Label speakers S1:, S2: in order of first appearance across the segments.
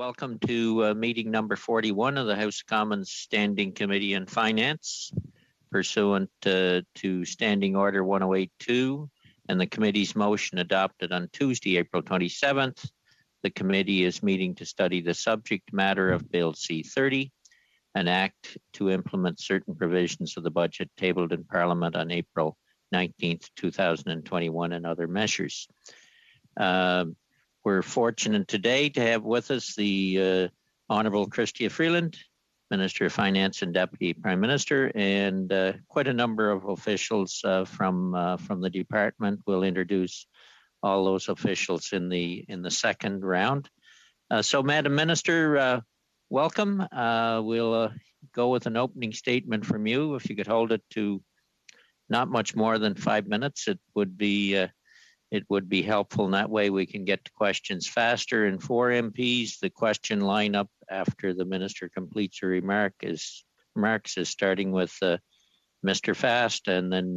S1: Welcome to meeting number 41 of the House of Commons Standing Committee on Finance, pursuant to Standing Order 1082 and the committee's motion adopted on Tuesday, April 27th. The committee is meeting to study the subject matter of Bill C-30, an act to implement certain provisions of the budget tabled in Parliament on April 19th, 2021, and other measures. We're fortunate today to have with us the Honourable Chrystia Freeland, Minister of Finance and Deputy Prime Minister, and quite a number of officials from the department. We'll introduce all those officials in the second round. So, Madam Minister, welcome. We'll go with an opening statement from you. If you could hold it to not much more than 5 minutes, it would be helpful, and that way we can get to questions faster. And for MPs, the question lineup after the Minister completes her remarks is starting with Mr. Fast, and then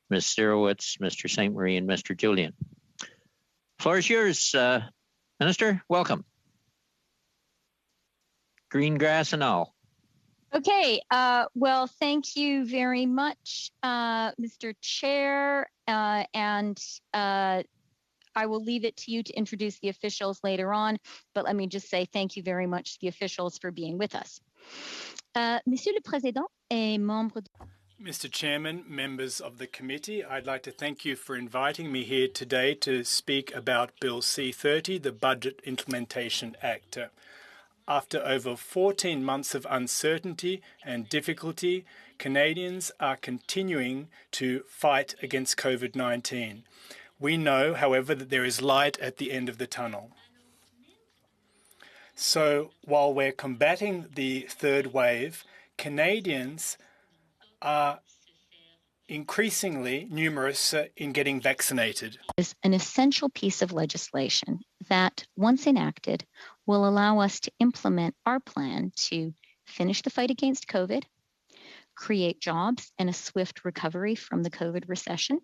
S1: Ms. Sirowitz, Mr. St. Marie, and Mr. Julian. Floor is yours, Minister. Welcome. Green grass and all.
S2: Okay, well, thank you very much, Mr. Chair, and I will leave it to you to introduce the officials later on, but let me just say thank you very much to the officials for being with us. Monsieur le Président et membres.
S3: Mr. Chairman, members of the committee, I'd like to thank you for inviting me here today to speak about Bill C-30, the Budget Implementation Act. After over 14 months of uncertainty and difficulty, Canadians are continuing to fight against COVID-19. We know, however, that there is light at the end of the tunnel. So while we're combating the third wave, Canadians are increasingly numerous in getting vaccinated.
S2: Is an essential piece of legislation that, once enacted, will allow us to implement our plan to finish the fight against COVID, create jobs and a swift recovery from the COVID recession,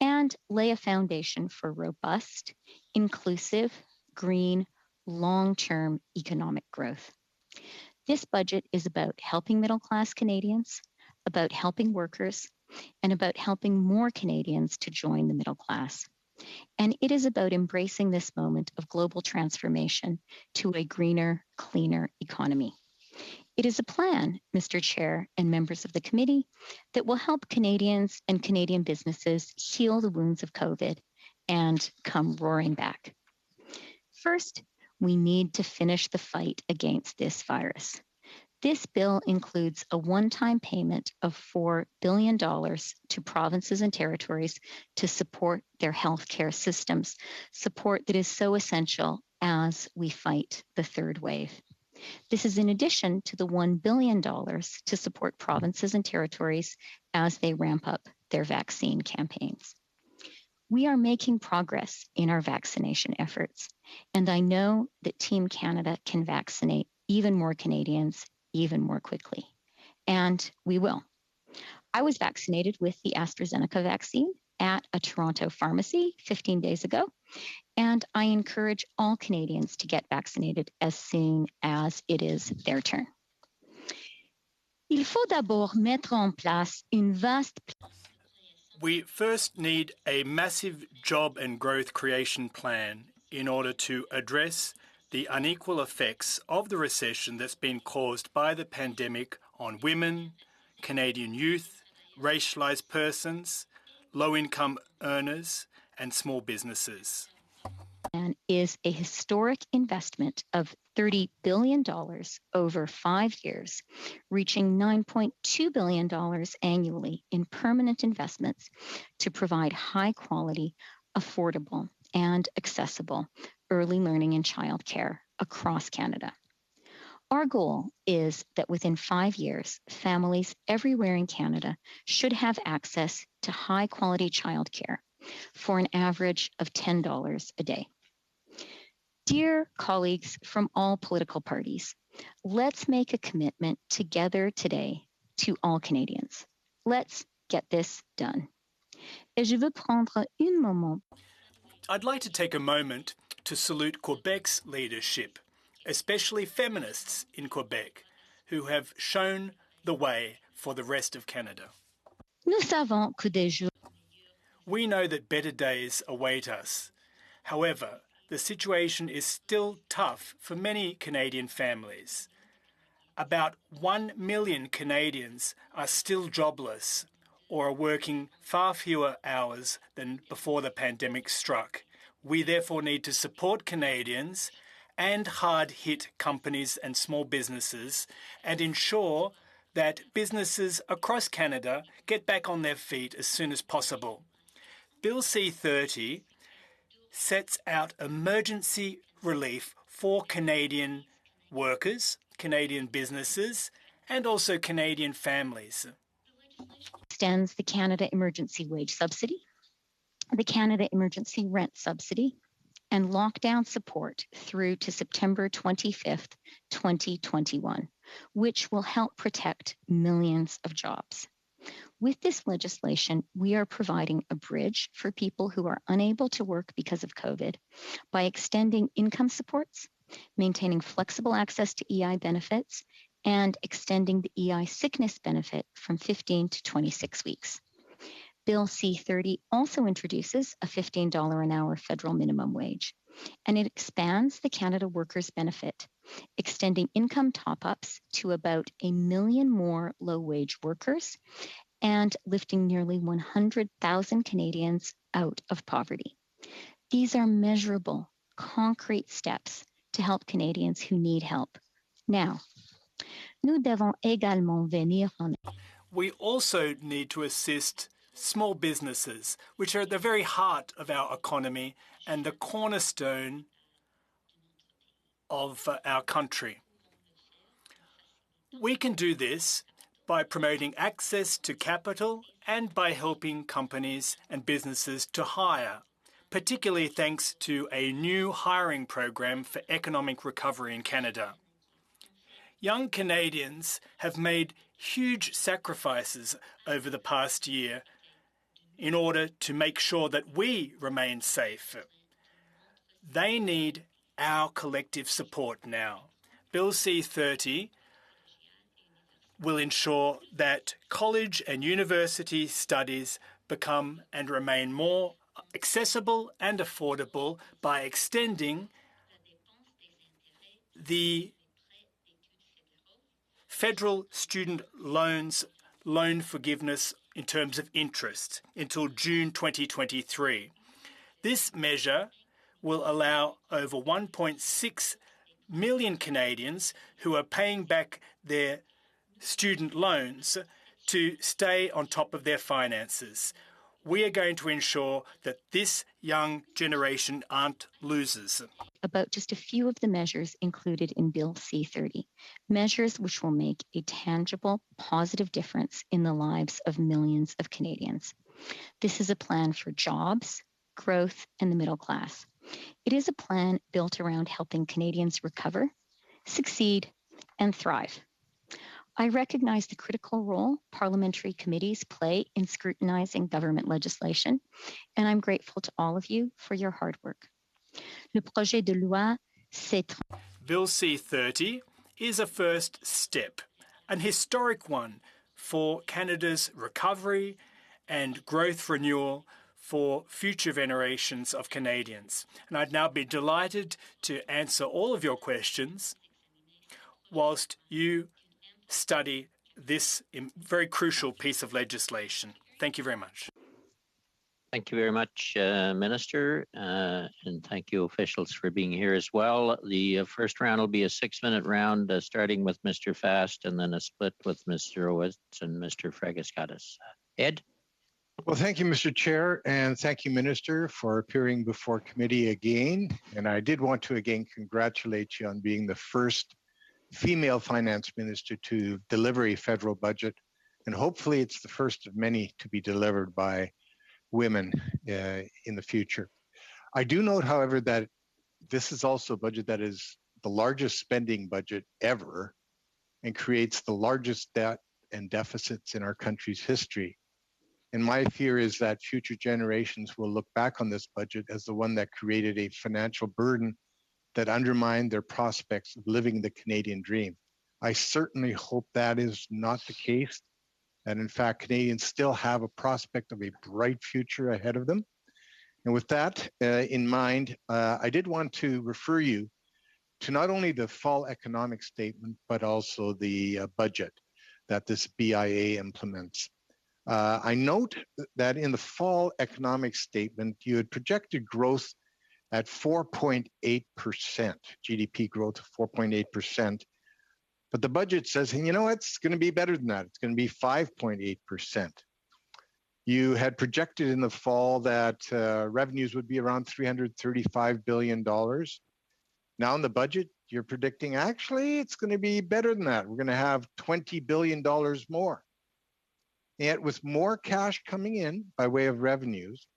S2: and lay a foundation for robust, inclusive, green, long-term economic growth. This budget is about helping middle-class Canadians, about helping workers, and about helping more Canadians to join the middle class. And it is about embracing this moment of global transformation to a greener, cleaner economy. It is a plan, Mr. Chair and members of the committee, that will help Canadians and Canadian businesses heal the wounds of COVID and come roaring back. First, we need to finish the fight against this virus. This bill includes a one-time payment of $4 billion to provinces and territories to support their healthcare systems, support that is so essential as we fight the third wave. This is in addition to the $1 billion to support provinces and territories as they ramp up their vaccine campaigns. We are making progress in our vaccination efforts, and I know that Team Canada can vaccinate even more Canadians even more quickly, and we will. I was vaccinated with the AstraZeneca vaccine at a Toronto pharmacy 15 days ago, and I encourage all Canadians to get vaccinated as soon as it is their turn. Il faut d'abord mettre en place une vaste.
S3: We first need a massive job and growth creation plan in order to address the unequal effects of the recession that's been caused by the pandemic on women, Canadian youth, racialised persons, low-income earners, and small businesses.
S2: And is a historic investment of $30 billion over 5 years, reaching $9.2 billion annually in permanent investments to provide high-quality, affordable, and accessible early learning and childcare across Canada. Our goal is that within 5 years, families everywhere in Canada should have access to high-quality childcare for an average of $10 a day. Dear colleagues from all political parties, let's make a commitment together today to all Canadians. Let's get this done. Et je veux prendre un moment.
S3: I'd like to take a moment to salute Quebec's leadership especially feminists in Quebec, who have shown the way for the rest of Canada.
S2: Nous savons que des jours
S3: We know that better days await us. However, the situation is still tough for many Canadian families. About 1 million Canadians are still jobless or are working far fewer hours than before the pandemic struck. We therefore need to support Canadians and hard-hit companies and small businesses and ensure that businesses across Canada get back on their feet as soon as possible. Bill C-30 sets out emergency relief for Canadian workers, Canadian businesses, and also Canadian families.
S2: extends the Canada Emergency Wage Subsidy, the Canada Emergency Rent Subsidy, and lockdown support through to September 25th, 2021, which will help protect millions of jobs. With this legislation, we are providing a bridge for people who are unable to work because of COVID by extending income supports, maintaining flexible access to EI benefits, and extending the EI sickness benefit from 15 to 26 weeks. Bill C-30 also introduces a $15 an hour federal minimum wage, and it expands the Canada Workers Benefit, extending income top-ups to about 1 million more low-wage workers and lifting nearly 100,000 Canadians out of poverty. These are measurable, concrete steps to help Canadians who need help. Now, nous devons également venir en
S3: We also need to assist small businesses, which are at the very heart of our economy and the cornerstone of our country. We can do this by promoting access to capital and by helping companies and businesses to hire, particularly thanks to a new hiring program for economic recovery in Canada. Young Canadians have made huge sacrifices over the past year in order to make sure that we remain safe. They need our collective support now. Bill C-30 will ensure that college and university studies become and remain more accessible and affordable by extending the federal student loan forgiveness in terms of interest until June 2023. This measure will allow over 1.6 million Canadians who are paying back their student loans to stay on top of their finances. We are going to ensure that this young generation aren't losers.
S2: About just a few of the measures included in Bill C-30, measures which will make a tangible, positive difference in the lives of millions of Canadians. This is a plan for jobs, growth, and the middle class. It is a plan built around helping Canadians recover, succeed, and thrive. I recognize the critical role parliamentary committees play in scrutinizing government legislation, and I'm grateful to all of you for your hard work. Le projet de loi
S3: Bill C-30 is a first step, an historic one for Canada's recovery and growth renewal for future generations of Canadians. And I'd now be delighted to answer all of your questions whilst you study this very crucial piece of legislation. Thank you very much.
S1: Thank you very much, Minister, and thank you, officials, for being here as well. The first round will be a 6-minute round, starting with Mr. Fast, and then a split with Mr. Owitz and Mr. Fragaskatis. Ed?
S4: Well, thank you, Mr. Chair, and thank you, Minister, for appearing before committee again. And I did want to again congratulate you on being the first female finance minister to deliver a federal budget, and hopefully it's the first of many to be delivered by women in the future. I do note, however, that this is also a budget that is the largest spending budget ever and creates the largest debt and deficits in our country's history. And my fear is that future generations will look back on this budget as the one that created a financial burden that undermine their prospects of living the Canadian dream. I certainly hope that is not the case, that in fact Canadians still have a prospect of a bright future ahead of them. And with that in mind, I did want to refer you to not only the fall economic statement, but also the budget that this BIA implements. I note that in the fall economic statement, you had projected growth at 4.8%, GDP growth of 4.8%. But the budget says, you know what, it's going to be better than that. It's going to be 5.8%. You had projected in the fall that revenues would be around $335 billion. Now in the budget, you're predicting actually it's going to be better than that. We're going to have $20 billion more. Yet with more cash coming in by way of revenues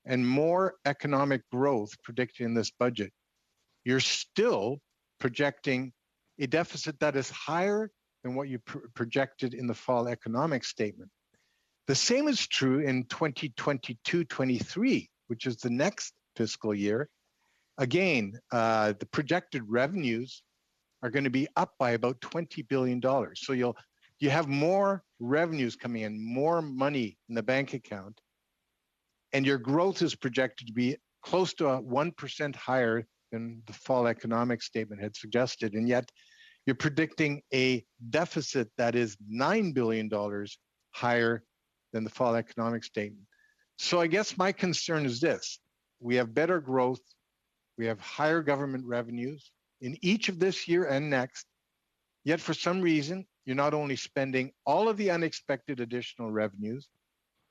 S4: and more economic growth predicted in this budget, you're still projecting a deficit that is higher than what you projected in the fall economic statement. The same is true in 2022-23, which is the next fiscal year. Again, the projected revenues are going to be up by about $20 billion. So you have more revenues coming in, more money in the bank account, and your growth is projected to be close to 1% higher than the fall economic statement had suggested. And yet you're predicting a deficit that is $9 billion higher than the fall economic statement. So I guess my concern is this: we have better growth, we have higher government revenues in each of this year and next, yet for some reason, you're not only spending all of the unexpected additional revenues,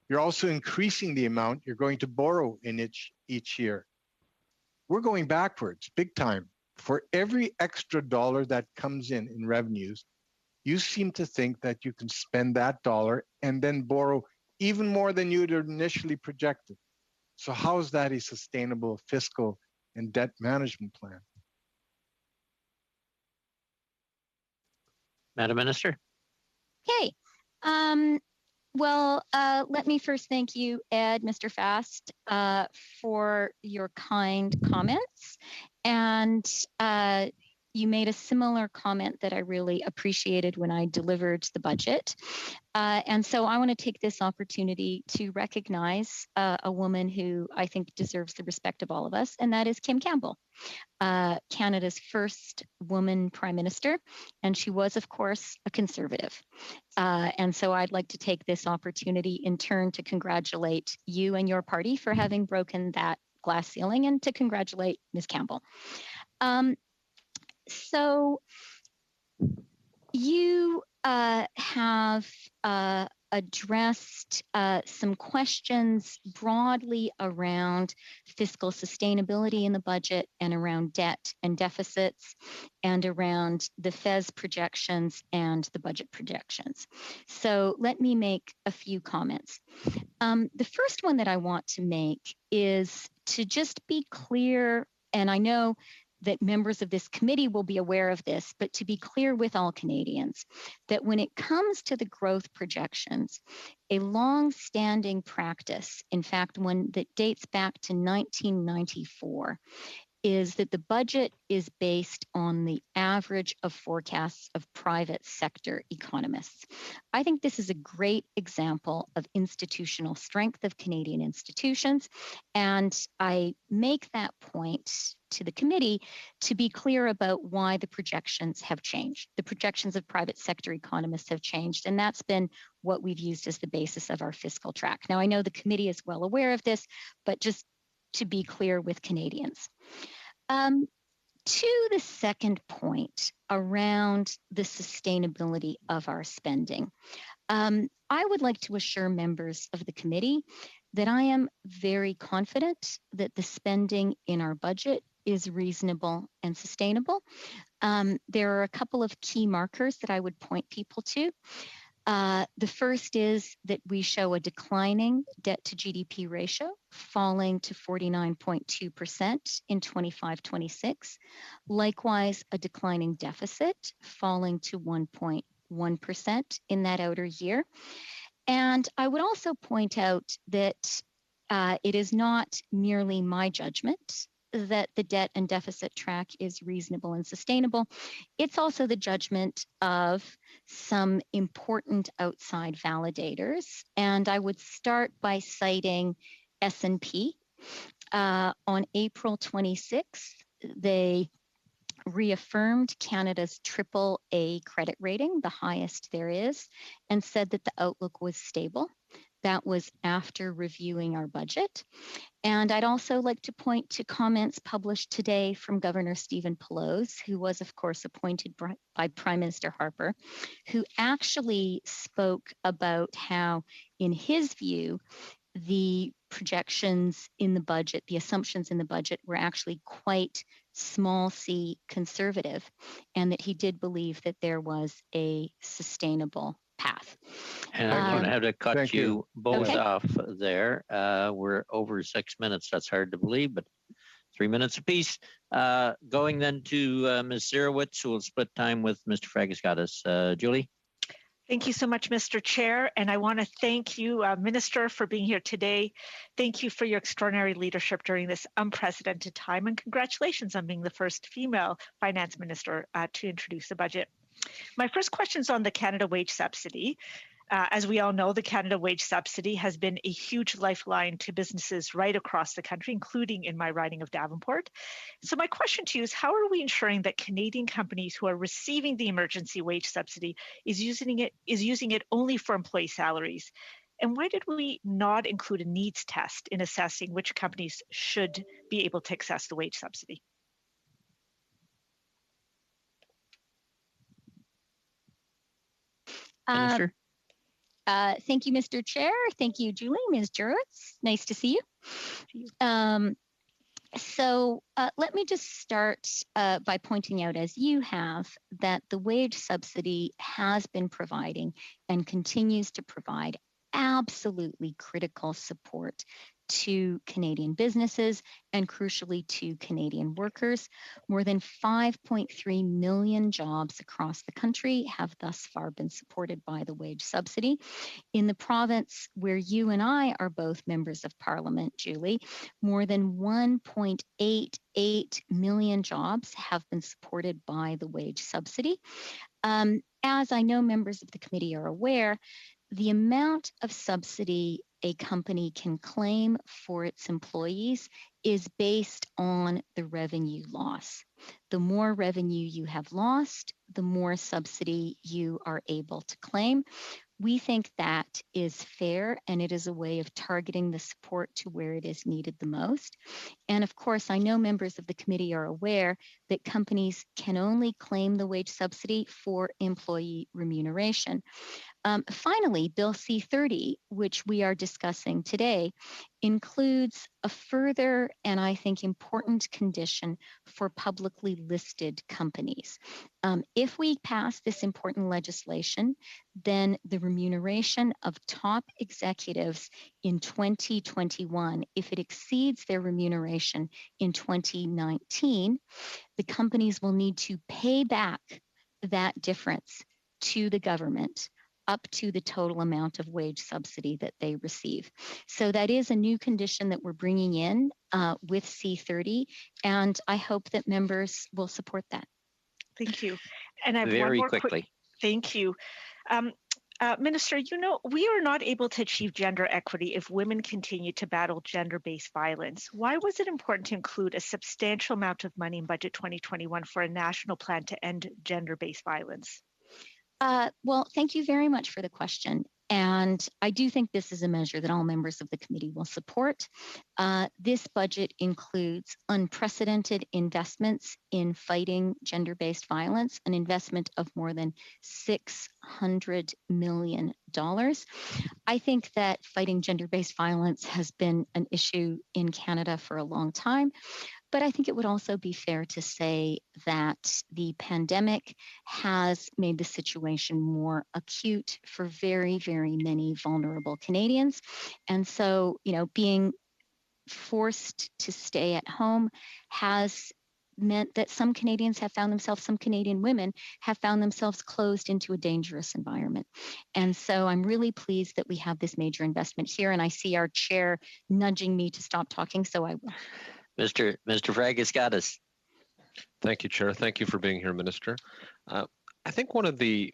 S4: you're also increasing the amount you're going to borrow in each year. We're going backwards, big time. For every extra dollar that comes in revenues, you seem to think that you can spend that dollar and then borrow even more than you had initially projected. So how is that a sustainable fiscal and debt management plan?
S1: Madam Minister.
S2: Okay. Well, let me first thank you, Ed, Mr. Fast, for your kind comments. And you made a similar comment that I really appreciated when I delivered the budget. And so I want to take this opportunity to recognize a woman who I think deserves the respect of all of us, and that is Kim Campbell, Canada's first woman prime minister. And she was, of course, a Conservative. And so I'd like to take this opportunity in turn to congratulate you and your party for having broken that glass ceiling, and to congratulate Ms. Campbell. So you have addressed some questions broadly around fiscal sustainability in the budget, and around debt and deficits, and around the FES projections and the budget projections. So let me make a few comments. The first one that I want to make is to just be clear, and I know that members of this committee will be aware of this, but to be clear with all Canadians, that when it comes to the growth projections, a long-standing practice, in fact, one that dates back to 1994, is that the budget is based on the average of forecasts of private sector economists. I think this is a great example of institutional strength of Canadian institutions, and I make that point to the committee to be clear about why the projections have changed. The projections of private sector economists have changed, and that's been what we've used as the basis of our fiscal track. Now, I know the committee is well aware of this, but just to be clear with Canadians. To the second point around the sustainability of our spending, I would like to assure members of the committee that I am very confident that the spending in our budget is reasonable and sustainable. There are a couple of key markers that I would point people to. The first is that we show a declining debt to GDP ratio, falling to 49.2% in 25-26. Likewise, a declining deficit, falling to 1.1% in that outer year. And I would also point out that it is not merely my judgment that the debt and deficit track is reasonable and sustainable. It's also the judgment of some important outside validators. And I would start by citing S&P. On April 26th, they reaffirmed Canada's AAA credit rating, the highest there is, and said that the outlook was stable. That was after reviewing our budget. And I'd also like to point to comments published today from Governor Stephen Poloz, who was, of course, appointed by Prime Minister Harper, who actually spoke about how, in his view, the projections in the budget, the assumptions in the budget were actually quite small c conservative, and that he did believe that there was a sustainable path.
S1: And I'm going to have to cut you both
S2: Okay.
S1: off there. We're over 6 minutes. That's hard to believe, but 3 minutes apiece. Going then to Ms. Zerowitz, who will split time with Mr. Fragaskatis. Julie?
S5: Thank you so much, Mr. Chair. And I want to thank you, Minister, for being here today. Thank you for your extraordinary leadership during this unprecedented time. And congratulations on being the first female finance minister to introduce the budget. My first question is on the Canada Wage Subsidy. As we all know, the Canada Wage Subsidy has been a huge lifeline to businesses right across the country, including in my riding of Davenport. So my question to you is, how are we ensuring that Canadian companies who are receiving the emergency wage subsidy is using it only for employee salaries? And why did we not include a needs test in assessing which companies should be able to access the wage subsidy?
S1: Minister?
S2: Thank you, Mr. Chair. Thank you, Julie. Ms. Jurowitz, nice to see you. So let me just start by pointing out, as you have, that the wage subsidy has been providing and continues to provide absolutely critical support to Canadian businesses and crucially to Canadian workers. More than 5.3 million jobs across the country have thus far been supported by the wage subsidy. In the province where you and I are both members of Parliament, Julie, more than 1.88 million jobs have been supported by the wage subsidy. As I know members of the committee are aware, the amount of subsidy a company can claim for its employees is based on the revenue loss. The more revenue you have lost, the more subsidy you are able to claim. We think that is fair, and it is a way of targeting the support to where it is needed the most. And of course, I know members of the committee are aware that companies can only claim the wage subsidy for employee remuneration. Finally, Bill C-30, which we are discussing today, includes a further and I think important condition for publicly listed companies. If we pass this important legislation, then the remuneration of top executives in 2021, if it exceeds their remuneration in 2019, the companies will need to pay back that difference to the government up to the total amount of wage subsidy that they receive. So that is a new condition that we're bringing in with C-30, and I hope that members will support that.
S5: Thank you. And I have
S1: Very
S5: one more
S1: quickly.
S5: Thank you. Minister, you know, we are not able to achieve gender equity if women continue to battle gender-based violence. Why was it important to include a substantial amount of money in Budget 2021 for a national plan to end gender-based violence?
S2: Well, thank you very much for the question. And I do think this is a measure that all members of the committee will support. This budget includes unprecedented investments in fighting gender-based violence, an investment of more than $600 million. I think that fighting gender-based violence has been an issue in Canada for a long time. But I think it would also be fair to say that the pandemic has made the situation more acute for very, very many vulnerable Canadians. And so, you know, being forced to stay at home has meant that some Canadian women have found themselves closed into a dangerous environment. And so I'm really pleased that we have this major investment here. And I see our chair nudging me to stop talking, so I will.
S1: Mr. Fragaskatis.
S6: Thank you, Chair. Thank you for being here, Minister. I think one of the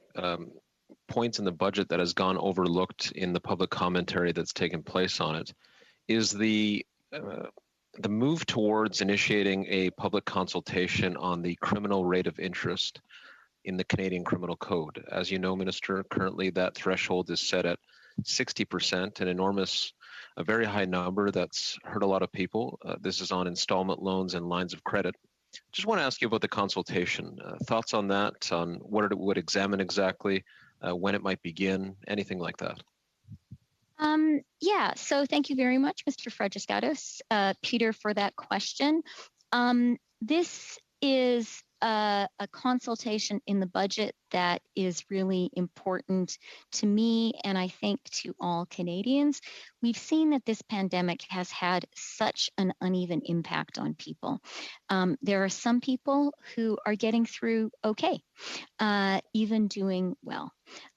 S6: points in the budget that has gone overlooked in the public commentary that's taken place on it is the move towards initiating a public consultation on the criminal rate of interest in the Canadian Criminal Code. As you know, Minister, currently that threshold is set at 60%, a very high number that's hurt a lot of people. This is on installment loans and lines of credit. Just want to ask you about the consultation. Thoughts on that, on what it would examine exactly, when it might begin, anything like that?
S2: Yeah, so thank you very much, Mr. Fragaskatis, Peter, for that question. This is a consultation in the budget that is really important to me and I think to all Canadians. We've seen that this pandemic has had such an uneven impact on people. There are some people who are getting through okay, even doing well.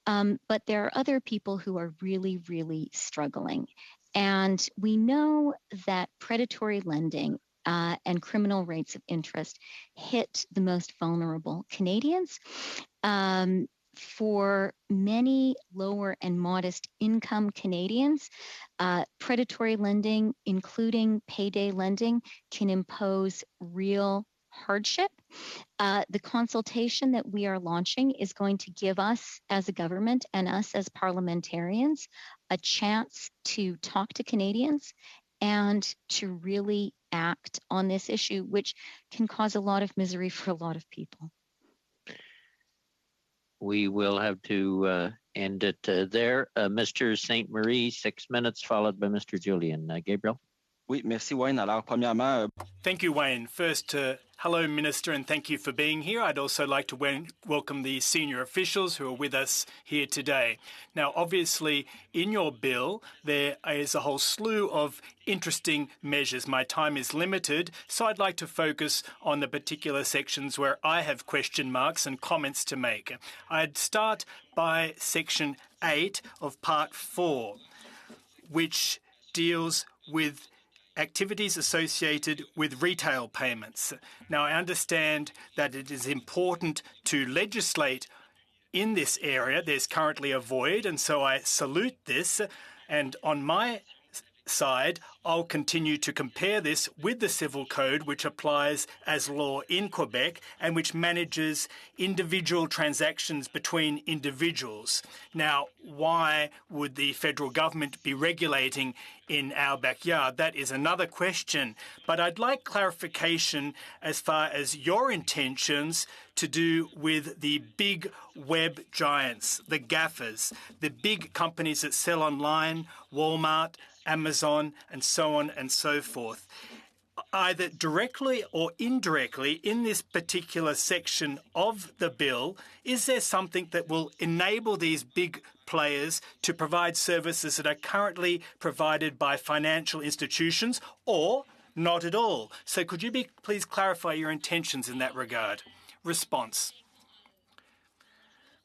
S2: But there are other people who are really, really struggling. And we know that predatory lending and criminal rates of interest hit the most vulnerable Canadians. For many lower and modest income Canadians, predatory lending, including payday lending, can impose real hardship. The consultation that we are launching is going to give us as a government and us as parliamentarians a chance to talk to Canadians and to really act on this issue, which can cause a lot of misery for a lot of people.
S1: We will have to end it there. Mr. St. Marie, 6 minutes, followed by Mr. Julian. Gabriel?
S7: Oui, merci Wayne. Alors, premièrement...
S3: Thank you, Wayne. First, hello, Minister, and thank you for being here. I'd also like to welcome the senior officials who are with us here today. Now, obviously, in your bill, there is a whole slew of interesting measures. My time is limited, so I'd like to focus on the particular sections where I have question marks and comments to make. I'd start by Section 8 of Part 4, which deals with activities associated with retail payments. Now, I understand that it is important to legislate in this area. There's currently a void, and so I salute this. And on my side, I'll continue to compare this with the Civil Code, which applies as law in Quebec and which manages individual transactions between individuals. Now, why would the federal government be regulating in our backyard? That is another question. But I'd like clarification as far as your intentions to do with the big web giants, the GAFAs, the big companies that sell online, Walmart, Amazon, and so on and so forth. Either directly or indirectly in this particular section of the bill, is there something that will enable these big players to provide services that are currently provided by financial institutions, or not at all? So could you please clarify your intentions in that regard? Response.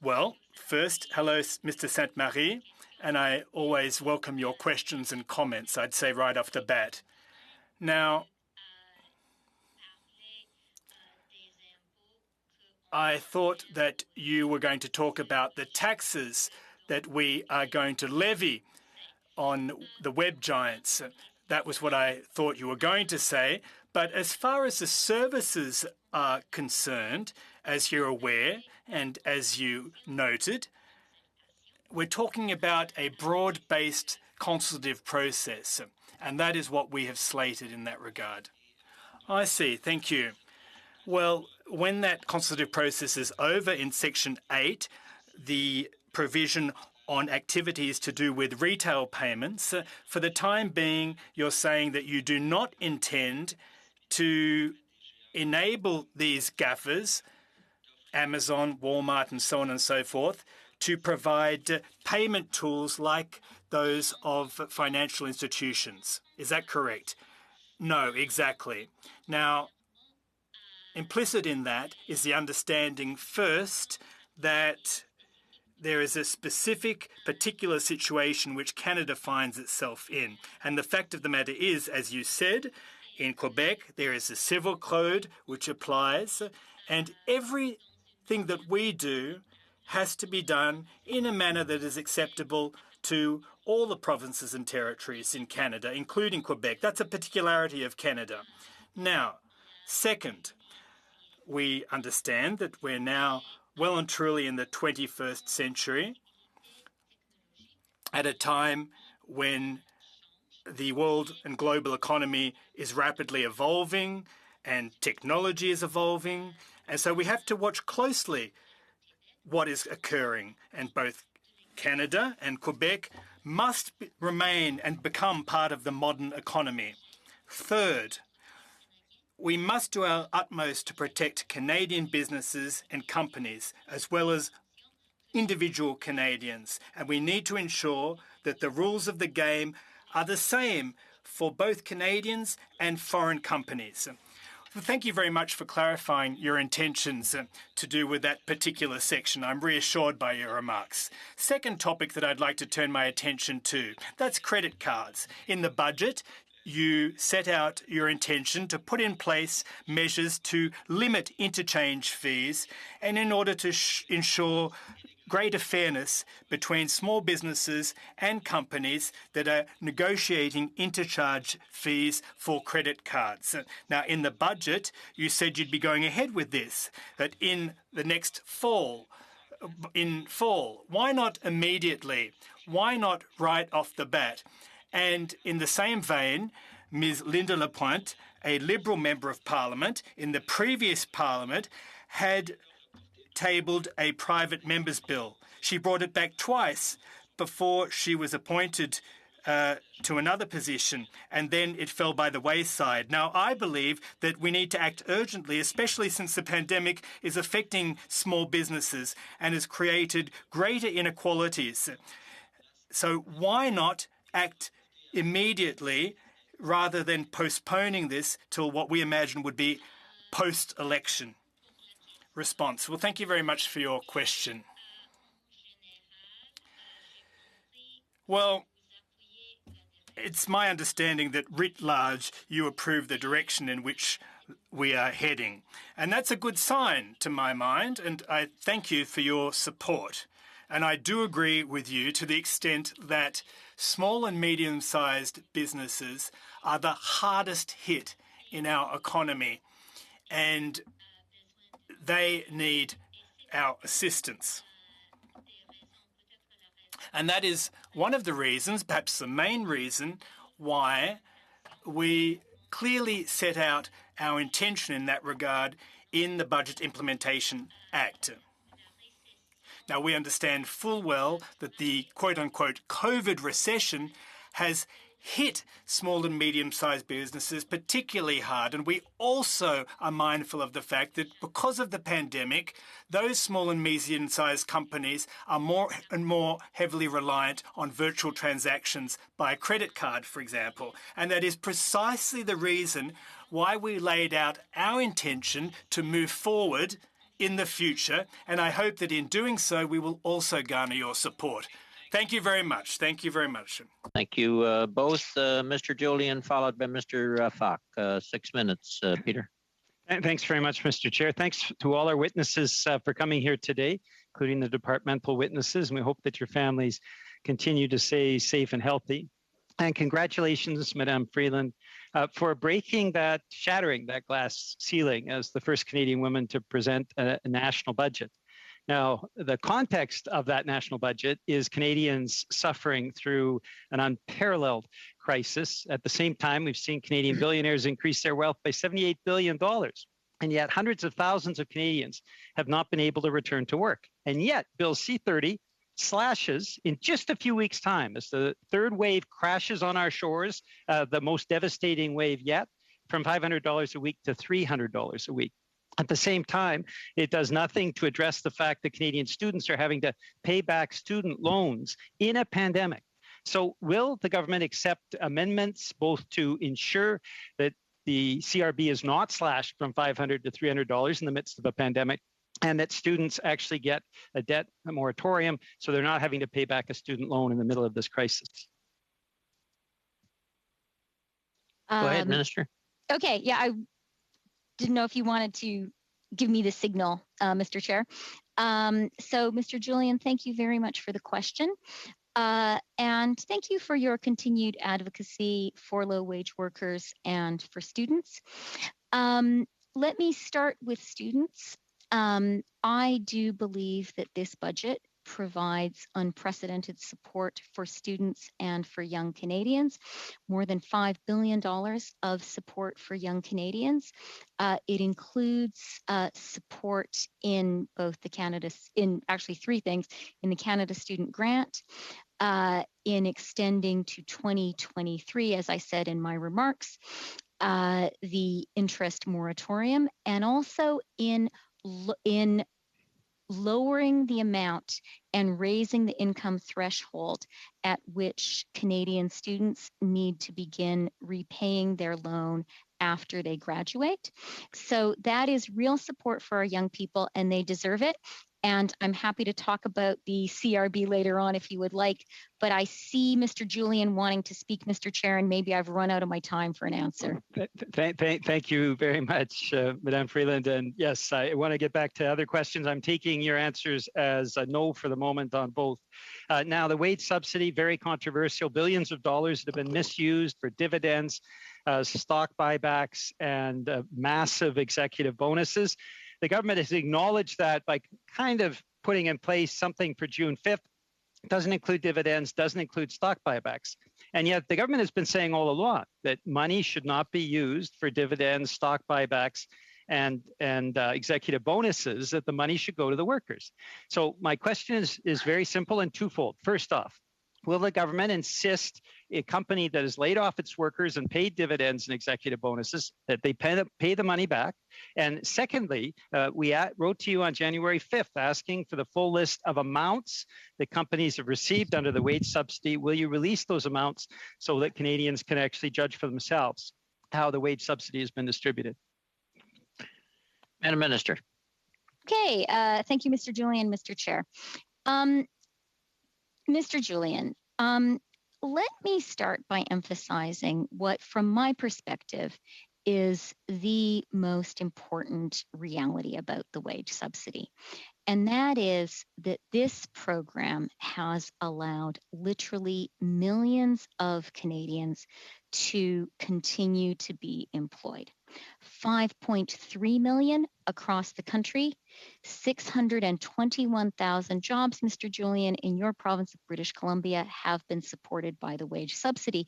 S3: Well, first, hello, Mr. Sainte-Marie, and I always welcome your questions and comments, I'd say right off the bat. Now, I thought that you were going to talk about the taxes that we are going to levy on the web giants. That was what I thought you were going to say. But as far as the services are concerned, as you're aware and as you noted, we're talking about a broad-based consultative process, and that is what we have slated in that regard. I see. Thank you. Well, when that consultative process is over in Section 8, the provision on activities to do with retail payments, for the time being, you're saying that you do not intend to enable these GAFAs, Amazon, Walmart, and so on and so forth, to provide payment tools like those of financial institutions. Is that correct? No, exactly. Now, implicit in that is the understanding first that there is a specific particular situation which Canada finds itself in. And the fact of the matter is, as you said, In Quebec, there is a civil code which applies, and everything that we do has to be done in a manner that is acceptable to all the provinces and territories in Canada, including Quebec. That's a particularity of Canada. Now, second, we understand that we're now well and truly in the 21st century, at a time when the world and global economy is rapidly evolving and technology is evolving. And so we have to watch closely what is occurring. And both Canada and Quebec must remain and become part of the modern economy. Third, we must do our utmost to protect Canadian businesses and companies, as well as individual Canadians. And we need to ensure that the rules of the game are the same for both Canadians and foreign companies. Well, thank you very much for clarifying your intentions to do with that particular section. I'm reassured by your remarks. Second topic that I'd like to turn my attention to, that's credit cards. In the budget, you set out your intention to put in place measures to limit interchange fees and in order to ensure greater fairness between small businesses and companies that are negotiating interchange fees for credit cards. Now, in the budget, you said you'd be going ahead with this, that in the next fall, why not immediately? Why not right off the bat? And in the same vein, Ms. Linda Lapointe, a Liberal Member of Parliament in the previous Parliament, had tabled a private member's bill. She brought it back twice before she was appointed to another position, and then it fell by the wayside. Now, I believe that we need to act urgently, especially since the pandemic is affecting small businesses and has created greater inequalities. So why not act immediately rather than postponing this till what we imagine would be post-election? Response. Well, thank you very much for your question. Well, it's my understanding that writ large you approve the direction in which we are heading. And that's a good sign to my mind, and I thank you for your support. And I do agree with you to the extent that small and medium-sized businesses are the hardest hit in our economy, and they need our assistance. And that is one of the reasons, perhaps the main reason, why we clearly set out our intention in that regard in the Budget Implementation Act. Now, we understand full well that the quote-unquote COVID recession has hit small and medium-sized businesses particularly hard. And we also are mindful of the fact that because of the pandemic, those small and medium-sized companies are more and more heavily reliant on virtual transactions by credit card, for example. And that is precisely the reason why we laid out our intention to move forward in the future. And I hope that in doing so, we will also garner your support. Thank you very much. Thank you very much.
S1: Thank you both, Mr. Julian, followed by Mr. Falk. 6 minutes, Peter.
S8: Thanks very much, Mr. Chair. Thanks to all our witnesses for coming here today, including the departmental witnesses. And we hope that your families continue to stay safe and healthy. And congratulations, Madame Freeland, for shattering that glass ceiling as the first Canadian woman to present a national budget. Now, the context of that national budget is Canadians suffering through an unparalleled crisis. At the same time, we've seen Canadian billionaires increase their wealth by $78 billion. And yet hundreds of thousands of Canadians have not been able to return to work. And yet Bill C-30 slashes in just a few weeks' time as the third wave crashes on our shores, the most devastating wave yet, from $500 a week to $300 a week. At the same time, it does nothing to address the fact that Canadian students are having to pay back student loans in a pandemic. So will the government accept amendments both to ensure that the CRB is not slashed from $500 to $300 in the midst of a pandemic, and that students actually get a moratorium so they're not having to pay back a student loan in the middle of this crisis?
S1: Go ahead, Minister.
S2: Okay, yeah, I didn't know if you wanted to give me the signal, Mr. Chair. So, Mr. Julian, thank you very much for the question. And thank you for your continued advocacy for low-wage workers and for students. Let me start with students. I do believe that this budget provides unprecedented support for students and for young Canadians, more than $5 billion of support for young Canadians. It includes support in both the actually three things, in the Canada Student Grant, in extending to 2023, as I said in my remarks, the interest moratorium, and also in lowering the amount and raising the income threshold at which Canadian students need to begin repaying their loan after they graduate. So that is real support for our young people, and they deserve it. And I'm happy to talk about the CRB later on if you would like, but I see Mr. Julian wanting to speak, Mr. Chair, and maybe I've run out of my time for an answer.
S8: Thank you very much, Madame Freeland. And yes, I want to get back to other questions. I'm taking your answers as a no for the moment on both. Now, the wage subsidy, very controversial, billions of dollars that have been misused for dividends, stock buybacks, and massive executive bonuses. The government has acknowledged that by kind of putting in place something for June 5th. Doesn't include dividends, doesn't include stock buybacks. And yet the government has been saying all along that money should not be used for dividends, stock buybacks, and executive bonuses, that the money should go to the workers. So my question is very simple and twofold. First off, will the government insist a company that has laid off its workers and paid dividends and executive bonuses that they pay the money back? And secondly, we wrote to you on January 5th asking for the full list of amounts that companies have received under the wage subsidy. Will you release those amounts so that Canadians can actually judge for themselves how the wage subsidy has been distributed?
S1: Madam Minister.
S2: Okay, thank you, Mr. Julian, Mr. Chair. Mr. Julian, let me start by emphasizing what, from my perspective, is the most important reality about the wage subsidy. And that is that this program has allowed literally millions of Canadians to continue to be employed. 5.3 million across the country, 621,000 jobs, Mr. Julian, in your province of British Columbia have been supported by the wage subsidy.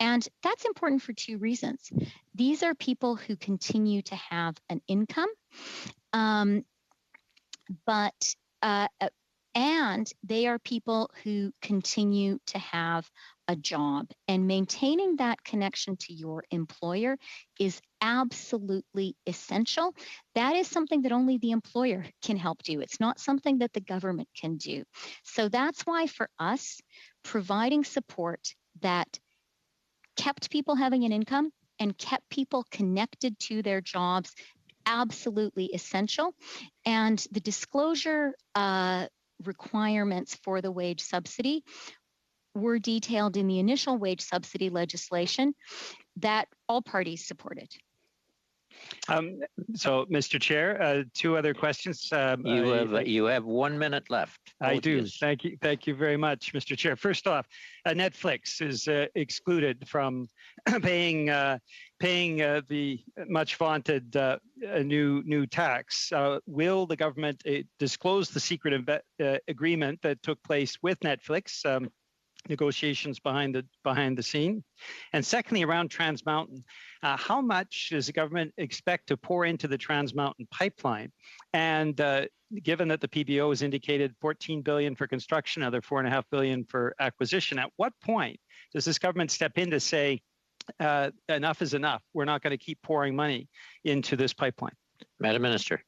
S2: And that's important for two reasons. These are people who continue to have an income, and they are people who continue to have a job, and maintaining that connection to your employer is absolutely essential. That is something that only the employer can help do. It's not something that the government can do. So that's why for us, providing support that kept people having an income and kept people connected to their jobs, absolutely essential. And the disclosure requirements for the wage subsidy were detailed in the initial wage subsidy legislation that all parties supported.
S8: So, Mr. Chair, two other questions.
S1: You have 1 minute left.
S8: I do. Thank you very much, Mr. Chair. First off, Netflix is excluded from paying the much vaunted new tax. Will the government disclose the secret agreement that took place with Netflix? Negotiations behind the scene. And secondly, around Trans Mountain, how much does the government expect to pour into the Trans Mountain pipeline? And given that the PBO has indicated $14 billion for construction, another $4.5 billion for acquisition, at what point does this government step in to say enough is enough? We're not going to keep pouring money into this pipeline.
S1: Madam Minister.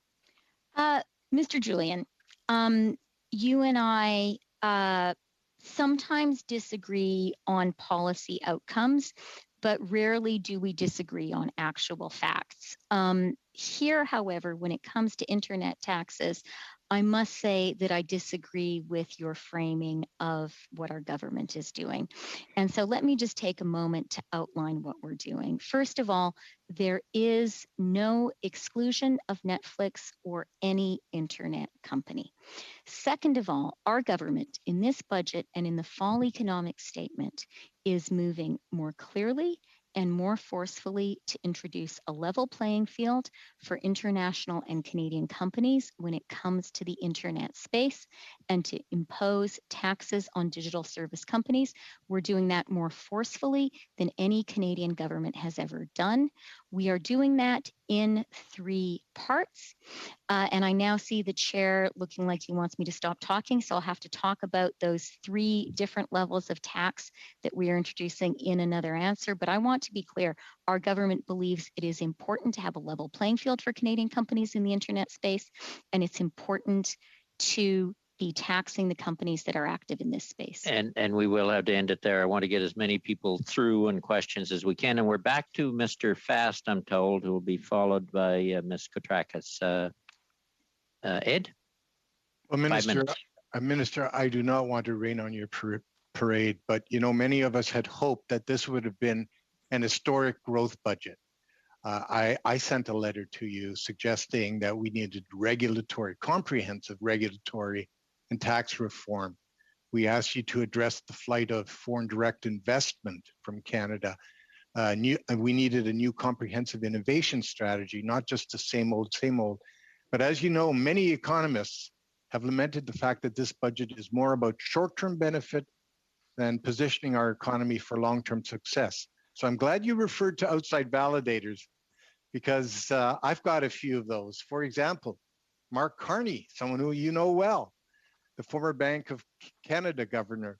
S2: Mr. Julian, you and I sometimes disagree on policy outcomes, but rarely do we disagree on actual facts. Here, however, when it comes to internet taxes, I must say that I disagree with your framing of what our government is doing. And so let me just take a moment to outline what we're doing. First of all, there is no exclusion of Netflix or any internet company. Second of all, our government in this budget and in the fall economic statement is moving more clearly and more forcefully to introduce a level playing field for international and Canadian companies when it comes to the internet space and to impose taxes on digital service companies. We're doing that more forcefully than any Canadian government has ever done. We are doing that in 3 parts. And I now see the chair looking like he wants me to stop talking, so I'll have to talk about those 3 different levels of tax that we are introducing in another answer. But I want to be clear, our government believes it is important to have a level playing field for Canadian companies in the internet space, and it's important to be taxing the companies that are active in this space.
S1: And we will have to end it there. I want to get as many people through and questions as we can. And we're back to Mr. Fast, I'm told, who will be followed by Ms. Kotrakis. Ed?
S4: Well, Minister, I do not want to rain on your parade, but many of us had hoped that this would have been an historic growth budget. I sent a letter to you suggesting that we needed comprehensive regulatory and tax reform. We asked you to address the flight of foreign direct investment from Canada. We needed a new comprehensive innovation strategy, not just the same old. But as you know, many economists have lamented the fact that this budget is more about short-term benefit than positioning our economy for long-term success. So I'm glad you referred to outside validators, because I've got a few of those. For example, Mark Carney, someone who you know well, the former Bank of Canada governor.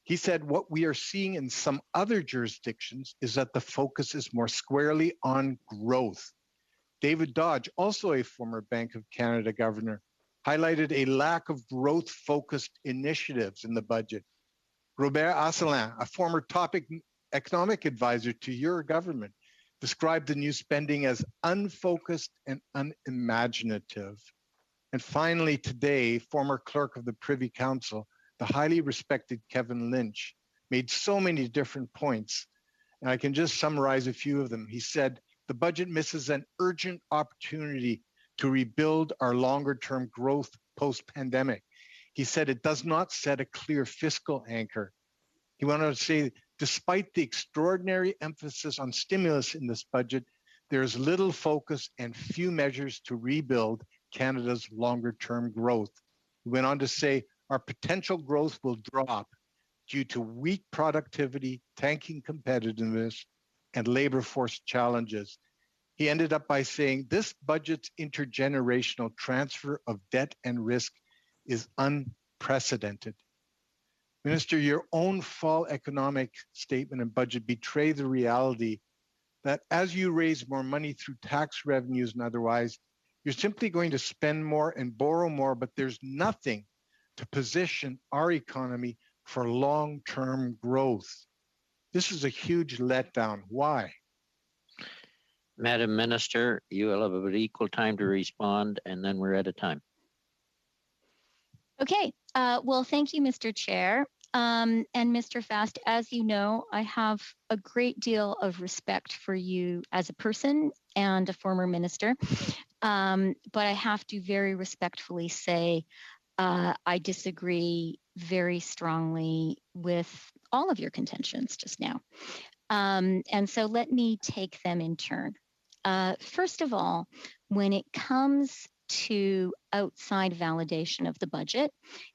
S4: He said what we are seeing in some other jurisdictions is that the focus is more squarely on growth. David Dodge, also a former Bank of Canada governor, highlighted a lack of growth-focused initiatives in the budget. Robert Asselin, a former top economic advisor to your government, described the new spending as unfocused and unimaginative. And finally, today, former clerk of the Privy Council, the highly respected Kevin Lynch, made so many different points. And I can just summarize a few of them. He said, the budget misses an urgent opportunity to rebuild our longer-term growth post-pandemic. He said it does not set a clear fiscal anchor. He went on to say, despite the extraordinary emphasis on stimulus in this budget, there is little focus and few measures to rebuild Canada's longer-term growth. He went on to say, our potential growth will drop due to weak productivity, tanking competitiveness, and labor force challenges. He ended up by saying, this budget's intergenerational transfer of debt and risk is unprecedented. Minister, your own fall economic statement and budget betray the reality that as you raise more money through tax revenues and otherwise, you're simply going to spend more and borrow more, but there's nothing to position our economy for long-term growth. This is a huge letdown. Why?
S1: Madam Minister, you will have about equal time to respond, and then we're out of time.
S2: Okay. Well, thank you, Mr. Chair. And Mr. Fast, as you know, I have a great deal of respect for you as a person and a former minister. But I have to very respectfully say I disagree very strongly with all of your contentions just now. And so let me take them in turn. First of all, when it comes to outside validation of the budget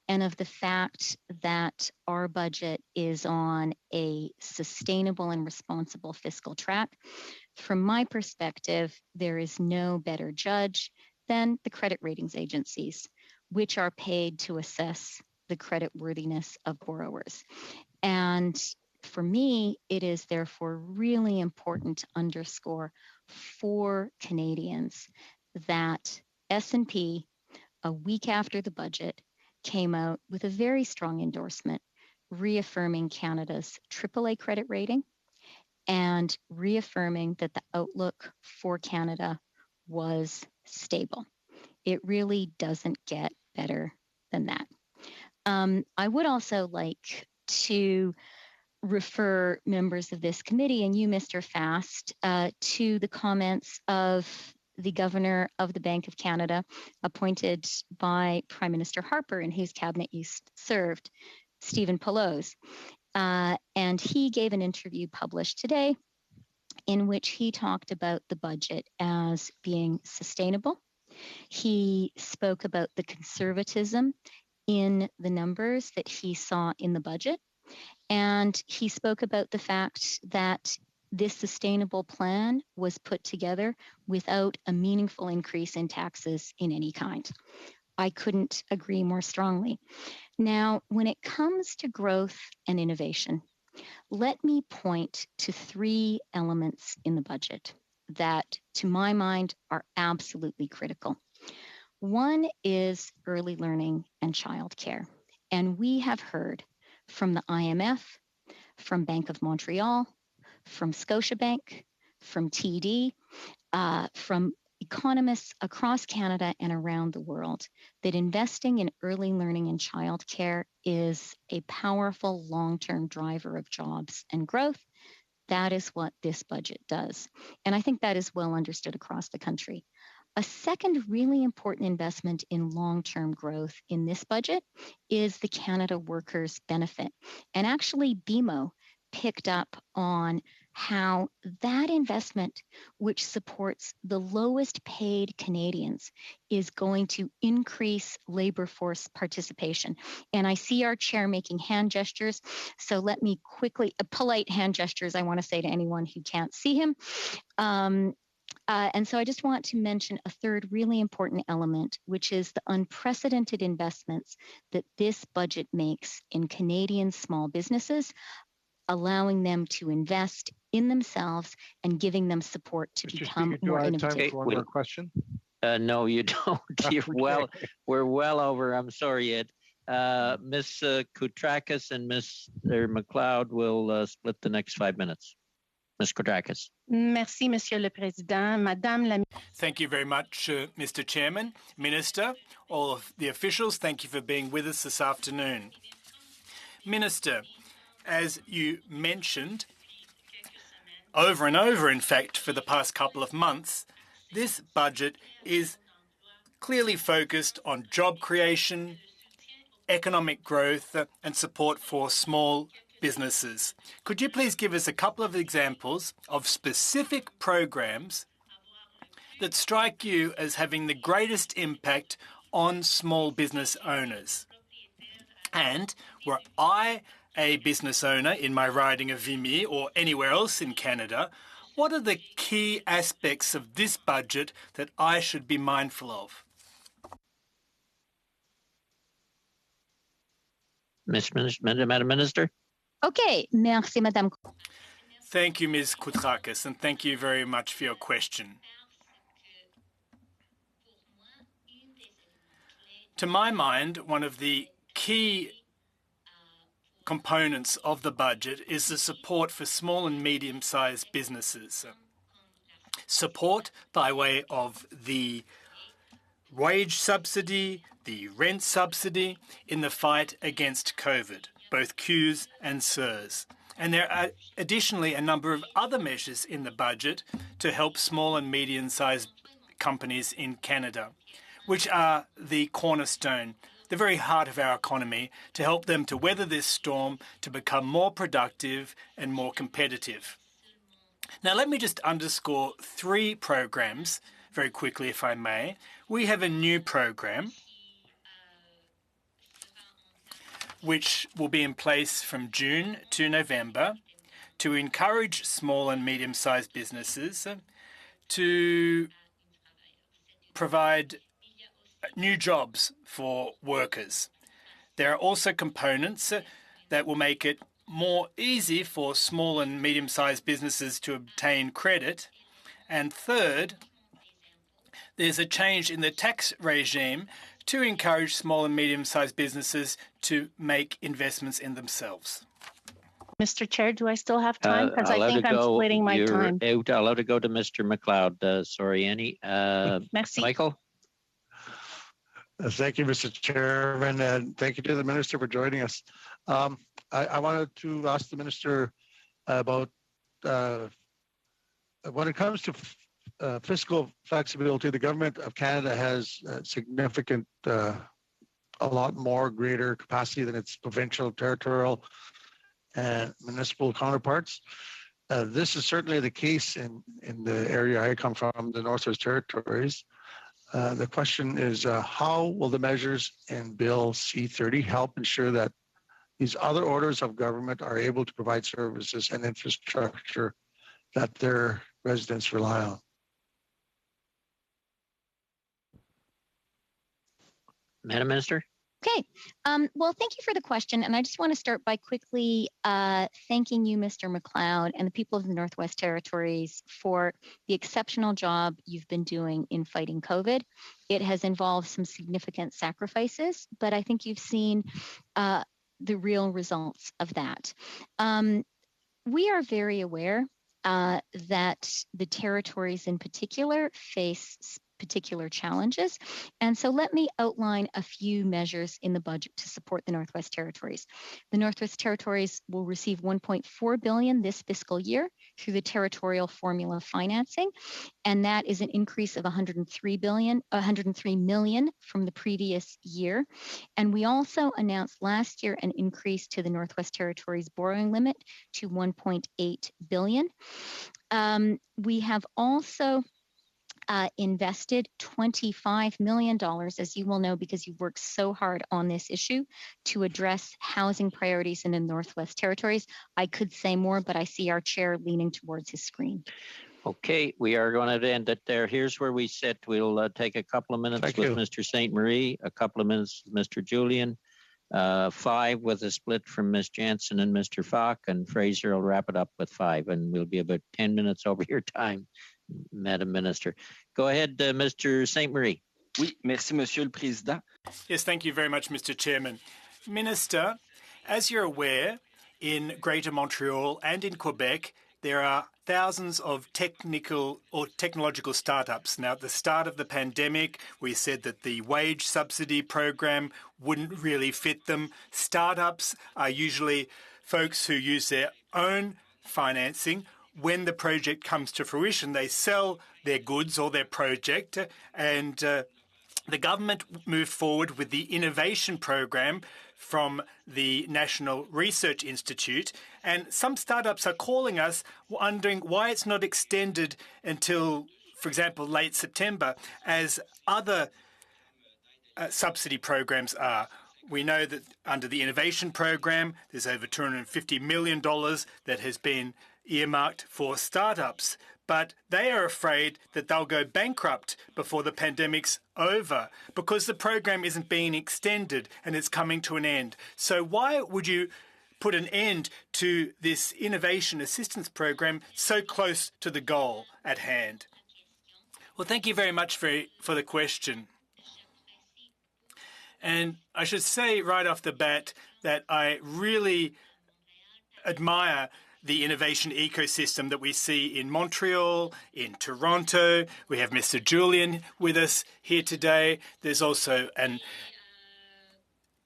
S2: and of the fact that our budget is on a sustainable and responsible fiscal track, from my perspective, there is no better judge than the credit ratings agencies, which are paid to assess the credit worthiness of borrowers. And for me, it is therefore really important to underscore for Canadians that S&P, a week after the budget, came out with a very strong endorsement reaffirming Canada's AAA credit rating and reaffirming that the outlook for Canada was stable. It really doesn't get better than that. I would also like to refer members of this committee and you, Mr. Fast, to the comments of the governor of the Bank of Canada, appointed by Prime Minister Harper, in whose cabinet you served, Stephen Poloz. And he gave an interview published today in which he talked about the budget as being sustainable. He spoke about the conservatism in the numbers that he saw in the budget. And he spoke about the fact that this sustainable plan was put together without a meaningful increase in taxes in any kind. I couldn't agree more strongly. Now, when it comes to growth and innovation, let me point to 3 elements in the budget that, to my mind, are absolutely critical. One is early learning and childcare. And we have heard from the IMF, from Bank of Montreal, from Scotiabank, from TD, from economists across Canada and around the world, that investing in early learning and childcare is a powerful long-term driver of jobs and growth. That is what this budget does. And I think that is well understood across the country. A second really important investment in long-term growth in this budget is the Canada Workers Benefit. And actually, BMO picked up on how that investment, which supports the lowest paid Canadians, is going to increase labor force participation. And I see our chair making hand gestures. So let me quickly, polite hand gestures, I want to say to anyone who can't see him. And so I just want to mention a third really important element, which is the unprecedented investments that this budget makes in Canadian small businesses, allowing them to invest in themselves and giving them support to
S4: Mr.
S2: become
S4: Speaker,
S2: more
S4: do I have
S2: innovative.
S4: time for one more question?
S1: No, you don't. We're well over. I'm sorry, Ed. Ms. Koutrakis and Mr. McLeod will split the next 5 minutes. Ms. Koutrakis.
S9: Merci, Monsieur le Président. Madame la...
S3: Thank you very much, Mr. Chairman, Minister, all of the officials. Thank you for being with us this afternoon. Minister, as you mentioned, over and over, in fact, for the past couple of months, this budget is clearly focused on job creation, economic growth, and support for small businesses. Could you please give us a couple of examples of specific programs that strike you as having the greatest impact on small business owners? And were I a business owner in my riding of Vimy or anywhere else in Canada, what are the key aspects of this budget that I should be mindful of?
S1: Madam Minister?
S2: Okay, merci, Madame.
S3: Thank you, Ms. Koutrakis, and thank you very much for your question. To my mind, one of the key components of the budget is the support for small and medium-sized businesses. Support by way of the wage subsidy, the rent subsidy in the fight against COVID, both CEWS and CERS. And there are additionally a number of other measures in the budget to help small and medium-sized companies in Canada, which are the cornerstone, the very heart of our economy, to help them to weather this storm, to become more productive and more competitive. Now, let me just underscore 3 programs very quickly, if I may. We have a new program which will be in place from June to November to encourage small and medium-sized businesses to provide new jobs for workers. There are also components that will make it more easy for small and medium-sized businesses to obtain credit. And third, there's a change in the tax regime to encourage small and medium-sized businesses to make investments in themselves.
S9: Mr. Chair, do I still have time? Because I think I'm splitting my time.
S1: You're out. I'll let it go to Mr. McLeod. Sorry, Annie.
S9: Merci.
S1: Michael?
S10: Thank you, Mr. Chairman, and thank you to the Minister for joining us. I wanted to ask the Minister about when it comes to fiscal flexibility. The Government of Canada has significant, a lot more greater capacity than its provincial, territorial, and municipal counterparts. This is certainly the case in the area I come from, the Northwest Territories. The question is, how will the measures in Bill C-30 help ensure that these other orders of government are able to provide services and infrastructure that their residents rely on?
S1: Madam Minister.
S2: Okay. Well, thank you for the question. And I just want to start by quickly thanking you, Mr. MacLeod, and the people of the Northwest Territories for the exceptional job you've been doing in fighting COVID. It has involved some significant sacrifices, but I think you've seen the real results of that. We are very aware that the territories in particular face particular challenges. And so let me outline a few measures in the budget to support the Northwest Territories. The Northwest Territories will receive $1.4 billion this fiscal year through the territorial formula financing, and that is an increase of $103 million from the previous year. And we also announced last year an increase to the Northwest Territories borrowing limit to $1.8 billion. We have also invested $25 million, as you will know, because you've worked so hard on this issue, to address housing priorities in the Northwest Territories. I could say more, but I see our chair leaning towards his screen.
S1: Okay, we are going to end it there. Here's where we sit. We'll take a couple of minutes with Mr. St. Marie, a couple of minutes with Mr. Julian, 5 with a split from Ms. Jansen and Mr. Falk, and Fraser will wrap it up with 5, and we'll be about 10 minutes over your time, Madam Minister. Go ahead, Mr. St. Marie.
S7: Oui, merci, Monsieur le Président.
S3: Yes, thank you very much, Mr. Chairman. Minister, as you're aware, in Greater Montreal and in Quebec, there are thousands of technical or technological startups. Now, at the start of the pandemic, we said that the wage subsidy program wouldn't really fit them. Startups are usually folks who use their own financing. When the project comes to fruition, they sell their goods or their project, and the government moved forward with the innovation program from the National Research Institute. And some startups are calling us wondering why it's not extended until, for example, late September, as other subsidy programs are. We know that under the innovation program, there's over $250 million that has been earmarked for startups, but they are afraid that they'll go bankrupt before the pandemic's over because the program isn't being extended and it's coming to an end. So why would you put an end to this innovation assistance program so close to the goal at hand? Well, thank you very much for the question. And I should say right off the bat that I really admire the innovation ecosystem that we see in Montreal, in Toronto. We have Mr. Julian with us here today. There's also an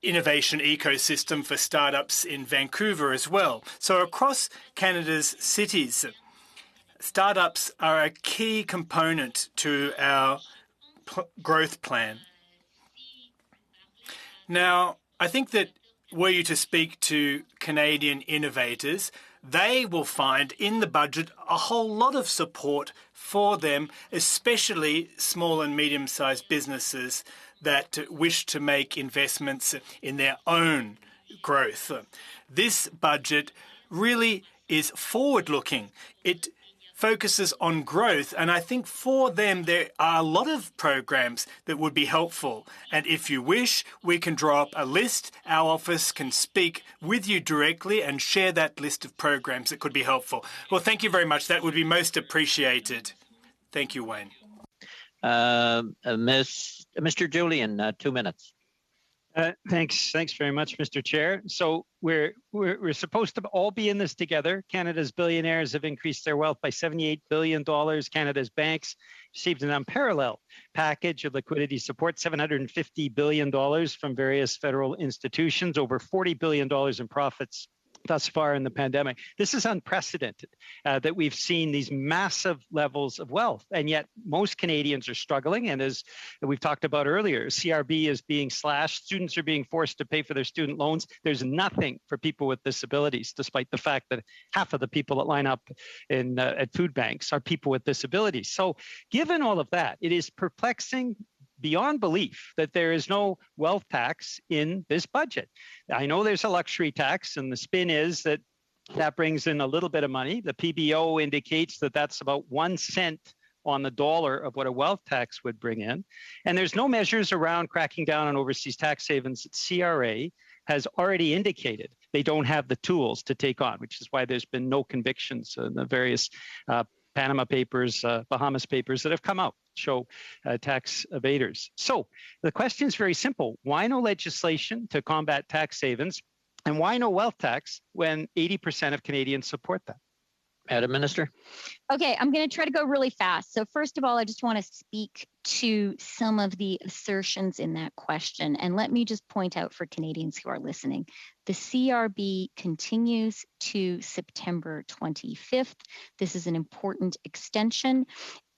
S3: innovation ecosystem for startups in Vancouver as well. So across Canada's cities, startups are a key component to our growth plan. Now, I think that were you to speak to Canadian innovators, they will find in the budget a whole lot of support for them, especially small and medium-sized businesses that wish to make investments in their own growth. This budget really is forward-looking. It focuses on growth, and I think for them there are a lot of programs that would be helpful. And if you wish, we can draw up a list. Our office can speak with you directly and share that list of programs that could be helpful. Well, thank you very much. That would be most appreciated. Thank you, Wayne.
S1: Mr. Julian, 2 minutes.
S8: Thanks very much, Mr. Chair. So we're supposed to all be in this together. Canada's billionaires have increased their wealth by $78 billion. Canada's banks received an unparalleled package of liquidity support, $750 billion from various federal institutions, over $40 billion in profits thus far in the pandemic. This is unprecedented that we've seen these massive levels of wealth, and yet most Canadians are struggling. And as we've talked about earlier, CRB is being slashed. Students are being forced to pay for their student loans. There's nothing for people with disabilities, despite the fact that half of the people that line up in at food banks are people with disabilities. So given all of that, it is perplexing beyond belief that there is no wealth tax in this budget. I know there's a luxury tax, and the spin is that brings in a little bit of money. The PBO indicates that that's about 1 cent on the dollar of what a wealth tax would bring in. And there's no measures around cracking down on overseas tax havens that CRA has already indicated they don't have the tools to take on, which is why there's been no convictions in the various Panama Papers, Bahamas Papers that have come out show tax evaders. So the question is very simple. Why no legislation to combat tax havens? And why no wealth tax when 80% of Canadians support that?
S1: Madam Minister.
S2: Okay, I'm going to try to go really fast. So first of all, I just want to speak to some of the assertions in that question. And let me just point out for Canadians who are listening, the CRB continues to September 25th. This is an important extension.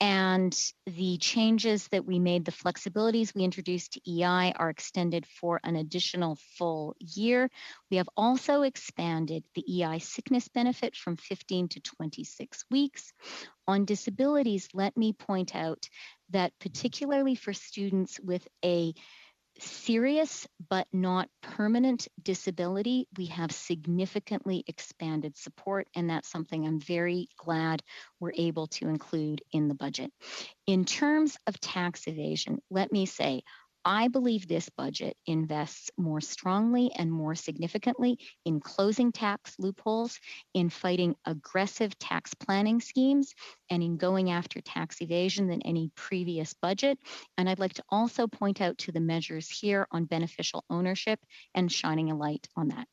S2: And the changes that we made, the flexibilities we introduced to EI are extended for an additional full year. We have also expanded the EI sickness benefit from 15 to 26 weeks. On disabilities, let me point out that particularly for students with a serious but not permanent disability, we have significantly expanded support, and that's something I'm very glad we're able to include in the budget. In terms of tax evasion, let me say, I believe this budget invests more strongly and more significantly in closing tax loopholes, in fighting aggressive tax planning schemes, and in going after tax evasion than any previous budget. And I'd like to also point out to the measures here on beneficial ownership and shining a light on that.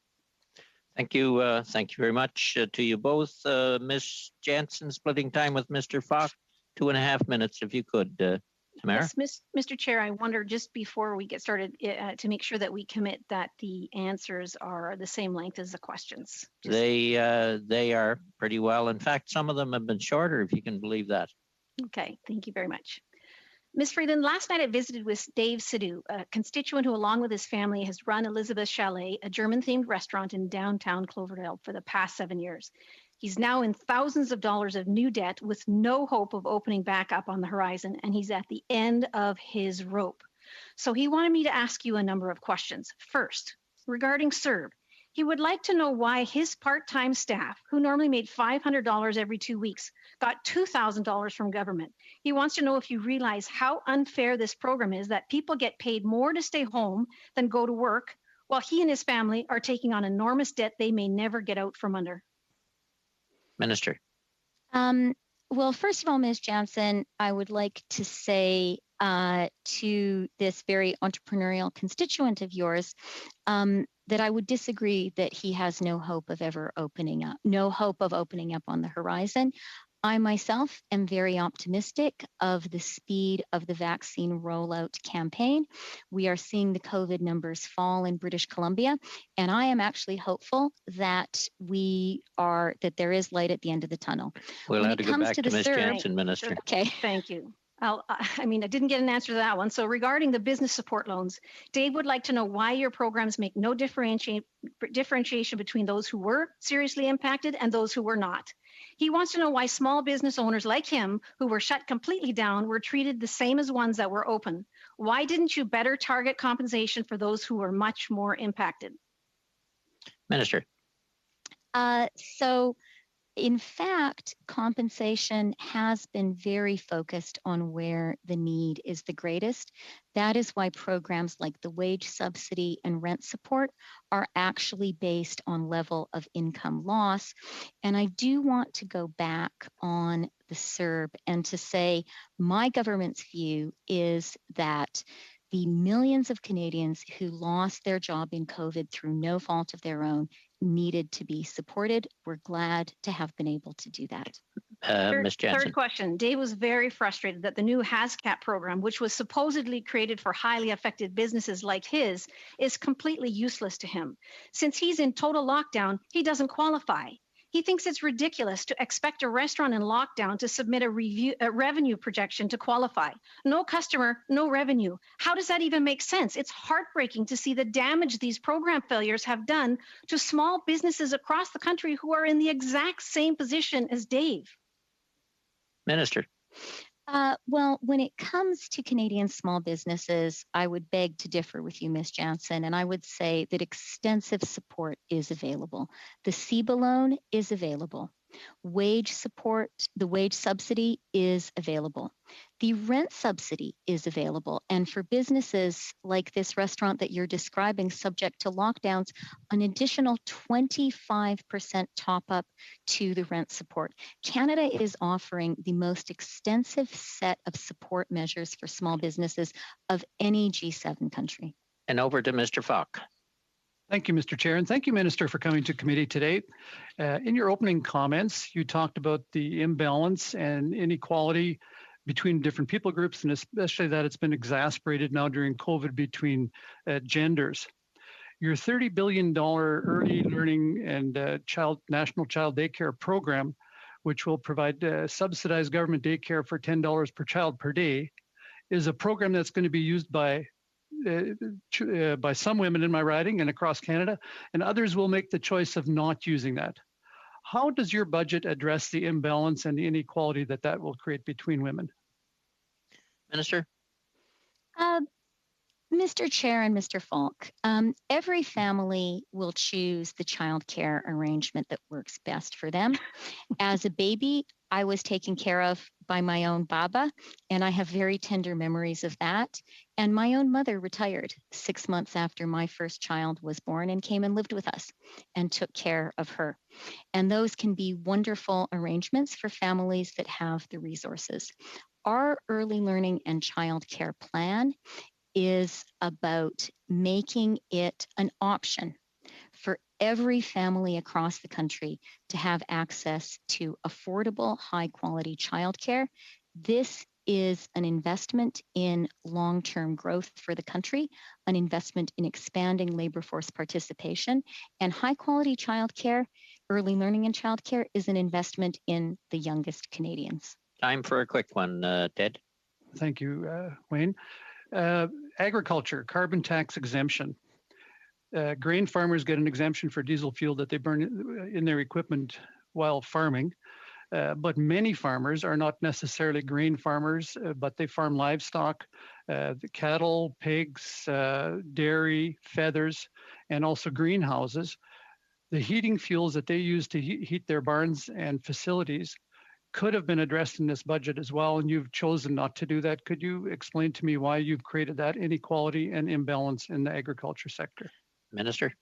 S1: Thank you. Thank you very much to you both. Ms. Jansen, splitting time with Mr. Falk, 2.5 minutes, if you could. Tamara?
S9: Yes, Mr. Chair, I wonder just before we get started to make sure that we commit that the answers are the same length as the questions.
S1: They are pretty well. In fact, some of them have been shorter, if you can believe that.
S9: Okay, thank you very much. Ms. Freeland, last night I visited with Dave Sidhu, a constituent who, along with his family, has run Elizabeth Chalet, a German-themed restaurant in downtown Cloverdale for the past 7 years. He's now in thousands of dollars of new debt with no hope of opening back up on the horizon, and he's at the end of his rope. So he wanted me to ask you a number of questions. First, regarding CERB, he would like to know why his part-time staff, who normally made $500 every 2 weeks, got $2,000 from government. He wants to know if you realize how unfair this program is, that people get paid more to stay home than go to work, while he and his family are taking on enormous debt they may never get out from under.
S1: Minister.
S2: Well, first of all, Ms. Jansen, I would like to say to this very entrepreneurial constituent of yours that I would disagree that he has no hope of ever opening up, no hope of opening up on the horizon. I myself am very optimistic of the speed of the vaccine rollout campaign. We are seeing the COVID numbers fall in British Columbia, and I am actually hopeful that there is light at the end of the tunnel.
S1: We'll have to go back to Ms. Jansen, Minister.
S9: Okay, thank you. I didn't get an answer to that one. So regarding the business support loans, Dave would like to know why your programs make no differentiation between those who were seriously impacted and those who were not. He wants to know why small business owners like him, who were shut completely down, were treated the same as ones that were open. Why didn't you better target compensation for those who were much more impacted?
S1: Minister.
S2: In fact, compensation has been very focused on where the need is the greatest. That is why programs like the wage subsidy and rent support are actually based on level of income loss. And I do want to go back on the CERB and to say my government's view is that the millions of Canadians who lost their job in COVID through no fault of their own needed to be supported. We're glad to have been able to do that.
S1: Ms. Jansen.
S9: Third question. Dave was very frustrated that the new HASCAP program, which was supposedly created for highly affected businesses like his, is completely useless to him. Since he's in total lockdown, he doesn't qualify. He thinks it's ridiculous to expect a restaurant in lockdown to submit a revenue projection to qualify. No customer, no revenue. How does that even make sense? It's heartbreaking to see the damage these program failures have done to small businesses across the country who are in the exact same position as Dave.
S1: Minister.
S2: Well, when it comes to Canadian small businesses, I would beg to differ with you, Ms. Jansen, and I would say that extensive support is available. The CEBA loan is available. Wage support, the wage subsidy is available. The rent subsidy is available. And for businesses like this restaurant that you're describing subject to lockdowns, an additional 25% top up to the rent support. Canada is offering the most extensive set of support measures for small businesses of any G7 country.
S1: And over to Mr. Falk.
S11: Thank you, Mr. Chair, and thank you, Minister, for coming to committee today. In your opening comments, you talked about the imbalance and inequality between different people groups, and especially that it's been exacerbated now during COVID between genders. Your $30 billion early learning and national child daycare program, which will provide subsidized government daycare for $10 per child per day, is a program that's going to be used by some women in my riding and across Canada, and others will make the choice of not using that. How does your budget address the imbalance and the inequality that will create between women?
S1: Minister?
S2: Mr. Chair and Mr. Falk, every family will choose the childcare arrangement that works best for them. As a baby, I was taken care of by my own Baba, and I have very tender memories of that. And my own mother retired 6 months after my first child was born and came and lived with us and took care of her. And those can be wonderful arrangements for families that have the resources. Our early learning and childcare plan is about making it an option for every family across the country to have access to affordable, high-quality childcare. This is an investment in long-term growth for the country, an investment in expanding labor force participation, and high-quality childcare, early learning and childcare is an investment in the youngest Canadians.
S1: Time for a quick one, Ted.
S11: Thank you, Wayne. Agriculture, carbon tax exemption. Grain farmers get an exemption for diesel fuel that they burn in their equipment while farming. But many farmers are not necessarily grain farmers, but they farm livestock, the cattle, pigs, dairy, feathers, and also greenhouses. The heating fuels that they use to heat their barns and facilities could have been addressed in this budget as well, and you've chosen not to do that. Could you explain to me why you've created that inequality and imbalance in the agriculture sector?
S1: Minister?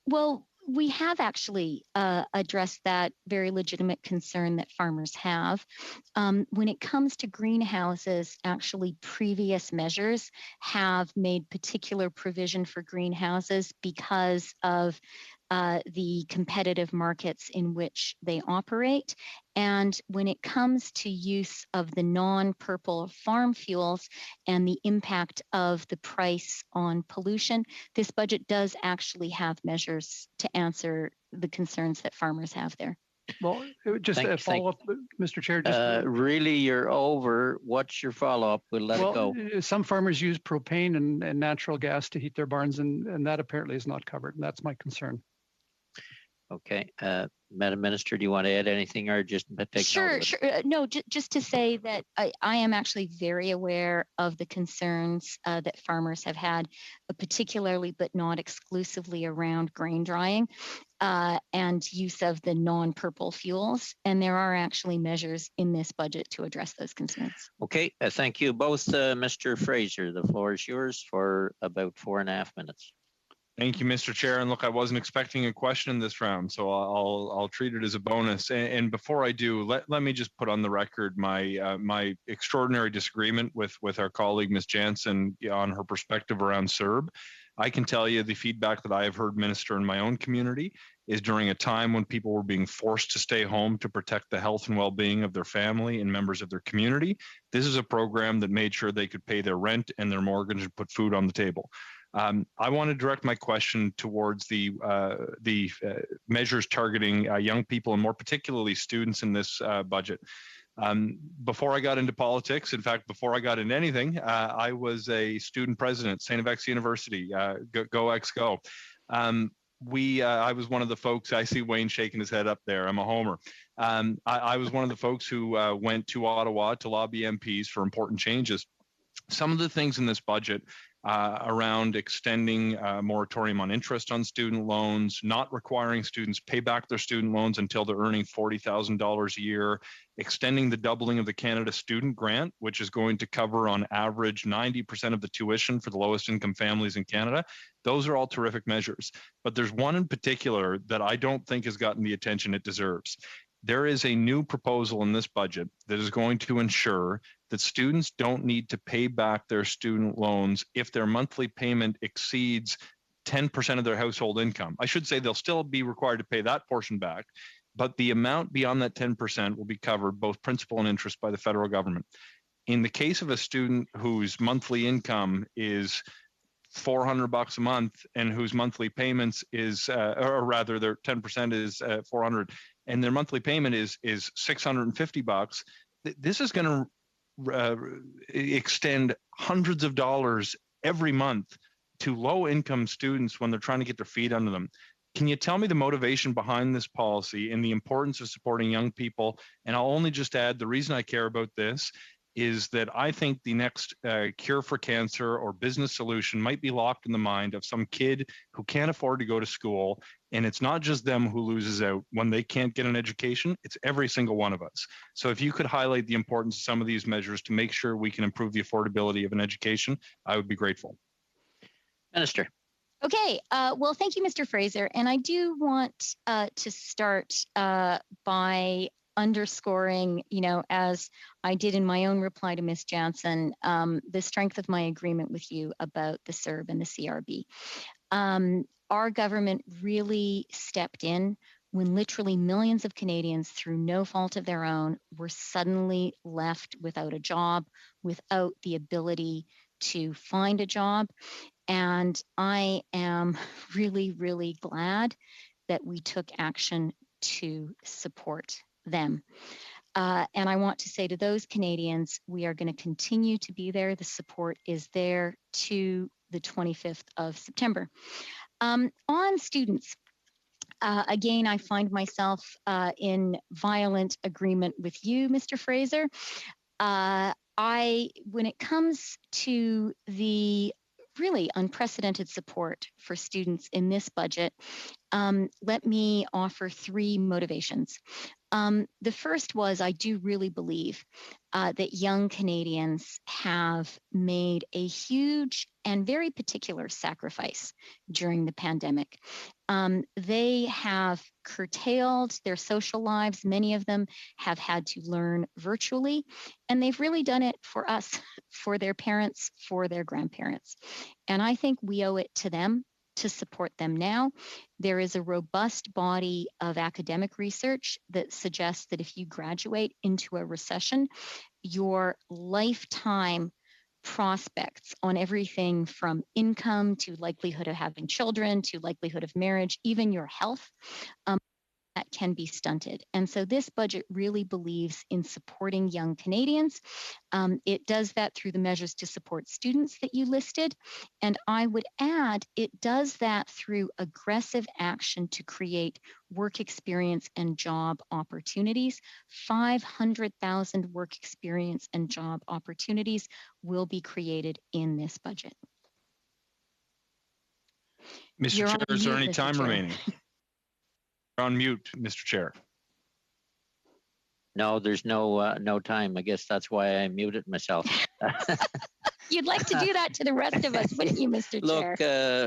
S2: Well, we have actually addressed that very legitimate concern that farmers have. When it comes to greenhouses, actually previous measures have made particular provision for greenhouses because of the competitive markets in which they operate. And when it comes to use of the non-purple farm fuels and the impact of the price on pollution, this budget does actually have measures to answer the concerns that farmers have there.
S11: Well, just a follow-up, Mr. Chair.
S1: Really, you're over. What's your follow-up? We'll let it go.
S11: Some farmers use propane and natural gas to heat their barns, and that apparently is not covered. And that's my concern.
S1: Okay. Madam Minister, do you want to add anything or just take
S2: Sure. No, just to say that I am actually very aware of the concerns that farmers have had, particularly but not exclusively around grain drying and use of the non-purple fuels. And there are actually measures in this budget to address those concerns.
S1: Okay. Thank you both, Mr. Fraser. The floor is yours for about 4.5 minutes.
S12: Thank you, Mr. Chair. And look, I wasn't expecting a question in this round, so I'll treat it as a bonus. And before I do, let me just put on the record my my extraordinary disagreement with our colleague, Ms. Jansen, on her perspective around CERB. I can tell you the feedback that I have heard minister in my own community is during a time when people were being forced to stay home to protect the health and well-being of their family and members of their community. This is a program that made sure they could pay their rent and their mortgage and put food on the table. I want to direct my question towards the measures targeting young people and more particularly students in this budget. Before I got into politics, in fact, before I got into anything, I was a student president at St. FX University, Go X Go. I was one of the folks, I see Wayne shaking his head up there, I'm a homer. I was one of the folks who went to Ottawa to lobby MPs for important changes. Some of the things in this budget around extending a moratorium on interest on student loans, not requiring students pay back their student loans until they're earning $40,000 a year, extending the doubling of the Canada Student Grant, which is going to cover on average 90% of the tuition for the lowest income families in Canada. Those are all terrific measures. But there's one in particular that I don't think has gotten the attention it deserves. There is a new proposal in this budget that is going to ensure that students don't need to pay back their student loans if their monthly payment exceeds 10% of their household income. I should say they'll still be required to pay that portion back, but the amount beyond that 10% will be covered, both principal and interest, by the federal government. In the case of a student whose monthly income is $400 a month and whose monthly payments is, or rather their 10% is $400 and their monthly payment is $650, this is going to extend hundreds of dollars every month to low income students when they're trying to get their feet under them. Can you tell me the motivation behind this policy and the importance of supporting young people? And I'll only just add, the reason I care about this is that I think the next cure for cancer or business solution might be locked in the mind of some kid who can't afford to go to school. And it's not just them who loses out when they can't get an education, it's every single one of us. So if you could highlight the importance of some of these measures to make sure we can improve the affordability of an education, I would be grateful.
S1: Minister.
S2: Okay, well, thank you, Mr. Fraser. And I do want to start by underscoring, as I did in my own reply to Ms. Jansen, the strength of my agreement with you about the CERB and the CRB. Our government really stepped in when literally millions of Canadians, through no fault of their own, were suddenly left without a job, without the ability to find a job. And I am really, really glad that we took action to support them. And I want to say to those Canadians, we are going to continue to be there. The support is there to the 25th of September. On students, again, I find myself in violent agreement with you, Mr. Fraser. When it comes to the really unprecedented support for students in this budget, let me offer three motivations. The first was, I do really believe that young Canadians have made a huge and very particular sacrifice during the pandemic. They have curtailed their social lives. Many of them have had to learn virtually, and they've really done it for us, for their parents, for their grandparents. And I think we owe it to them to support them now. There is a robust body of academic research that suggests that if you graduate into a recession, your lifetime prospects on everything from income to likelihood of having children to likelihood of marriage, even your health, that can be stunted. And so this budget really believes in supporting young Canadians. It does that through the measures to support students that you listed. And I would add, it does that through aggressive action to create work experience and job opportunities. 500,000 work experience and job opportunities will be created in this budget.
S12: Mr. Chair, is there any time remaining? On mute, Mr. Chair.
S1: No, there's no time. I guess that's why I muted myself.
S2: You'd like to do that to the rest of us, wouldn't you, Mr. Chair?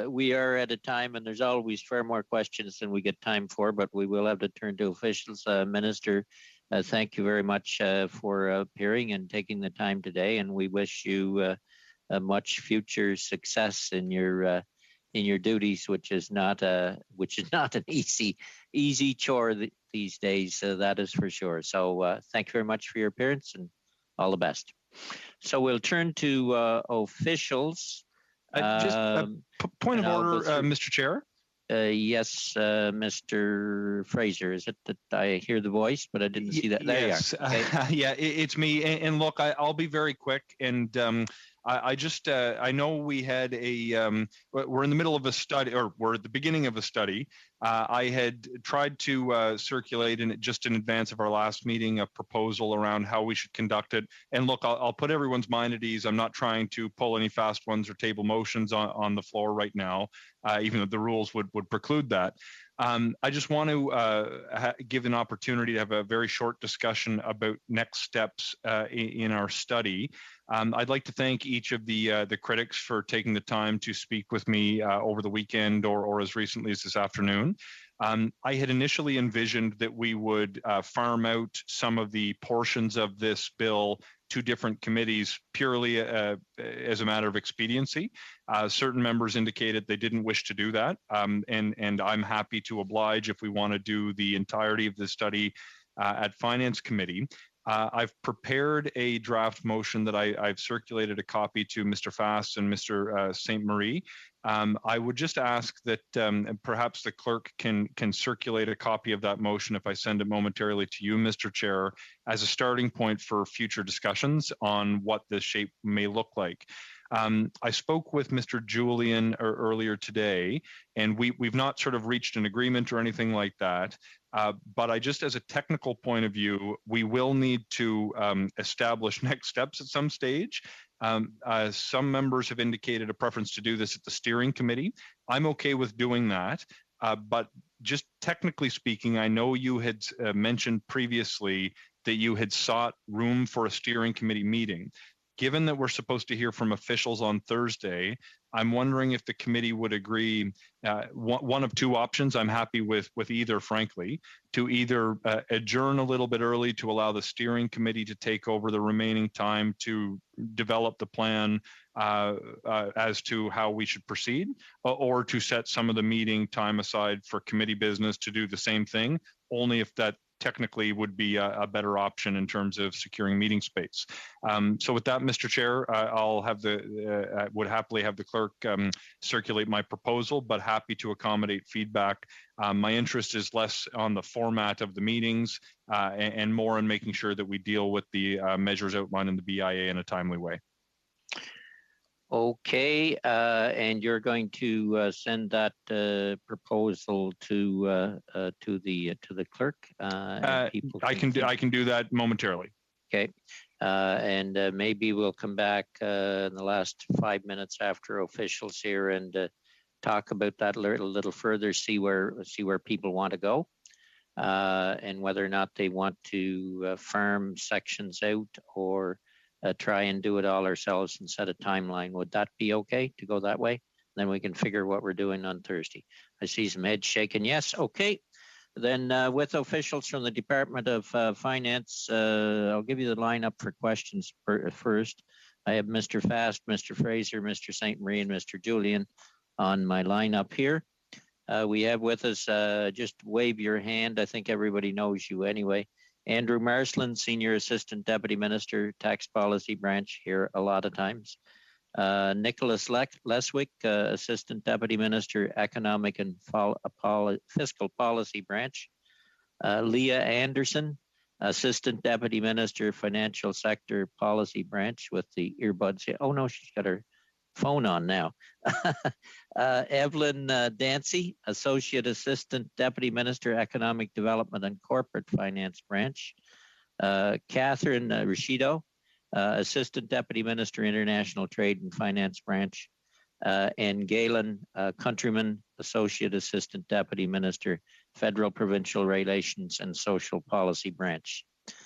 S1: Look, we are at a time, and there's always far more questions than we get time for, but we will have to turn to officials. Minister, thank you very much for appearing and taking the time today, and we wish you much future success in your duties, which is not an easy chore these days. That is for sure. So thank you very much for your appearance, and all the best. So we'll turn to officials.
S12: Just a point of order, Mr. Chair.
S1: Yes, Mr. Fraser, is it that I hear the voice, but I didn't see that? There
S12: yes.
S1: you are. Okay.
S12: Yeah, it's me. And look, I'll be very quick. And I know we had we're in the middle of a study, or we're at the beginning of a study. I had tried to circulate just in advance of our last meeting a proposal around how we should conduct it. And look, I'll put everyone's mind at ease. I'm not trying to pull any fast ones or table motions on the floor right now, even though the rules would preclude that. I just want to give an opportunity to have a very short discussion about next steps in our study. I'd like to thank each of the critics for taking the time to speak with me over the weekend or as recently as this afternoon. I had initially envisioned that we would farm out some of the portions of this bill to different committees purely as a matter of expediency. Certain members indicated they didn't wish to do that, and I'm happy to oblige if we want to do the entirety of the study at Finance Committee. I've prepared a draft motion that I've circulated a copy to Mr. Fass and Mr. St. Marie. I would just ask that perhaps the clerk can circulate a copy of that motion if I send it momentarily to you, Mr. Chair, as a starting point for future discussions on what this shape may look like. I spoke with Mr. Julian earlier today, and we've not sort of reached an agreement or anything like that. But I just, as a technical point of view, we will need to establish next steps at some stage. Some members have indicated a preference to do this at the steering committee. I'm okay with doing that. But just technically speaking, I know you had mentioned previously that you had sought room for a steering committee meeting. Given that we're supposed to hear from officials on Thursday, I'm wondering if the committee would agree, one of two options. I'm happy with either, frankly, to either adjourn a little bit early to allow the steering committee to take over the remaining time to develop the plan as to how we should proceed, or to set some of the meeting time aside for committee business to do the same thing, only if that technically would be a better option in terms of securing meeting space. So with that, Mr. Chair, I'll have would happily have the clerk circulate my proposal, but happy to accommodate feedback. My interest is less on the format of the meetings and more on making sure that we deal with the measures outlined in the BIA in a timely way.
S1: Okay, and you're going to send that proposal to the clerk.
S12: I can do that momentarily.
S1: Okay, and maybe we'll come back in the last 5 minutes after officials here and talk about that a little further. See where people want to go, and whether or not they want to farm sections out or try and do it all ourselves and set a timeline. Would that be okay to go that way? Then we can figure what we're doing on Thursday. I see some heads shaking. Yes, okay. Then with officials from the Department of Finance, I'll give you the lineup for questions first. I have Mr. Fast, Mr. Fraser, Mr. St. Marie, and Mr. Julian on my lineup here. We have with us, just wave your hand. I think everybody knows you anyway. Andrew Marsland, Senior Assistant Deputy Minister, Tax Policy Branch, here a lot of times. Nicholas Leswick, Assistant Deputy Minister, Economic and Fiscal Policy Branch. Leah Anderson, Assistant Deputy Minister, Financial Sector Policy Branch with the earbuds. Oh no, she's got her phone on now. Evelyn Dancy, Associate Assistant Deputy Minister, Economic Development and Corporate Finance Branch. Catherine Rashido, Assistant Deputy Minister, International Trade and Finance Branch. And Galen Countryman, Associate Assistant Deputy Minister, Federal Provincial Relations and Social Policy Branch.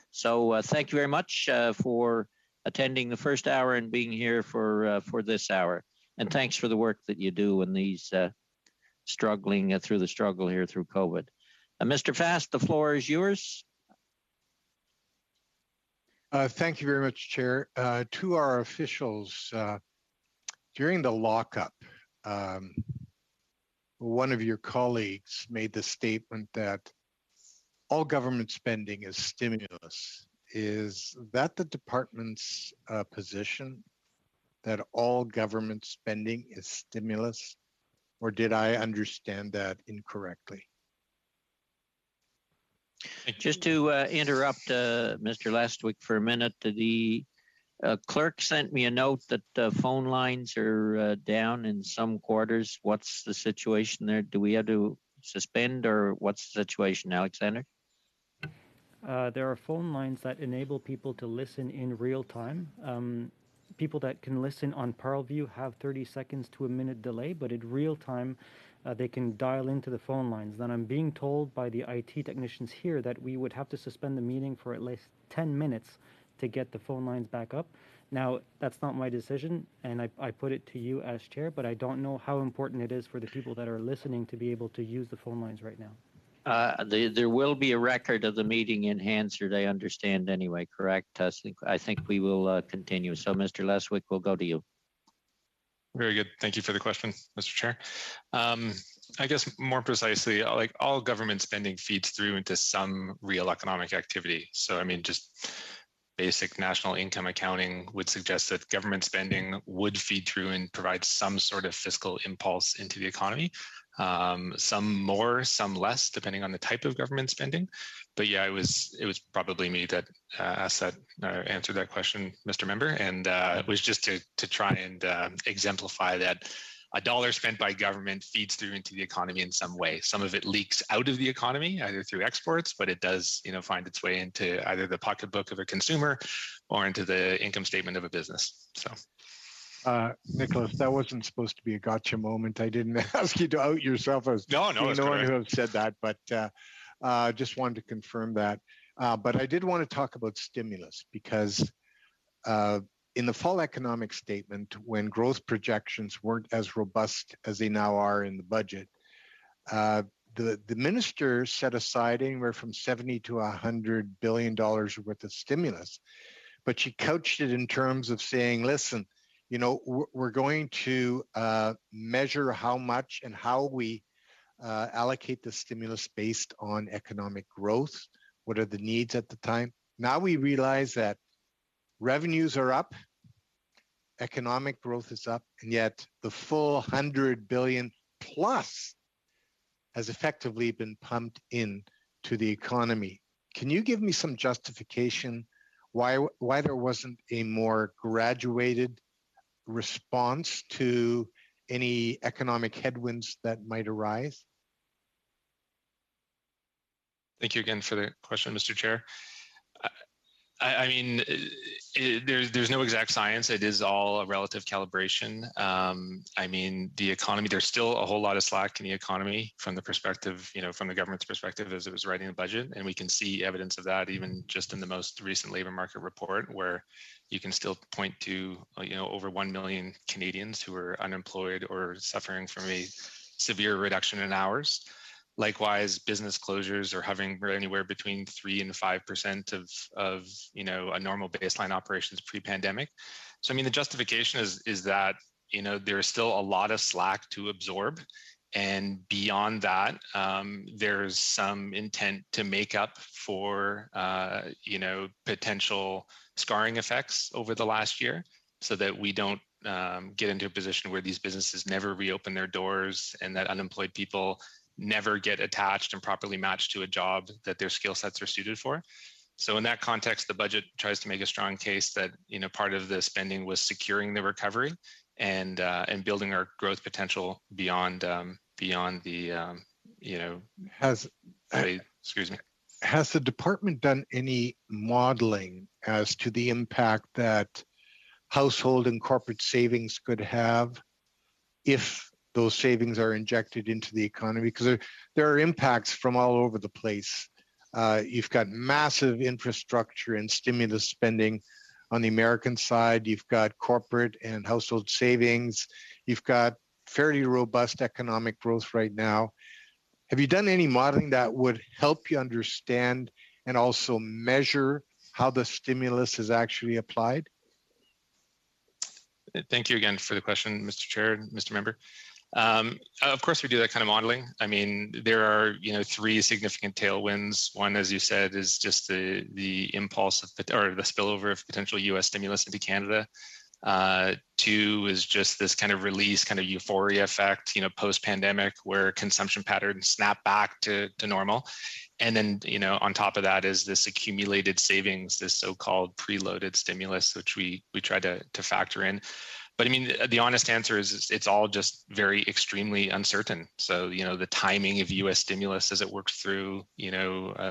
S1: So thank you very much for attending the first hour and being here for this hour. And thanks for the work that you do in these struggling through the struggle here through COVID. Mr. Fast, the floor is yours.
S4: Thank you very much, Chair. To our officials, during the lockup, one of your colleagues made the statement that all government spending is stimulus. Is that the department's position, that all government spending is stimulus? Or did I understand that incorrectly?
S1: Just to interrupt Mr. Lastwick for a minute, the clerk sent me a note that phone lines are down in some quarters. What's the situation there? Do we have to suspend, or what's the situation, Alexander?
S13: There are phone lines that enable people to listen in real time. People that can listen on Parleview have 30 seconds to a minute delay, but in real time, they can dial into the phone lines. Then I'm being told by the IT technicians here that we would have to suspend the meeting for at least 10 minutes to get the phone lines back up. Now, that's not my decision, and I put it to you as chair, but I don't know how important it is for the people that are listening to be able to use the phone lines right now.
S1: There will be a record of the meeting in Hansard, I understand anyway, correct? I think we will continue. So Mr. Lastwick, we'll go to you.
S14: Very good. Thank you for the question, Mr. Chair. I guess more precisely, like all government spending feeds through into some real economic activity. So I mean, just basic national income accounting would suggest that government spending would feed through and provide some sort of fiscal impulse into the economy. Some more, some less, depending on the type of government spending. But yeah, it was probably me that answered that question, Mr. Member, and it was just to try and exemplify that a dollar spent by government feeds through into the economy in some way. Some of it leaks out of the economy, either through exports, but it does, find its way into either the pocketbook of a consumer or into the income statement of a business. So.
S4: Nicholas, that wasn't supposed to be a gotcha moment. I didn't ask you to out yourself as
S14: no
S4: one who have said that, but just wanted to confirm that. But I did want to talk about stimulus because in the fall economic statement, when growth projections weren't as robust as they now are in the budget, the minister set aside anywhere from $70 to $100 billion worth of stimulus, but she couched it in terms of saying, listen, we're going to measure how much and how we allocate the stimulus based on economic growth. What are the needs at the time? Now we realize that revenues are up, economic growth is up, and yet the full $100 billion plus has effectively been pumped in to the economy. Can you give me some justification why there wasn't a more graduated response to any economic headwinds that might arise?
S14: Thank you again for the question, Mr. Chair. I mean, there's no exact science. It is all a relative calibration. I mean, the economy, there's still a whole lot of slack in the economy from the perspective, from the government's perspective as it was writing the budget. And we can see evidence of that even just in the most recent labor market report, where you can still point to, over 1 million Canadians who are unemployed or suffering from a severe reduction in hours. Likewise, business closures are hovering anywhere between 3 and 5% of a normal baseline operations pre-pandemic. So I mean, the justification is that there is still a lot of slack to absorb, and beyond that, there's some intent to make up for potential scarring effects over the last year, so that we don't get into a position where these businesses never reopen their doors and that unemployed people never get attached and properly matched to a job that their skill sets are suited for. So in that context, the budget tries to make a strong case that part of the spending was securing the recovery and building our growth potential beyond the excuse me.
S4: Has the department done any modeling as to the impact that household and corporate savings could have if those savings are injected into the economy? Because there are impacts from all over the place. You've got massive infrastructure and stimulus spending On the American side, you've got corporate and household savings. You've got fairly robust economic growth right now. Have you done any modeling that would help you understand and also measure how the stimulus is actually applied?
S14: Thank you again for the question, Mr. Chair, Mr. Member. Of course, we do that kind of modeling. I mean, there are, three significant tailwinds. One, as you said, is just the impulse of, or the spillover of potential U.S. stimulus into Canada. Two is just this kind of release, kind of euphoria effect, post-pandemic, where consumption patterns snap back to normal. And then, on top of that is this accumulated savings, this so-called preloaded stimulus, which we try to factor in. But I mean, the honest answer is it's all just very extremely uncertain. So, the timing of U.S. stimulus as it works through,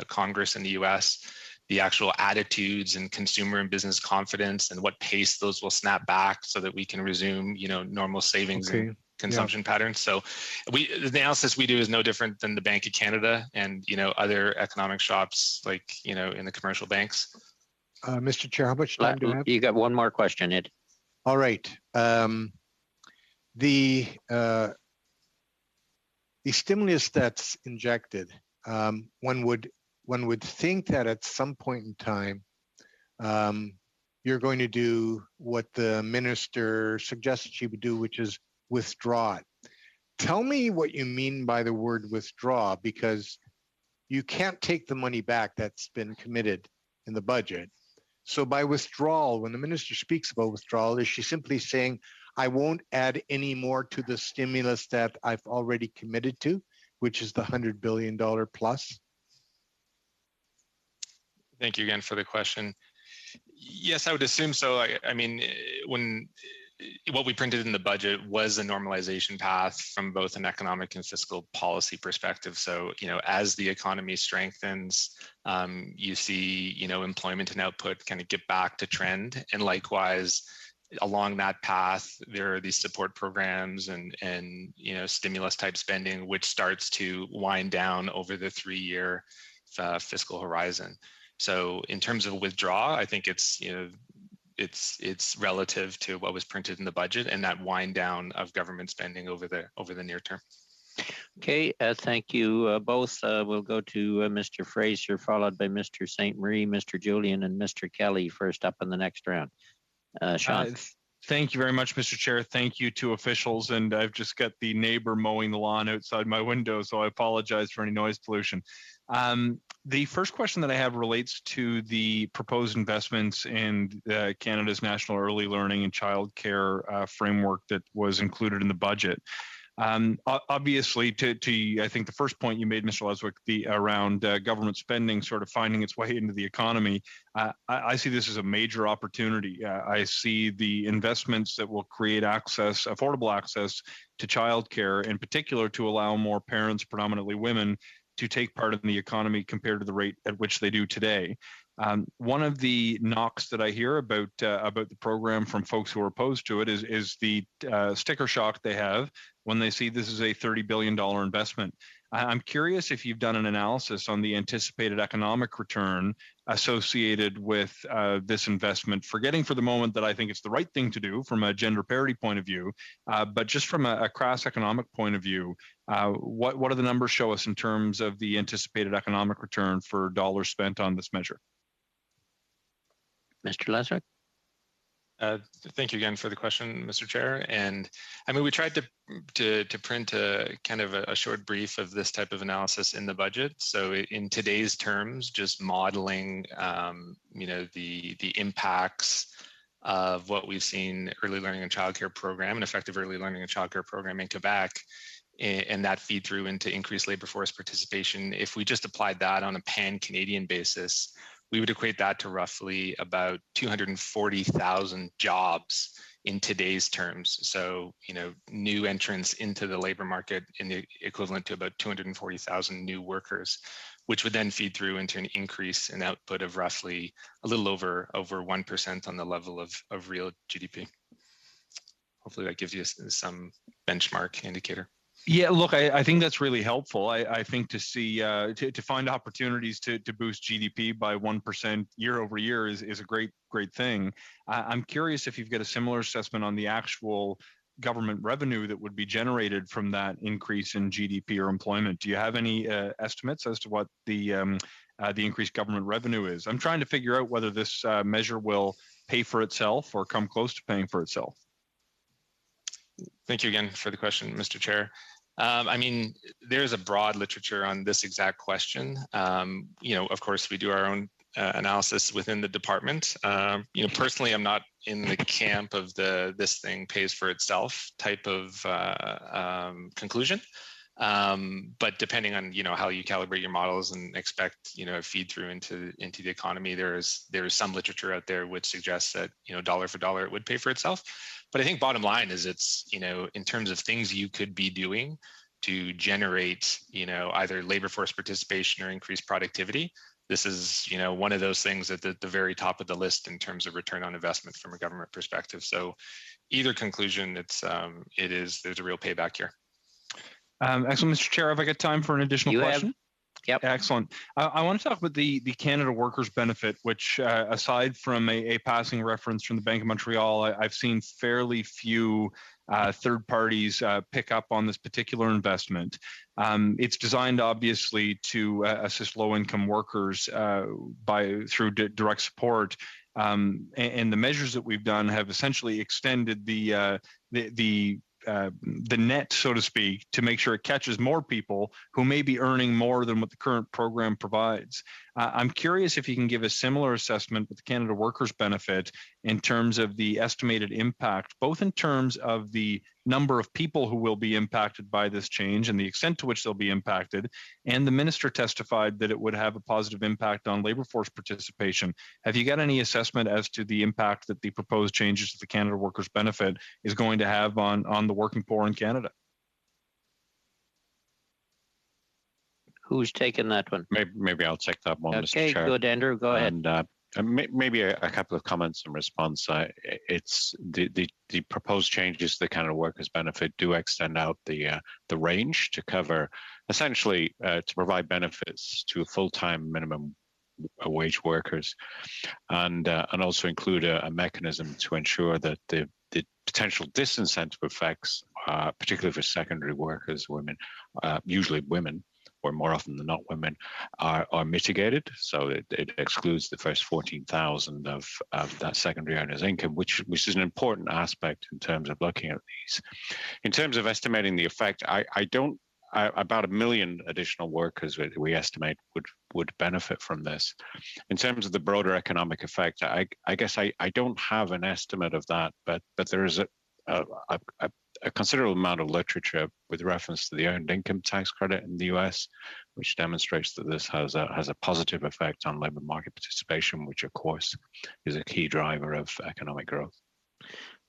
S14: Congress in the U.S., the actual attitudes and consumer and business confidence and what pace those will snap back so that we can resume, normal savings and consumption patterns. So the analysis we do is no different than the Bank of Canada and, other economic shops like, in the commercial banks.
S4: Mr. Chair, how much time do you have?
S1: You got one more question, Ed.
S4: All right. The stimulus that's injected, one would think that at some point in time, you're going to do what the minister suggested she would do, which is withdraw it. Tell me what you mean by the word withdraw, because you can't take the money back that's been committed in the budget. So by withdrawal, when the minister speaks about withdrawal, is she simply saying, I won't add any more to the stimulus that I've already committed to, which is the $100 billion plus?
S14: Thank you again for the question. Yes, I would assume so. I mean, what we printed in the budget was a normalization path from both an economic and fiscal policy perspective. So, as the economy strengthens, you see, employment and output kind of get back to trend. And likewise, along that path, there are these support programs and stimulus type spending, which starts to wind down over the 3-year fiscal horizon. So in terms of withdraw, I think it's relative to what was printed in the budget and that wind down of government spending over the near term.
S1: Okay, thank you both. We'll go to Mr. Fraser, followed by Mr. St. Marie, Mr. Julian, and Mr. Kelly first up in the next round. Sean.
S12: Thank you very much, Mr. Chair. Thank you to officials. And I've just got the neighbor mowing the lawn outside my window, so I apologize for any noise pollution. The first question that I have relates to the proposed investments in Canada's National Early Learning and Childcare framework that was included in the budget. Obviously, I think the first point you made, Mr. Leswick, around government spending sort of finding its way into the economy, I see this as a major opportunity. I see the investments that will create affordable access to childcare, in particular to allow more parents, predominantly women, to take part in the economy compared to the rate at which they do today. One of the knocks that I hear about the program from folks who are opposed to it is the sticker shock they have when they see this is a $30 billion investment. I'm curious if you've done an analysis on the anticipated economic return associated with this investment, forgetting for the moment that I think it's the right thing to do from a gender parity point of view, but just from a crass economic point of view, what do the numbers show us in terms of the anticipated economic return for dollars spent on this measure?
S1: Mr. Leswick?
S14: Thank you again for the question, Mr. Chair. And I mean, we tried to print a kind of a short brief of this type of analysis in the budget. So in today's terms, just modeling, the impacts of what we've seen early learning and childcare program, an effective early learning and childcare program in Quebec, and that feed through into increased labor force participation. If we just applied that on a pan-Canadian basis, we would equate that to roughly about 240,000 jobs in today's terms. So, new entrants into the labor market in the equivalent to about 240,000 new workers, which would then feed through into an increase in output of roughly a little over 1% on the level of real GDP. Hopefully that gives you some benchmark indicator.
S12: Yeah, look, I think that's really helpful. I think to see to find opportunities to boost GDP by 1% year over year is a great thing. I'm curious if you've got a similar assessment on the actual government revenue that would be generated from that increase in GDP or employment. Do you have any estimates as to what the increased government revenue is? I'm trying to figure out whether this measure will pay for itself or come close to paying for itself.
S14: Thank you again for the question, Mr. Chair. I mean, there's a broad literature on this exact question. Of course, we do our own analysis within the department. Personally, I'm not in the camp of this thing pays for itself type of conclusion. But depending on how you calibrate your models and expect a feed through into the economy, there is some literature out there which suggests that dollar for dollar it would pay for itself. But I think bottom line is it's in terms of things you could be doing to generate either labor force participation or increased productivity. This is one of those things at the very top of the list in terms of return on investment from a government perspective. So either conclusion, there's a real payback here.
S12: Excellent, Mr. Chair. Have I got time for an additional question?
S1: Yep.
S12: Excellent. I want to talk about the Canada Workers Benefit, which aside from a passing reference from the Bank of Montreal, I've seen fairly few third parties pick up on this particular investment. It's designed obviously to assist low-income workers through direct support. And the measures that we've done have essentially extended the net, so to speak, to make sure it catches more people who may be earning more than what the current program provides. I'm curious if you can give a similar assessment with the Canada Workers Benefit in terms of the estimated impact, both in terms of the number of people who will be impacted by this change and the extent to which they'll be impacted. And the minister testified that it would have a positive impact on labor force participation. Have you got any assessment as to the impact that the proposed changes to the Canada Workers Benefit is going to have on the working poor in Canada?
S1: Who's taking that one?
S15: Maybe I'll take that one, Mr. Chair.
S1: Okay, good, Andrew. Go ahead.
S15: And maybe a couple of comments in response. It's the proposed changes to the Canada Workers Benefit do extend out the range to cover essentially to provide benefits to full-time minimum wage workers, and also include a mechanism to ensure that the potential disincentive effects, particularly for secondary workers, women, usually women, or more often than not women, are mitigated. So it excludes the first 14,000 of that secondary earner's income, which is an important aspect in terms of looking at these. In terms of estimating the effect, about 1 million additional workers we estimate would benefit from this. In terms of the broader economic effect, I guess I don't have an estimate of that, but there is a considerable amount of literature with reference to the earned income tax credit in the US, which demonstrates that this has a positive effect on labor market participation, which of course is a key driver of economic growth.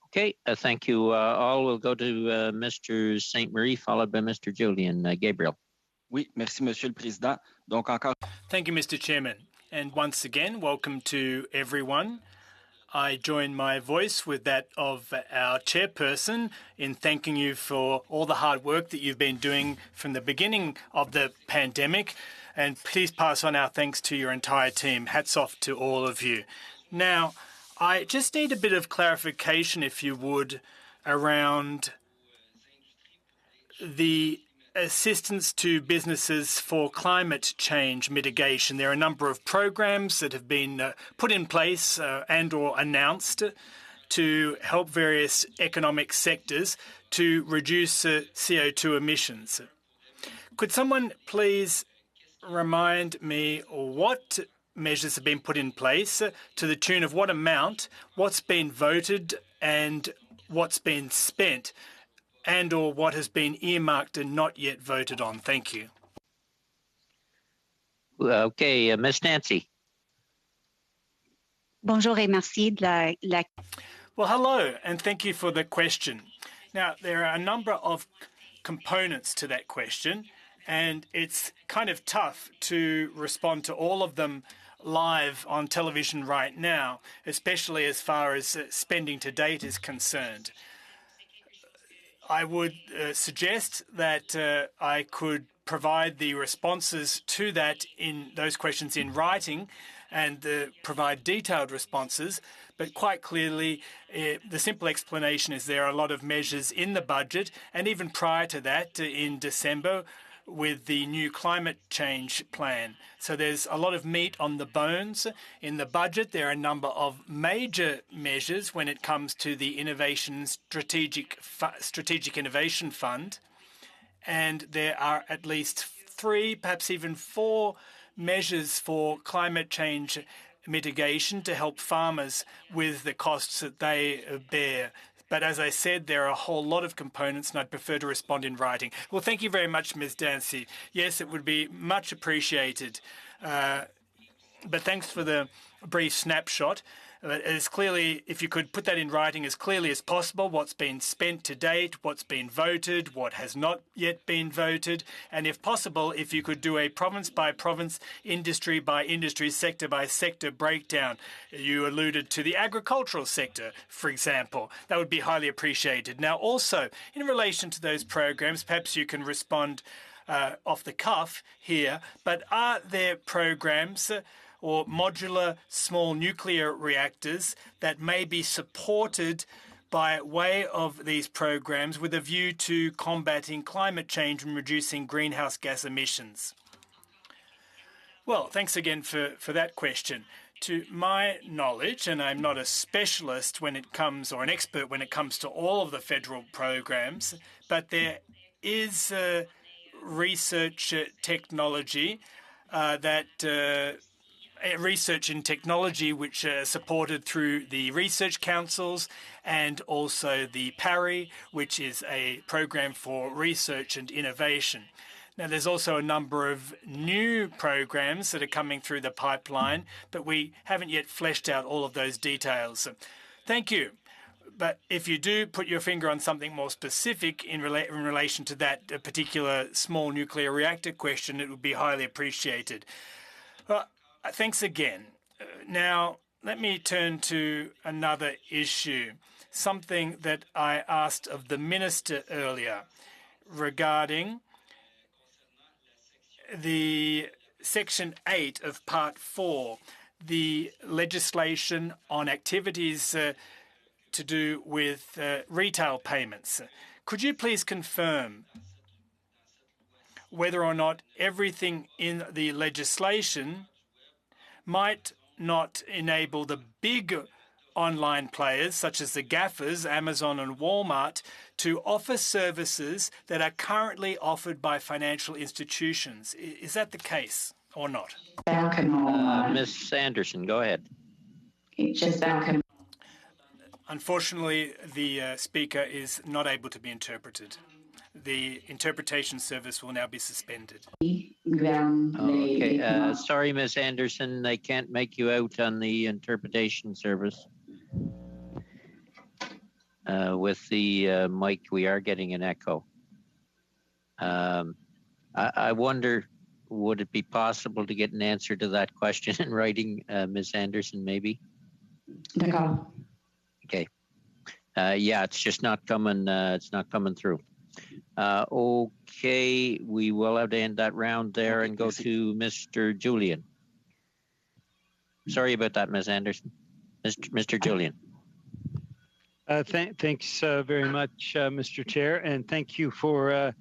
S1: Okay, thank you all. We'll go to Mr. St. Marie, followed by Mr. Julian. Gabriel.
S7: Oui, merci, Monsieur le Président. Donc encore.
S3: Thank you, Mr. Chairman. And once again, welcome to everyone. I join my voice with that of our chairperson in thanking you for all the hard work that you've been doing from the beginning of the pandemic. And please pass on our thanks to your entire team. Hats off to all of you. Now, I just need a bit of clarification, if you would, around the assistance to businesses for climate change mitigation. There are a number of programs that have been put in place and or announced to help various economic sectors to reduce CO2 emissions. Could someone please remind me what measures have been put in place, to the tune of what amount, what's been voted and what's been spent, and or what has been earmarked and not yet voted on? Thank you.
S1: Okay, Ms. Nancy.
S16: Bonjour et merci de la...
S3: Well, hello, and thank you for the question. Now, there are a number of components to that question, and it's kind of tough to respond to all of them live on television right now, especially as far as spending to date is concerned. I would suggest that I could provide the responses to that in those questions in writing and provide detailed responses. But quite clearly, the simple explanation is there are a lot of measures in the budget, and even prior to that, in December, with the new climate change plan. So there's a lot of meat on the bones. In the budget, there are a number of major measures when it comes to the Strategic Innovation Fund. And there are at least 3, perhaps even 4 measures for climate change mitigation to help farmers with the costs that they bear. But as I said, there are a whole lot of components, and I'd prefer to respond in writing. Well, thank you very much, Ms. Dancy. Yes, it would be much appreciated. But thanks for the brief snapshot. As clearly, if you could put that in writing as clearly as possible, what's been spent to date, what's been voted, what has not yet been voted, and if possible, if you could do a province-by-province, industry-by-industry, sector-by-sector breakdown. You alluded to the agricultural sector, for example. That would be highly appreciated. Now, also, in relation to those programs, perhaps you can respond off the cuff here, but are there programs or modular small nuclear reactors that may be supported by way of these programs with a view to combating climate change and reducing greenhouse gas emissions? Well, thanks again for that question. To my knowledge, and I'm not a specialist when it comes, or an expert when it comes to all of the federal programs, but there is research technology research in technology which are supported through the research councils and also the PARI, which is a program for research and innovation. Now, there's also a number of new programs that are coming through the pipeline, but we haven't yet fleshed out all of those details. Thank you. But if you do put your finger on something more specific in relation to that particular small nuclear reactor question, it would be highly appreciated. Well, thanks again. Now, let me turn to another issue, something that I asked of the Minister earlier regarding the Section 8 of Part 4, the legislation on activities to do with retail payments. Could you please confirm whether or not everything in the legislation might not enable the big online players, such as the GAFAs, Amazon and Walmart, to offer services that are currently offered by financial institutions? Is that the case or not?
S1: Ms. Anderson, go ahead.
S3: Unfortunately, the speaker is not able to be interpreted. The interpretation service will now be suspended.
S1: Okay. Sorry, Ms. Anderson, I can't make you out on the interpretation service. With the mic, we are getting an echo. I wonder, would it be possible to get an answer to that question in writing, Ms. Anderson, maybe? Okay. Yeah, it's just not coming. It's not coming through. Okay, we will have to end that round there and go to Mr. Julian. Sorry about that, Ms. Anderson. Mr. Julian.
S8: Thanks very much, Mr. Chair, and thank you to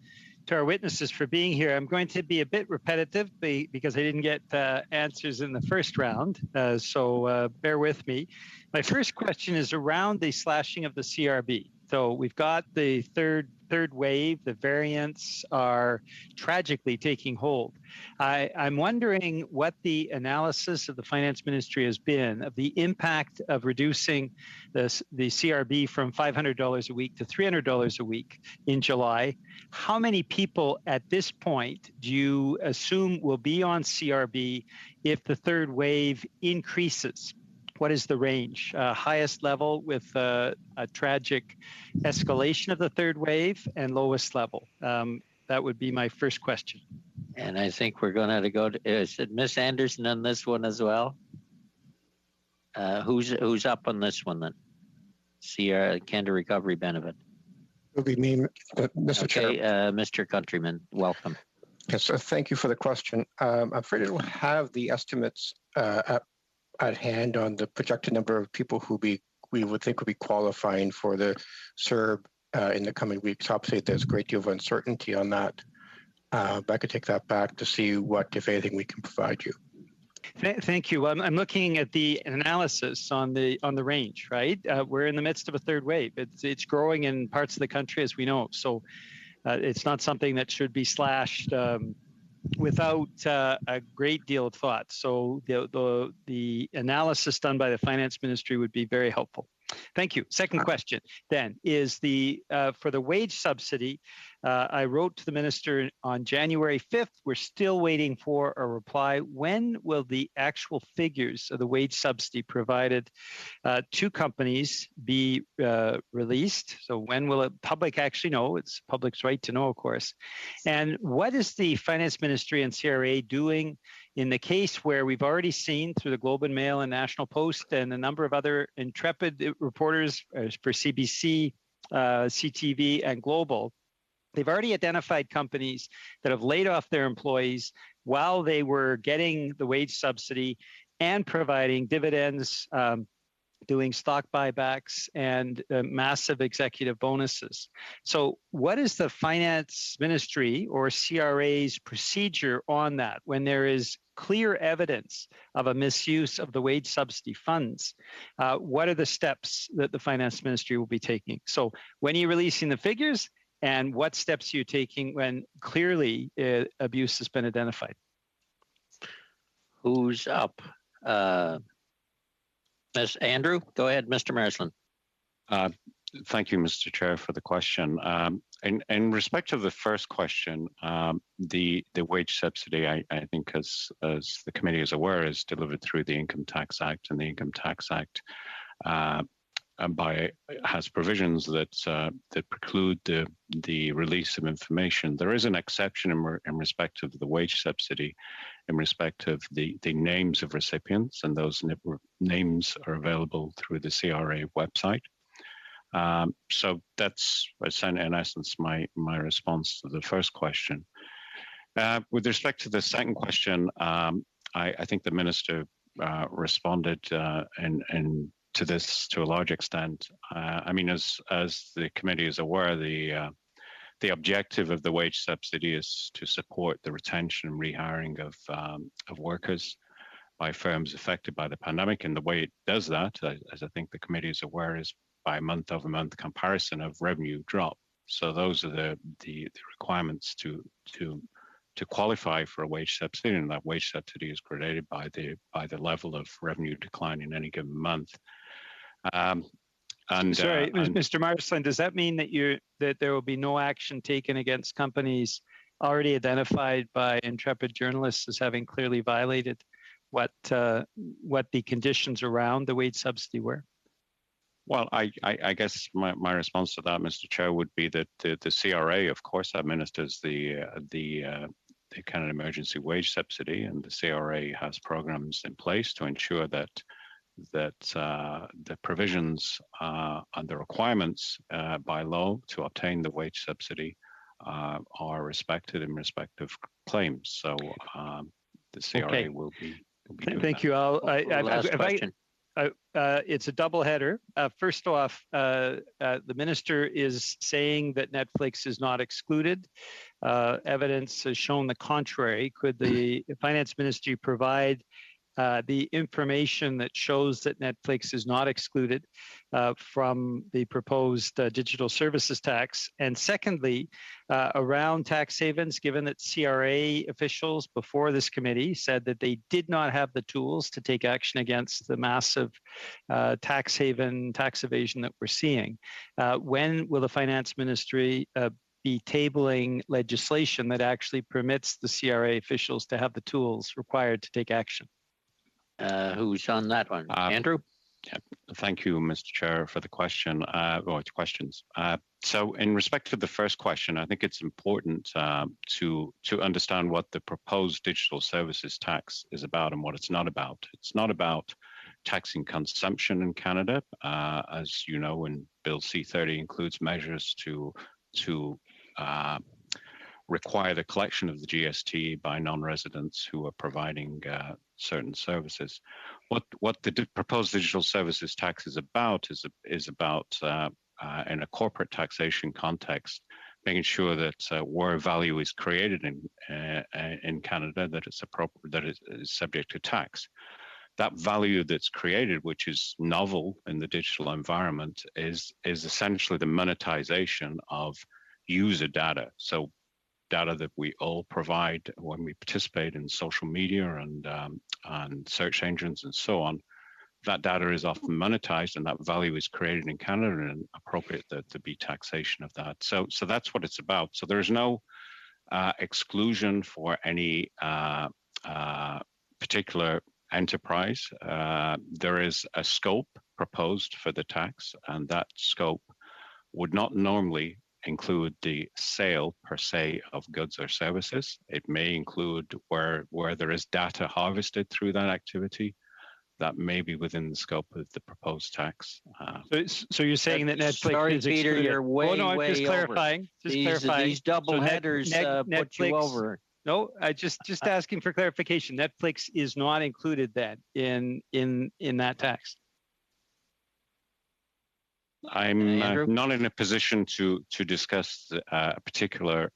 S8: our witnesses for being here. I'm going to be a bit repetitive because I didn't get answers in the first round, so bear with me. My first question is around the slashing of the CRB. So we've got the third wave. The variants are tragically taking hold. I'm wondering what the analysis of the Finance Ministry has been of the impact of reducing the CRB from $500 a week to $300 a week in July. How many people at this point do you assume will be on CRB if the third wave increases? What is the range? Highest level with a tragic escalation of the third wave, and lowest level? That would be my first question.
S1: And I think we're going to go to, is it Ms. Anderson on this one as well? Who's up on this one then? Canada Recovery Benefit.
S17: Good evening, Mr. Chair.
S1: Mr. Countryman, welcome.
S17: Yes, thank you for the question. I'm afraid I don't have the estimates at hand on the projected number of people who we would think would be qualifying for the CERB in the coming weeks. Obviously, there's a great deal of uncertainty on that. But I could take that back to see what, if anything, we can provide you.
S8: Thank you. I'm looking at the analysis on the range, right? We're in the midst of a third wave. It's growing in parts of the country, as we know. So it's not something that should be slashed without a great deal of thought. So the analysis done by the Finance Ministry would be very helpful. Thank you. Second question then is for the wage subsidy. I wrote to the minister on January 5th. We're still waiting for a reply. When will the actual figures of the wage subsidy provided to companies be released? So when will the public actually know? It's public's right to know, of course. And what is the Finance Ministry and CRA doing in the case where we've already seen through the Globe and Mail and National Post and a number of other intrepid reporters for CBC, CTV, and Global, they've already identified companies that have laid off their employees while they were getting the wage subsidy and providing dividends, doing stock buybacks, and massive executive bonuses. So what is the Finance Ministry or CRA's procedure on that when there is clear evidence of a misuse of the wage subsidy funds? What are the steps that the Finance Ministry will be taking? So when are you releasing the figures, and what steps are you taking when clearly abuse has been identified?
S1: Who's up? Ms. Andrew, go ahead, Mr. Marsland.
S15: Thank you, Mr. Chair, for the question. In respect of the first question, the wage subsidy, I think, as the committee is aware, is delivered through the Income Tax Act, and the Income Tax Act has provisions that preclude the release of information. There is an exception in respect of the wage subsidy, in respect of the names of recipients, and those names are available through the CRA website. So that's in essence my response to the first question. With respect to the second question, I think the minister responded to this to a large extent. I mean, as the committee is aware, the objective of the wage subsidy is to support the retention and rehiring of workers by firms affected by the pandemic. And the way it does that, as I think the committee is aware, is by month-over-month comparison of revenue drop. So those are the requirements to qualify for a wage subsidy, and that wage subsidy is gradated by the level of revenue decline in any given month.
S8: Mr. Marsland, does that mean that there will be no action taken against companies already identified by intrepid journalists as having clearly violated what the conditions around the wage subsidy were?
S15: Well, I guess my response to that, Mr. Chair, would be that the CRA, of course, administers the Canada Emergency Wage Subsidy, and the CRA has programs in place to ensure that the provisions and the requirements by law to obtain the wage subsidy are respected in respect of claims. So the CRA will be doing
S8: Thank
S15: that.
S8: you.
S1: Last question.
S8: It's a double header. First off, the minister is saying that Netflix is not excluded. Evidence has shown the contrary. Could the Finance Ministry provide the information that shows that Netflix is not excluded from the proposed digital services tax? And secondly, around tax havens, given that CRA officials before this committee said that they did not have the tools to take action against the massive tax haven, tax evasion that we're seeing, when will the Finance Ministry be tabling legislation that actually permits the CRA officials to have the tools required to take action?
S1: Who's on that one? Andrew?
S15: Yeah, thank you, Mr. Chair, for the question or questions. So in respect to the first question, I think it's important to understand what the proposed digital services tax is about and what it's not about. It's not about taxing consumption in Canada. As you know, in Bill C-30 includes measures to require the collection of the GST by non-residents who are providing certain services. What the proposed digital services tax is about in a corporate taxation context, making sure that where value is created in Canada, that it's appropriate, that it is subject to tax. That value that's created, which is novel in the digital environment, is essentially the monetization of user data. So data that we all provide when we participate in social media and search engines and so on. That data is often monetized, and that value is created in Canada, and appropriate to be taxation of that. So that's what it's about. So there's no exclusion for any particular enterprise. There is a scope proposed for the tax, and that scope would not normally include the sale per se of goods or services. It may include where there is data harvested through that activity. That may be within the scope of the proposed tax.
S8: So you're saying that Netflix
S1: sorry,
S8: is
S1: Peter,
S8: excluded?
S1: you're way,
S8: I'm
S1: way
S8: just clarifying.
S1: over.
S8: Just clarifying.
S1: These double headers put
S8: Netflix,
S1: you over.
S8: No, I just asking for clarification. Netflix is not included then in that tax.
S15: I'm not in a position to discuss particular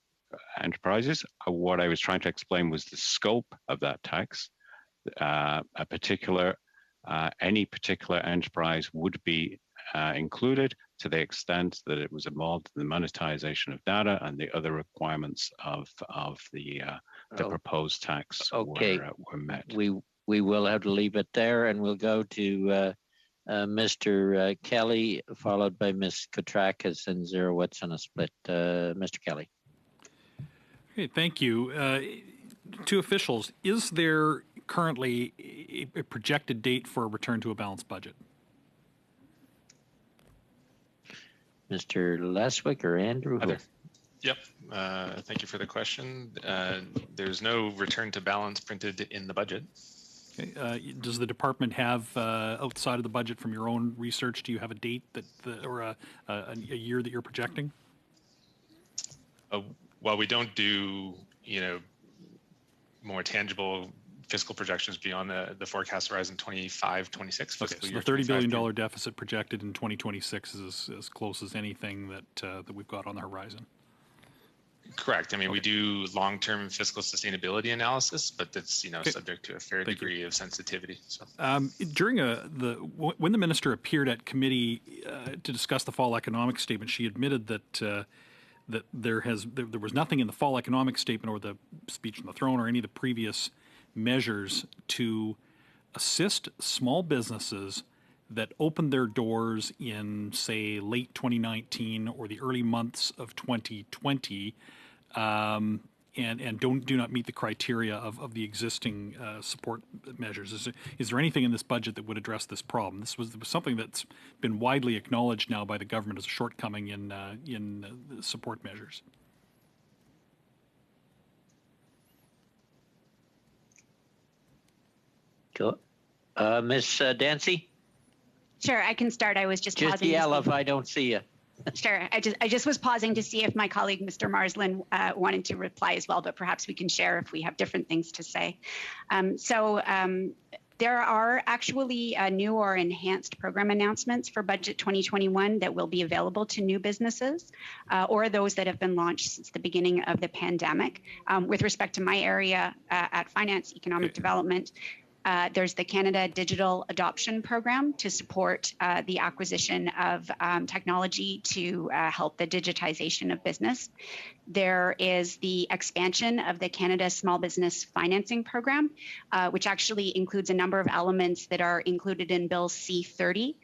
S15: enterprises. What I was trying to explain was the scope of that tax. Any particular enterprise would be included to the extent that it was involved in the monetization of data and the other requirements of the proposed tax were met.
S1: We will have to leave it there, and we'll go to Mr. Kelly, followed by Ms. Katrakis and Zerowitz on a split. Mr. Kelly.
S18: Okay, thank you. Two officials, is there currently a projected date for a return to a balanced budget?
S1: Mr. Leswick or Andrew?
S14: Yep. Thank you for the question. There's no return to balance printed in the budget.
S18: Okay. Does the department have, outside of the budget from your own research, do you have a date or a year that you're projecting?
S14: Well, we don't do, more tangible fiscal projections beyond the forecast horizon 25, 26 fiscal
S18: okay, so
S14: year.
S18: the $30 billion deficit projected in 2026 is as close as anything that we've got on the horizon.
S14: Correct. I mean, we do long-term fiscal sustainability analysis, but that's subject to a fair degree of sensitivity. So,
S18: during when the minister appeared at committee to discuss the fall economic statement, she admitted that there was nothing in the fall economic statement or the speech on the throne or any of the previous measures to assist small businesses that opened their doors in, say, late 2019 or the early months of 2020 and do not meet the criteria of the existing support measures. Is there anything in this budget that would address this problem? This was something that's been widely acknowledged now by the government as a shortcoming in the support measures.
S1: Cool. Ms. Dancy?
S16: Sure, I can start. I was just pausing.
S1: Yell if I don't see you.
S16: Sure. I just was pausing to see if my colleague, Mr. Marsland, wanted to reply as well, but perhaps we can share if we have different things to say. There are actually new or enhanced program announcements for Budget 2021 that will be available to new businesses or those that have been launched since the beginning of the pandemic. With respect to my area at Finance, Economic Development, there's the Canada Digital Adoption Program to support the acquisition of technology to help the digitization of business. There is the expansion of the Canada Small Business Financing Program, which actually includes a number of elements that are included in Bill C-30,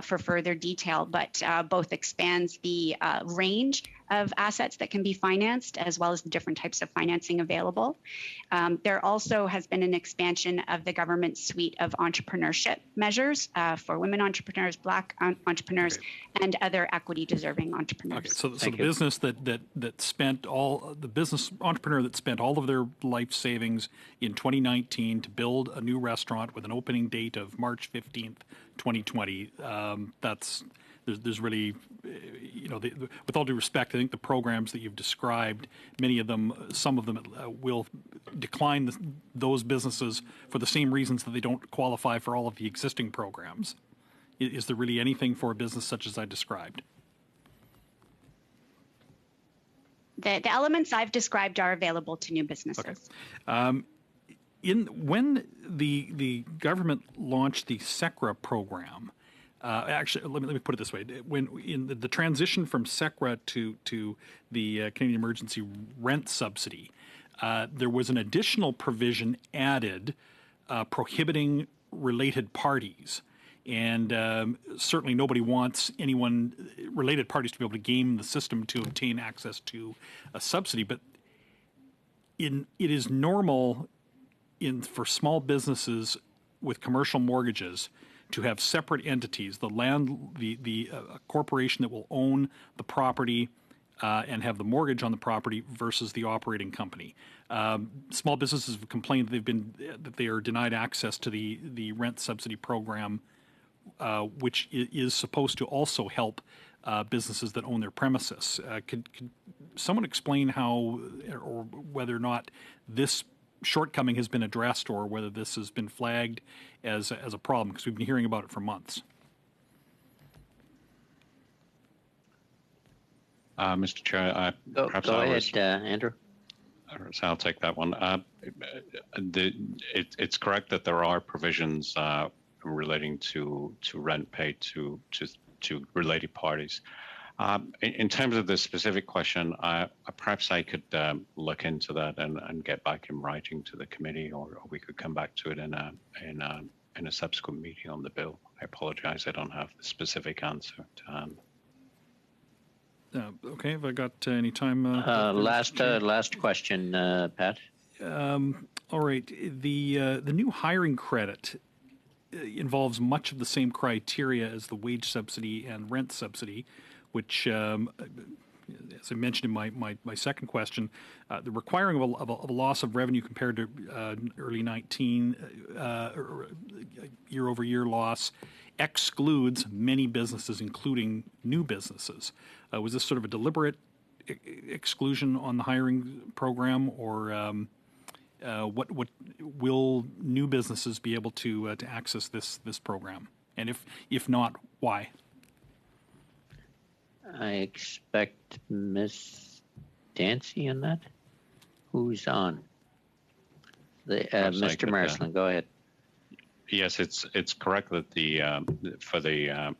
S16: for further detail, but both expands the range of assets that can be financed, as well as the different types of financing available. There also has been an expansion of the government suite of entrepreneurship measures for women entrepreneurs, Black entrepreneurs, and other equity-deserving entrepreneurs.
S18: Okay, so the business that spent the business entrepreneur that spent all of their life savings in 2019 to build a new restaurant with an opening date of March 15th, 2020. There's really, with all due respect, I think the programs that you've described, some of them will decline those businesses for the same reasons that they don't qualify for all of the existing programs. Is there really anything for a business such as I described?
S16: The elements I've described are available to new businesses.
S18: Okay. When the government launched the SECRA program, actually, let me put it this way: when in the transition from SECRA to the Canadian Emergency Rent Subsidy, there was an additional provision added prohibiting related parties. And certainly nobody wants related parties to be able to game the system to obtain access to a subsidy. But it is normal for small businesses with commercial mortgages to have separate entities, the corporation that will own the property and have the mortgage on the property versus the operating company. Small businesses have complained that they are denied access to the rent subsidy program, which is supposed to also help businesses that own their premises. Could someone explain how or whether or not this shortcoming has been addressed or whether this has been flagged as a problem? Because we've been hearing about it for months.
S15: Mr. Chair, perhaps
S1: go ahead, Andrew.
S15: So I'll take that one. It's correct that there are provisions relating to rent paid to related parties. In terms of the specific question, perhaps I could look into that and get back in writing to the committee, or we could come back to it in a subsequent meeting on the bill. I apologize, I don't have the specific answer to hand.
S18: Okay, have I got any time?
S1: Last question, Pat.
S18: All right, the new hiring credit involves much of the same criteria as the wage subsidy and rent subsidy, which, as I mentioned in my second question, the requiring of a loss of revenue compared to early 19 year-over-year loss excludes many businesses, including new businesses. Was this sort of a deliberate exclusion on the hiring program, or what will new businesses be able to access this program? And if not, why?
S1: I expect Miss Dancy in that. Who's on? Mr. Marsland, go ahead.
S15: Yes, it's correct that for the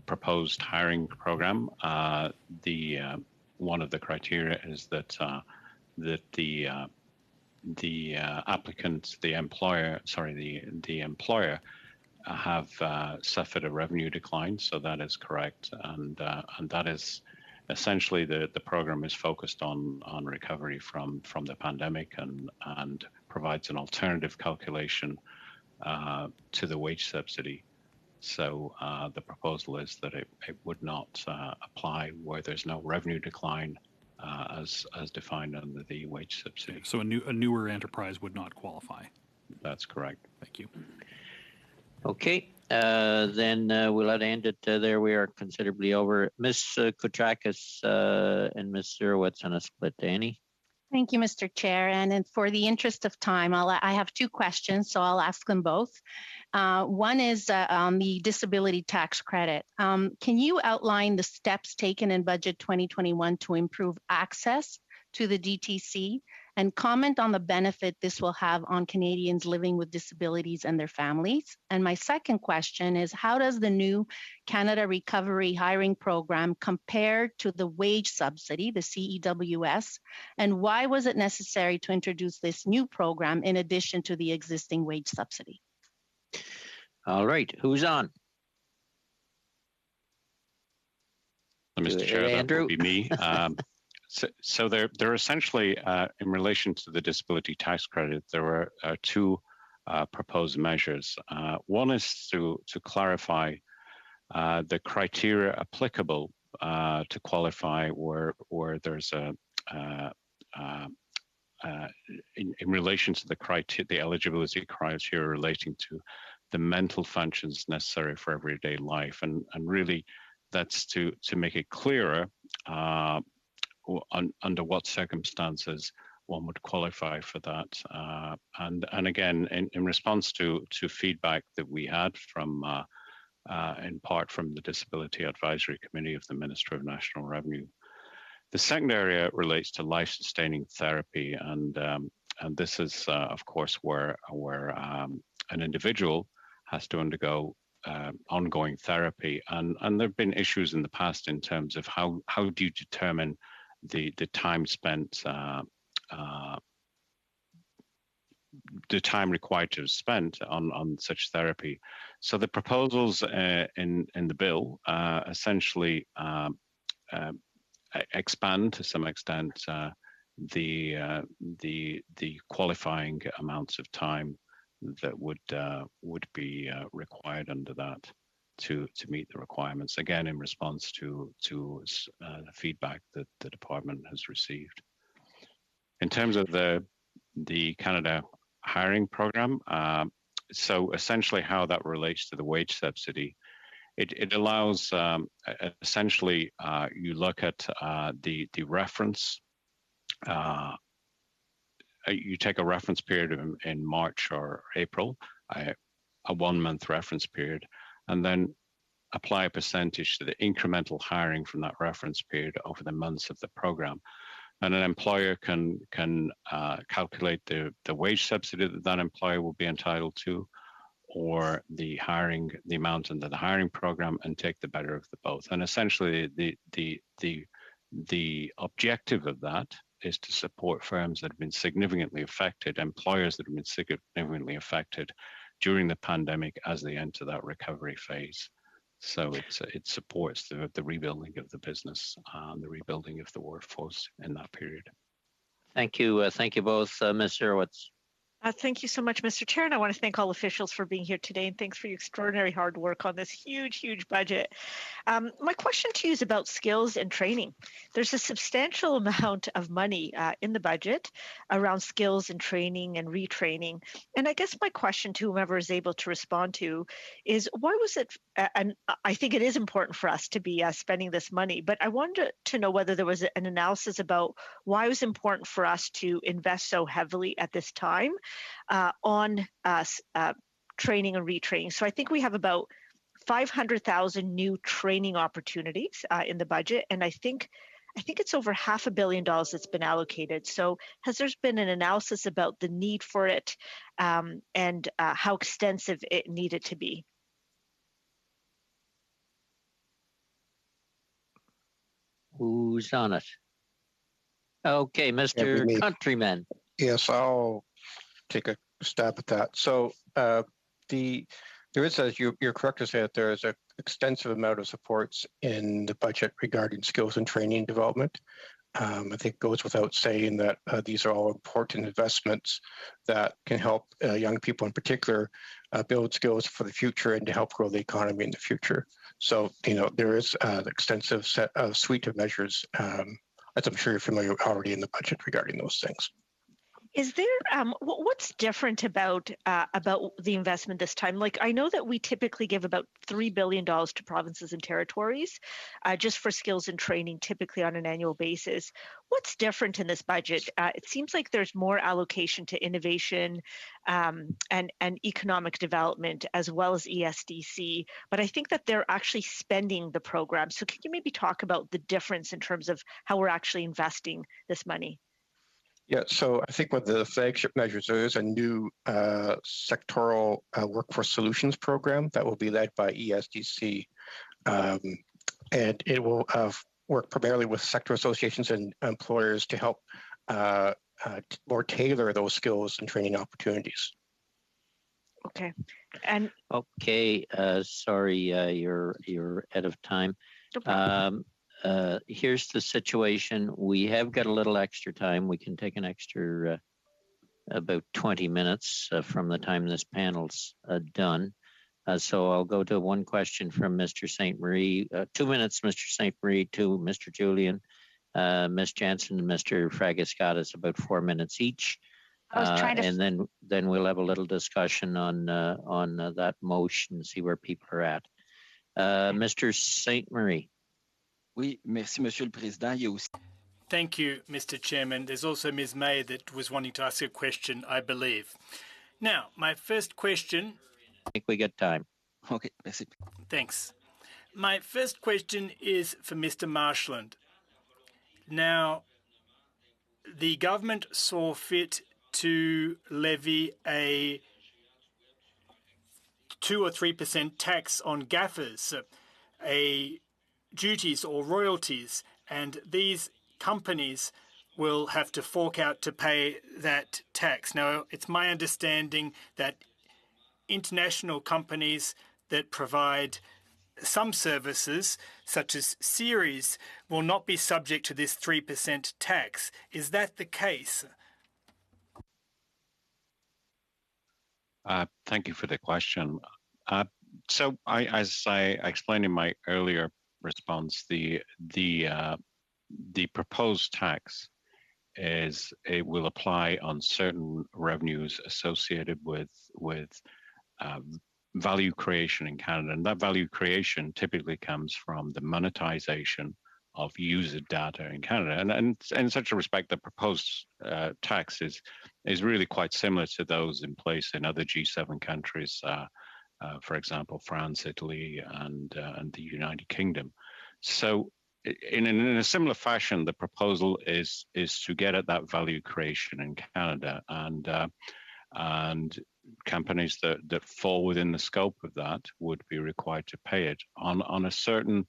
S15: proposed hiring program, one of the criteria is that the applicant, the employer have suffered a revenue decline. So that is correct, and that is essentially the program is focused on recovery from the pandemic and provides an alternative calculation to the wage subsidy. So the proposal is that it would not apply where there's no revenue decline as defined under the wage subsidy.
S18: So a newer enterprise would not qualify.
S15: That's correct.
S18: Thank you.
S1: Okay, then we'll end it there. We are considerably over. Ms. Koutrakis and Ms. Zurowitz on a split. Annie?
S9: Thank you, Mr. Chair. And for the interest of time, I have two questions, so I'll ask them both. One is on the disability tax credit. Can you outline the steps taken in Budget 2021 to improve access to the DTC and comment on the benefit this will have on Canadians living with disabilities and their families? And my second question is, how does the new Canada Recovery Hiring Program compare to the wage subsidy, the CEWS, and why was it necessary to introduce this new program in addition to the existing wage subsidy?
S1: All right, who's on?
S15: So, Mr. Chair, that would be me. So they're essentially, in relation to the disability tax credit, there were two proposed measures. One is to clarify the criteria applicable to qualify where there's in relation to the eligibility criteria relating to the mental functions necessary for everyday life, and really that's to make it clearer under what circumstances one would qualify for that. And again, in response to feedback that we had from in part from the Disability Advisory Committee of the Minister of National Revenue. The second area relates to life-sustaining therapy, and this is, of course, where an individual has to undergo ongoing therapy, and there have been issues in the past in terms of how do you determine the time spent, the time required to spend on such therapy. So the proposals in the bill essentially expand to some extent the qualifying amounts of time that would be required under that to meet the requirements. Again, in response to the feedback that the department has received. In terms of the Canada hiring program, so essentially how that relates to the wage subsidy. It allows, essentially, you look at the reference, you take a reference period in March or April, a 1 month reference period, and then apply a percentage to the incremental hiring from that reference period over the months of the program. And an employer can calculate the wage subsidy that employer will be entitled to, or the amount under the hiring program, and take the better of the both. And essentially, the objective of that is to support firms that have been significantly affected, employers that have been significantly affected during the pandemic as they enter that recovery phase. So it supports the rebuilding of the business and the rebuilding of the workforce in that period.
S1: Thank you. Thank you both, Ms. Hurwitz.
S5: Thank you so much, Mr. Chair, and I want to thank all officials for being here today, and thanks for your extraordinary hard work on this huge budget. My question to you is about skills and training. There's a substantial amount of money in the budget around skills and training and retraining, and I guess my question to whomever is able to respond to is, why was it, and I think it is important for us to be spending this money, but I wanted to know whether there was an analysis about why it was important for us to invest so heavily at this time on training and retraining. So I think we have about 500,000 new training opportunities in the budget, and I think it's over $500 million that's been allocated. So has there been an analysis about the need for it and how extensive it needed to be?
S1: Who's on it? Okay, Mr. Countryman.
S17: Yes, I'll take a stab at that. So there is, as you're correct to say, that there is an extensive amount of supports in the budget regarding skills and training development. I think it goes without saying that these are all important investments that can help young people in particular build skills for the future and to help grow the economy in the future. So, there is an extensive suite of measures, as I'm sure you're familiar with already in the budget regarding those things.
S5: Is there what's different about the investment this time? Like, I know that we typically give about $3 billion to provinces and territories just for skills and training, typically on an annual basis. What's different in this budget? It seems like there's more allocation to innovation and economic development as well as ESDC, but I think that they're actually spending the program. So can you maybe talk about the difference in terms of how we're actually investing this money?
S17: Yeah, so I think one of the flagship measures, there is a new sectoral workforce solutions program that will be led by ESDC, and it will work primarily with sector associations and employers to help more tailor those skills and training opportunities.
S5: Okay, and
S1: okay, sorry, you're out of time.
S5: No problem.
S1: here's the situation. We have got a little extra time. We can take an extra about 20 minutes from the time this panel's done. So I'll go to one question from Mr. St. Marie. 2 minutes, Mr. St. Marie, to Mr. Julian, Ms. Jansen, and Mr. Fragascatis, about 4 minutes each. And then we'll have a little discussion on that motion, see where people are at. Mr. St. Marie.
S7: Oui, merci, Monsieur le Président. Il y a aussi...
S3: Thank you, Mr. Chairman. There's also Ms. May that was wanting to ask a question, I believe. Now, my first question...
S1: I think we got time.
S7: Okay, merci.
S3: Thanks. My first question is for Mr. Marshland. Now, the government saw fit to levy a 2 or 3% tax on GAFAs, duties or royalties, and these companies will have to fork out to pay that tax. Now, it's my understanding that international companies that provide some services, such as Ceres, will not be subject to this 3% tax. Is that the case?
S15: Thank you for the question. So, as I explained in my earlier response, the proposed tax it will apply on certain revenues associated with value creation in Canada, and that value creation typically comes from the monetization of user data in Canada. And in such a respect, the proposed tax is really quite similar to those in place in other G7 countries, for example, France, Italy, and the United Kingdom. So in a similar fashion, the proposal is to get at that value creation in Canada, and companies that fall within the scope of that would be required to pay it on a certain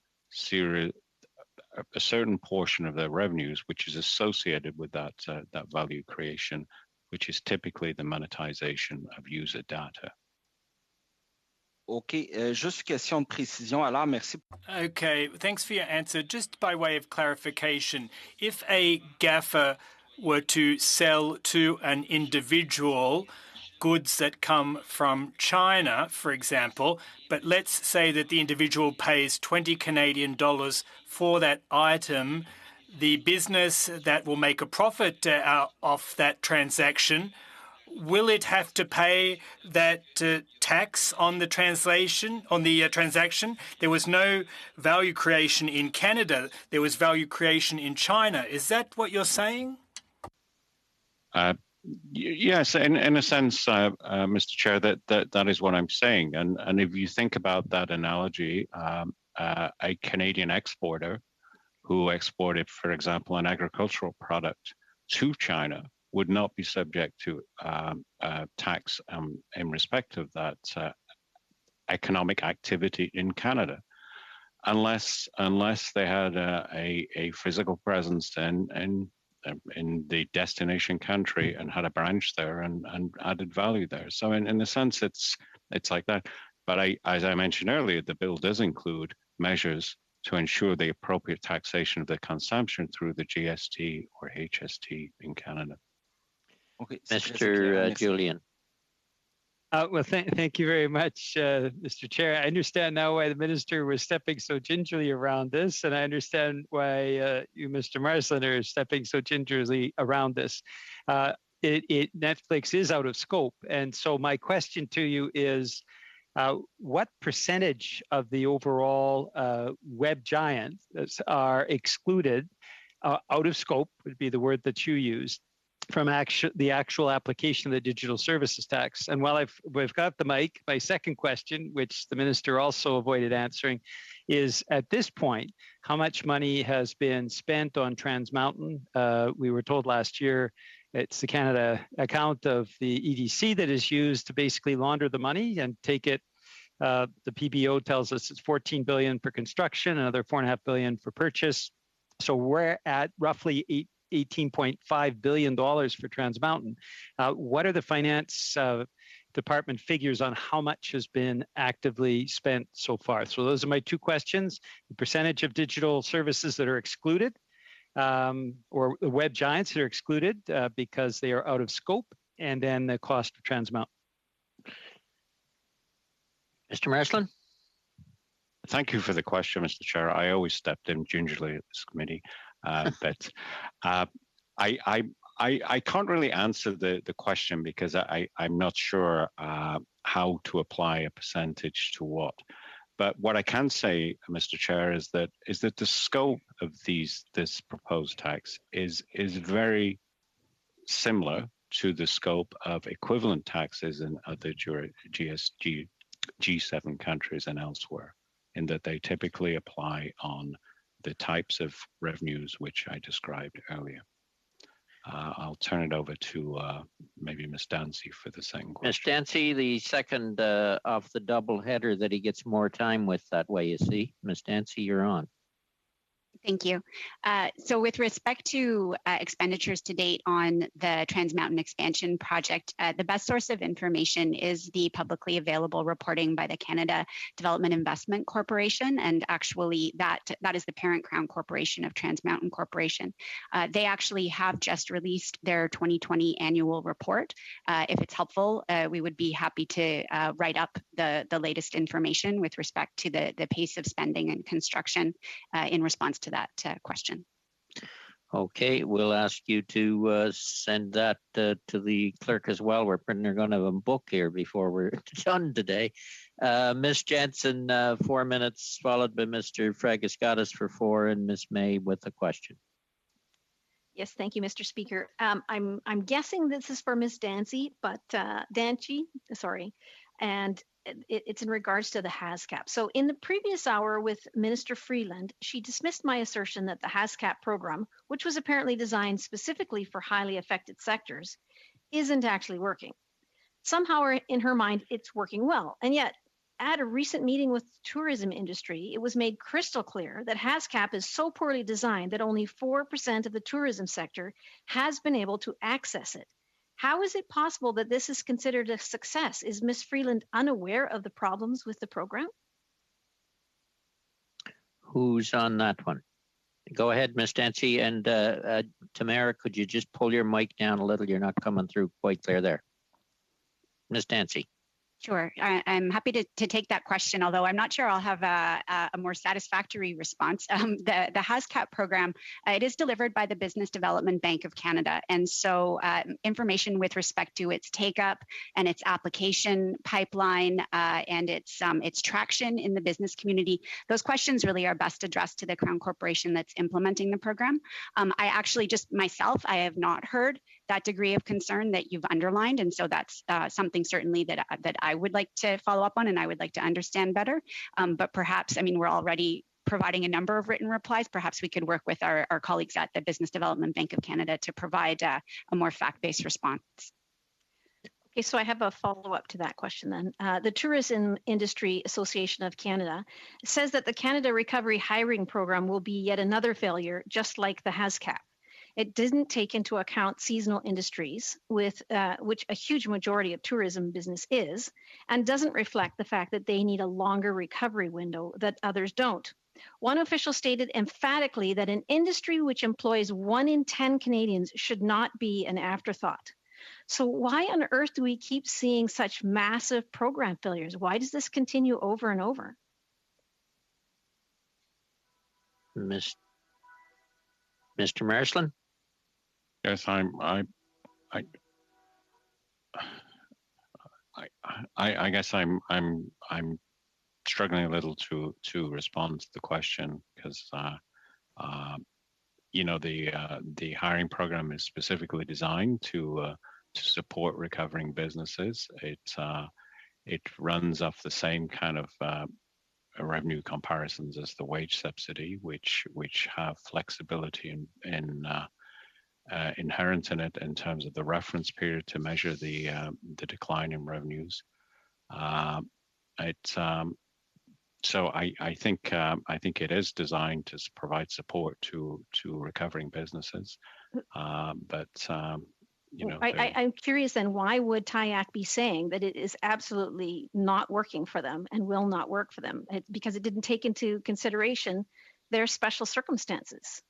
S15: portion of their revenues, which is associated with that value creation, which is typically the monetization of user data.
S7: Okay, juste question de précision. Alors, merci.
S3: Okay, thanks for your answer. Just by way of clarification, if a GAFA were to sell to an individual goods that come from China, for example, but let's say that the individual pays 20 Canadian dollars for that item, the business that will make a profit off that transaction, will it have to pay that tax on the transaction? There was no value creation in Canada. There was value creation in China. Is that what you're saying?
S15: Yes, in a sense, Mr. Chair, that is what I'm saying. And if you think about that analogy, a Canadian exporter who exported, for example, an agricultural product to China would not be subject to tax in respect of that economic activity in Canada, unless they had a physical presence in the destination country and had a branch there and added value there. So in a sense, it's like that. But as I mentioned earlier, the bill does include measures to ensure the appropriate taxation of the consumption through the GST or HST in Canada.
S7: Okay,
S1: Mr. Julian.
S8: Well, thank you very much, Mr. Chair. I understand now why the minister was stepping so gingerly around this, and I understand why you, Mr. Marshland, are stepping so gingerly around this. Netflix is out of scope, and so my question to you is, what percentage of the overall web giants are excluded, out of scope would be the word that you used, from the actual application of the digital services tax? And while we've got the mic, my second question, which the minister also avoided answering, is at this point, how much money has been spent on Trans Mountain? We were told last year it's the Canada account of the EDC that is used to basically launder the money and take it. The PBO tells us it's $14 billion for construction, another $4.5 billion for purchase. So we're at roughly $18.5 billion for Trans Mountain. What are the finance department figures on how much has been actively spent so far. So those are my two questions: the percentage of digital services that are excluded, or the web giants that are excluded because they are out of scope, and then the cost of Trans Mountain.
S1: Mr. Marshland?
S15: Thank you for the question, Mr. Chair. I always stepped in gingerly at this committee, but I can't really answer the question because I'm not sure how to apply a percentage to what. But what I can say, Mr. Chair, is that the scope of this proposed tax is very similar to the scope of equivalent taxes in other G7 countries and elsewhere, in that they typically apply on the types of revenues which I described earlier. I'll turn it over to maybe Ms. Dancy for the second question.
S1: Ms. Dancy, the second of the double header that he gets more time with that way, you see. Ms. Dancy, you're on.
S16: Thank you. So with respect to expenditures to date on the Trans Mountain Expansion project, the best source of information is the publicly available reporting by the Canada Development Investment Corporation, and actually that is the parent Crown Corporation of Trans Mountain Corporation. They actually have just released their 2020 annual report. If it's helpful, we would be happy to write up the latest information with respect to the pace of spending and construction in response to that question.
S1: Okay, we'll ask you to send that to the clerk as well. We're going to have a book here before we're done today. Ms. Jensen, 4 minutes, followed by Mr. Fragascatis for 4, and Ms. May with a question.
S9: Yes, thank you, Mr. Speaker. I'm guessing this is for Ms. Dancy, but and it's in regards to the HASCAP. So in the previous hour with Minister Freeland, she dismissed my assertion that the HASCAP program, which was apparently designed specifically for highly affected sectors, isn't actually working. Somehow in her mind, it's working well. And yet, at a recent meeting with the tourism industry, it was made crystal clear that HASCAP is so poorly designed that only 4% of the tourism sector has been able to access it. How is it possible that this is considered a success? Is Ms. Freeland unaware of the problems with the program?
S1: Who's on that one? Go ahead, Ms. Dancy. And Tamara, could you just pull your mic down a little? You're not coming through quite clear there. Ms. Dancy.
S16: Sure, I'm happy to take that question, although I'm not sure I'll have a more satisfactory response. The HASCAP program, it is delivered by the Business Development Bank of Canada. And so information with respect to its take-up and its application pipeline and its traction in the business community, those questions really are best addressed to the Crown Corporation that's implementing the program. I actually just myself, I have not heard that degree of concern that you've underlined. And so that's something certainly that I would like to follow up on and I would like to understand better. But perhaps, I mean, we're already providing a number of written replies. Perhaps we could work with our colleagues at the Business Development Bank of Canada to provide a more fact-based response.
S9: Okay, so I have a follow-up to that question then. The Tourism Industry Association of Canada says that the Canada Recovery Hiring Program will be yet another failure, just like the HASCAP. It didn't take into account seasonal industries, with which a huge majority of tourism business is, and doesn't reflect the fact that they need a longer recovery window that others don't. One official stated emphatically that an industry which employs 1 in 10 Canadians should not be an afterthought. So why on earth do we keep seeing such massive program failures? Why does this continue over and over?
S1: Mr. Marshland?
S15: Yes, I guess I'm struggling a little to respond to the question because you know the hiring program is specifically designed to support recovering businesses. It runs off the same kind of revenue comparisons as the wage subsidy, which have flexibility inherent in it in terms of the reference period to measure the decline in revenues. So I think it is designed to provide support to recovering businesses, but you know,
S9: I'm curious then, why would TIAC be saying that it is absolutely not working for them and will not work for them? Because it didn't take into consideration their special circumstances.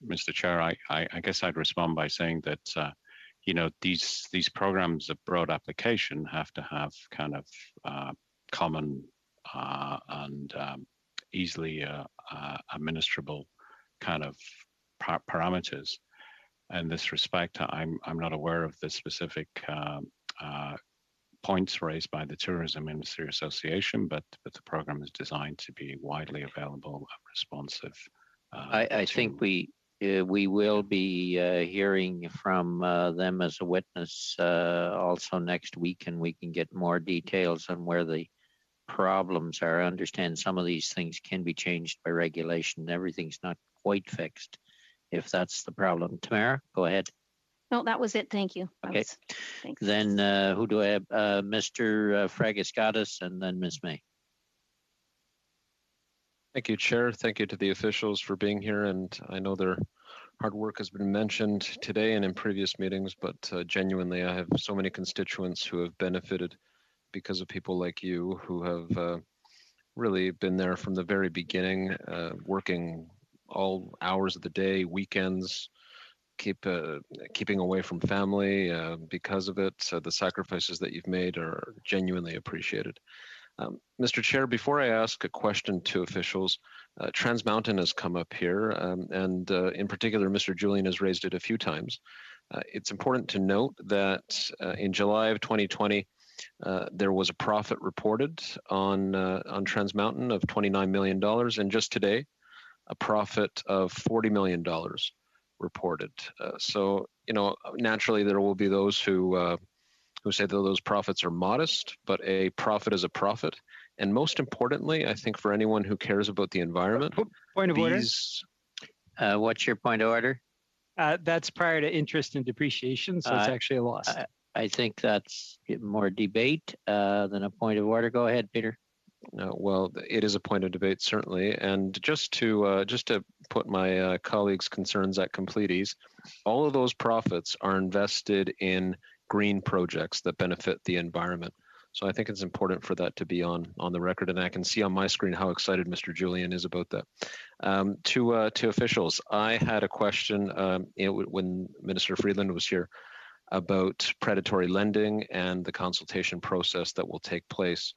S15: Mr. Chair, I guess I'd respond by saying that, you know, these programs of broad application have to have kind of common and easily administrable kind of parameters. In this respect, I'm not aware of the specific points raised by the Tourism Industry Association, but the program is designed to be widely available and responsive.
S1: I think we will be hearing from them as a witness also next week, and we can get more details on where the problems are. I understand some of these things can be changed by regulation. Everything's not quite fixed, if that's the problem. Tamara, go ahead.
S9: No, that was it. Thank you.
S1: Okay.
S9: Thanks.
S1: Then who do I have? Mr. Fragaskatis and then Ms. May.
S6: Thank you, Chair. Thank you to the officials for being here. And I know their hard work has been mentioned today and in previous meetings, but genuinely, I have so many constituents who have benefited because of people like you who have really been there from the very beginning, working all hours of the day, weekends, keeping away from family because of it. So the sacrifices that you've made are genuinely appreciated. Mr. Chair, before I ask a question to officials, Trans Mountain has come up here, and in particular, Mr. Julian has raised it a few times. It's important to note that in July of 2020, there was a profit reported on Trans Mountain of $29 million, and just today, a profit of $40 million reported. So, you know, naturally there will be those who say that those profits are modest, but a profit is a profit. And most importantly, I think for anyone who cares about the environment,
S8: point of order.
S1: What's your point of order?
S8: That's prior to interest and depreciation, so it's actually a loss.
S1: I think that's more debate than a point of order. Go ahead, Peter.
S6: Well, it is a point of debate, certainly. And just to put my colleagues' concerns at complete ease, all of those profits are invested in green projects that benefit the environment. So I think it's important for that to be on the record, and I can see on my screen how excited Mr. Julian is about that. To officials, I had a question when Minister Freeland was here about predatory lending and the consultation process that will take place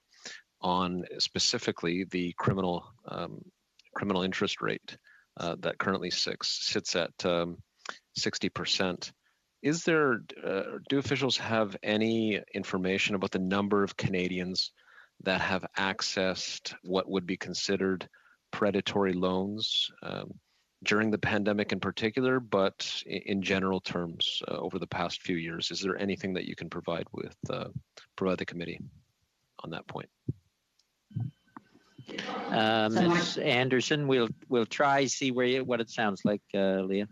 S6: on specifically the criminal interest rate that currently sits at 60%. Is there, do officials have any information about the number of Canadians that have accessed what would be considered predatory loans during the pandemic in particular, but in general terms over the past few years? Is there anything that you can provide the committee on that point?
S1: Ms. Anderson, we'll try see what it sounds like, Leah.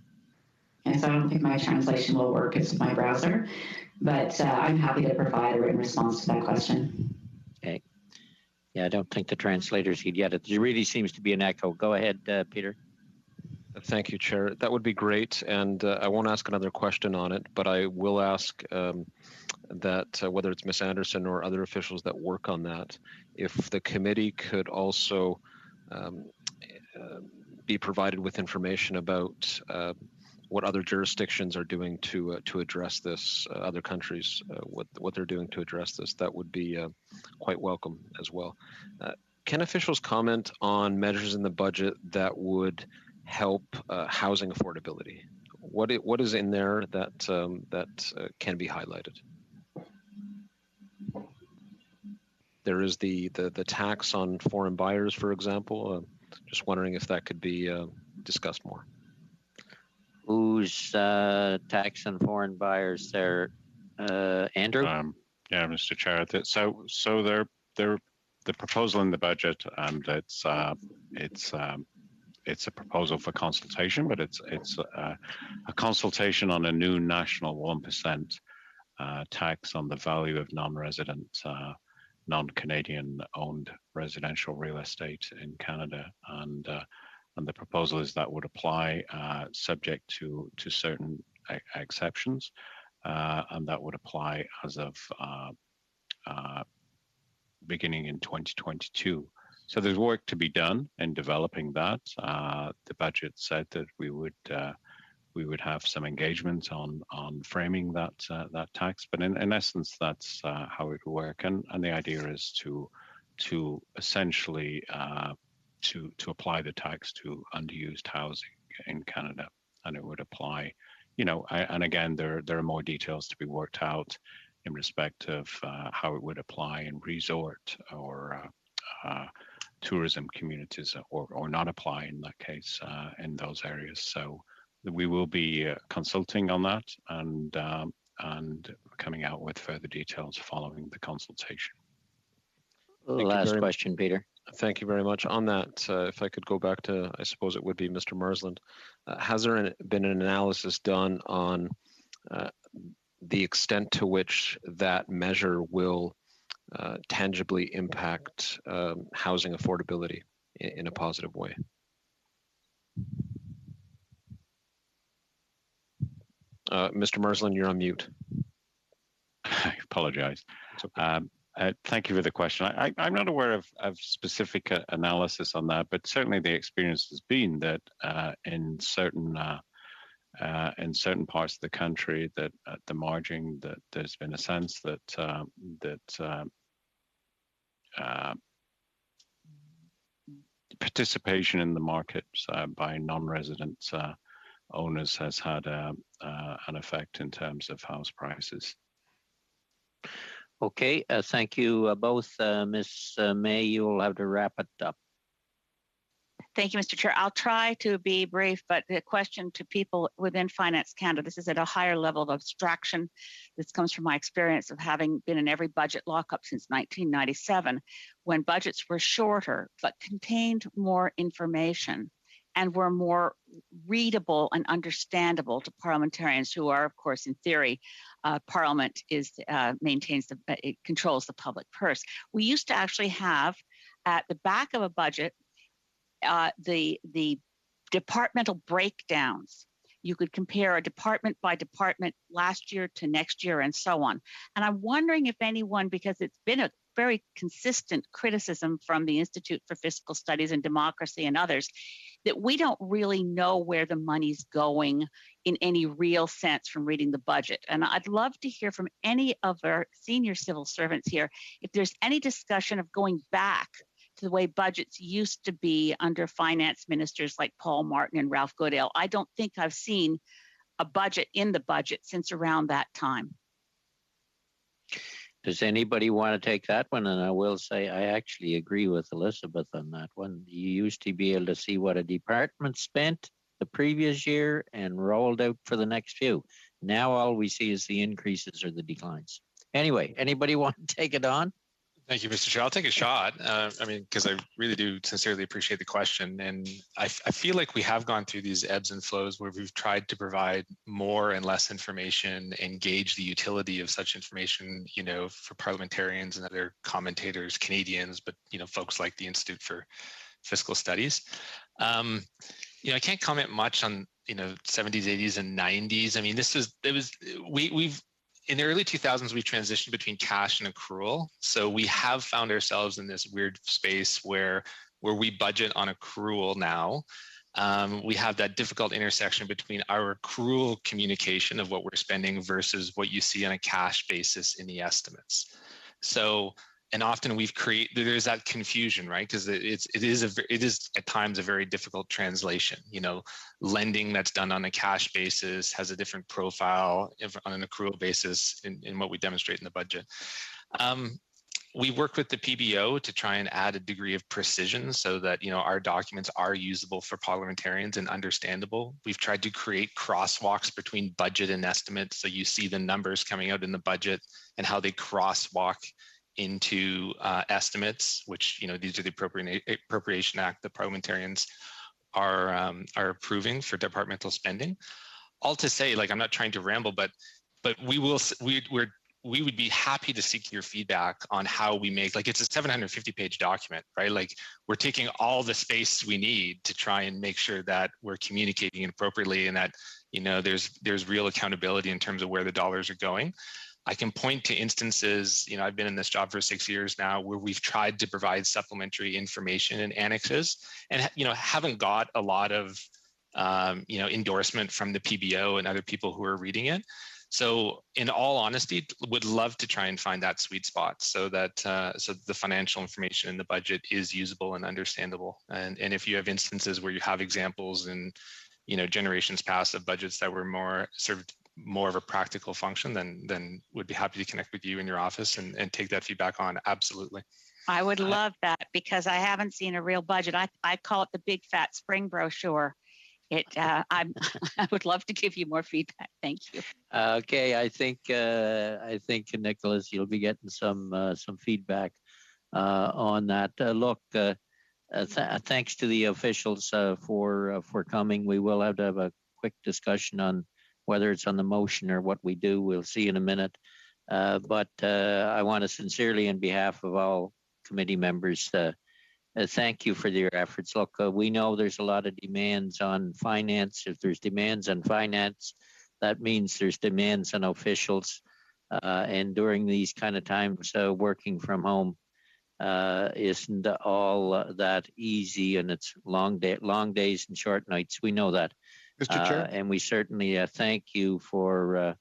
S19: Yes, I don't think my translation will work. It's my browser, but I'm happy to provide a written response to that question.
S1: Okay. Yeah, I don't think the translators could get it. There really seems to be an echo. Go ahead, Peter.
S6: Thank you, Chair. That would be great. And I won't ask another question on it, but I will ask that whether it's Ms. Anderson or other officials that work on that, if the committee could also be provided with information about what other jurisdictions are doing to address this, other countries, what they're doing to address this, that would be quite welcome as well. Can officials comment on measures in the budget that would help housing affordability? What is in there that can be highlighted? There is the tax on foreign buyers, for example. Just wondering if that could be discussed more.
S1: Who's tax on foreign buyers there? Andrew?
S15: Yeah, Mr. Chair. So they're the proposal in the budget, and it's a proposal for consultation, but it's a consultation on a new national 1% tax on the value of non-resident, non-Canadian owned residential real estate in Canada. And And the proposal is that would apply subject to certain exceptions, and that would apply as of beginning in 2022. So there's work to be done in developing that. The budget said that we would have some engagement on framing that tax, but in essence, that's how it would work. And the idea is to essentially to apply the tax to underused housing in Canada, and it would apply, and again, there are more details to be worked out in respect of how it would apply in resort or tourism communities, or not apply in that case in those areas. So we will be consulting on that and coming out with further details following the consultation.
S1: Last question, Peter.
S6: Thank you very much. On that, if I could go back to, I suppose it would be Mr. Marsland, has there been an analysis done on the extent to which that measure will tangibly impact housing affordability in a positive way? Mr. Marsland, you're on mute.
S15: I apologize. Thank you for the question. I'm not aware of specific analysis on that, but certainly the experience has been that in certain parts of the country, that at the margin, that there's been a sense that participation in the markets by non-resident owners has had an effect in terms of house prices.
S1: Okay, thank you both. Ms. May, you'll have to wrap it up.
S20: Thank you, Mr. Chair. I'll try to be brief, but the question to people within Finance Canada, this is at a higher level of abstraction. This comes from my experience of having been in every budget lockup since 1997, when budgets were shorter but contained more information and were more readable and understandable to parliamentarians who are, of course, in theory, Parliament it controls the public purse. We used to actually have at the back of a budget the departmental breakdowns. You could compare a department by department last year to next year and so on. And I'm wondering if anyone, because it's been a very consistent criticism from the Institute for Fiscal Studies and Democracy and others, that we don't really know where the money's going in any real sense from reading the budget. And I'd love to hear from any of our senior civil servants here, if there's any discussion of going back to the way budgets used to be under finance ministers like Paul Martin and Ralph Goodale. I don't think I've seen a budget in the budget since around that time.
S1: Does anybody want to take that one? And I will say I actually agree with Elizabeth on that one. You used to be able to see what a department spent the previous year and rolled out for the next few. Now all we see is the increases or the declines. Anyway, anybody want to take it on?
S14: Thank you, Mr. Chair. I'll take a shot. Because I really do sincerely appreciate the question. And I feel like we have gone through these ebbs and flows where we've tried to provide more and less information and gauge the utility of such information, for parliamentarians and other commentators, Canadians, but, folks like the Institute for Fiscal Studies. I can't comment much on, 70s, 80s, and 90s. We've in the early 2000s, we transitioned between cash and accrual. So we have found ourselves in this weird space where we budget on accrual now. We have that difficult intersection between our accrual communication of what we're spending versus what you see on a cash basis in the estimates. So, and often there's that confusion, right? Because it is at times a very difficult translation. Lending that's done on a cash basis has a different profile on an accrual basis in what we demonstrate in the budget. We work with the PBO to try and add a degree of precision so that our documents are usable for parliamentarians and understandable. We've tried to create crosswalks between budget and estimates, so you see the numbers coming out in the budget and how they crosswalk into estimates, which these are the Appropriation Act that parliamentarians are approving for departmental spending. All to say, I'm not trying to ramble, but we're we would be happy to seek your feedback on how we make, like, it's a 750-page document, right? Like, we're taking all the space we need to try and make sure that we're communicating appropriately and that, you know, there's real accountability in terms of where the dollars are going. I can point to instances, you know, I've been in this job for 6 years now, where we've tried to provide supplementary information and annexes and, you know, haven't got a lot of, you know, endorsement from the PBO and other people who are reading it. So in all honesty, would love to try and find that sweet spot so that so the financial information in the budget is usable and understandable. And if you have instances where you have examples in, you know, generations past of budgets that were more served more of a practical function, then would be happy to connect with you in your office and take that feedback on. Absolutely.
S20: I would love that, because I haven't seen a real budget. I call it the big fat spring brochure. I would love to give you more feedback. Thank you.
S1: Okay, I think Nicholas, you'll be getting some feedback on that. Look, thanks to the officials for coming. We will have to have a quick discussion on whether it's on the motion or what we do. We'll see in a minute. But I want to sincerely, on behalf of all committee members, thank you for your efforts. Look, we know there's a lot of demands on finance. If there's demands on finance, that means there's demands on officials. And during these kind of times, working from home isn't all that easy, and it's long days and short nights. We know that.
S4: Mr. Chair?
S1: And we certainly thank you for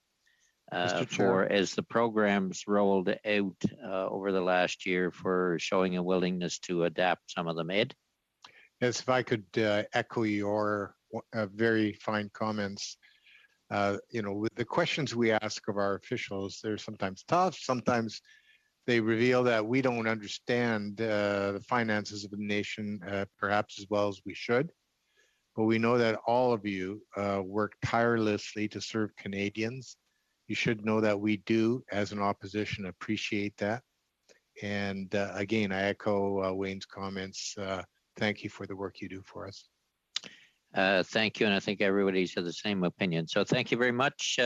S1: as the programs rolled out over the last year, for showing a willingness to adapt some of them. Ed?
S4: Yes, if I could echo your very fine comments. You know, with the questions we ask of our officials, they're sometimes tough. Sometimes they reveal that we don't understand the finances of the nation perhaps as well as we should. But we know that all of you work tirelessly to serve Canadians. You should know that we do, as an opposition, appreciate that. And again, I echo Wayne's comments. Thank you for the work you do for us.
S1: Thank you, and I think everybody's of the same opinion. So thank you very much,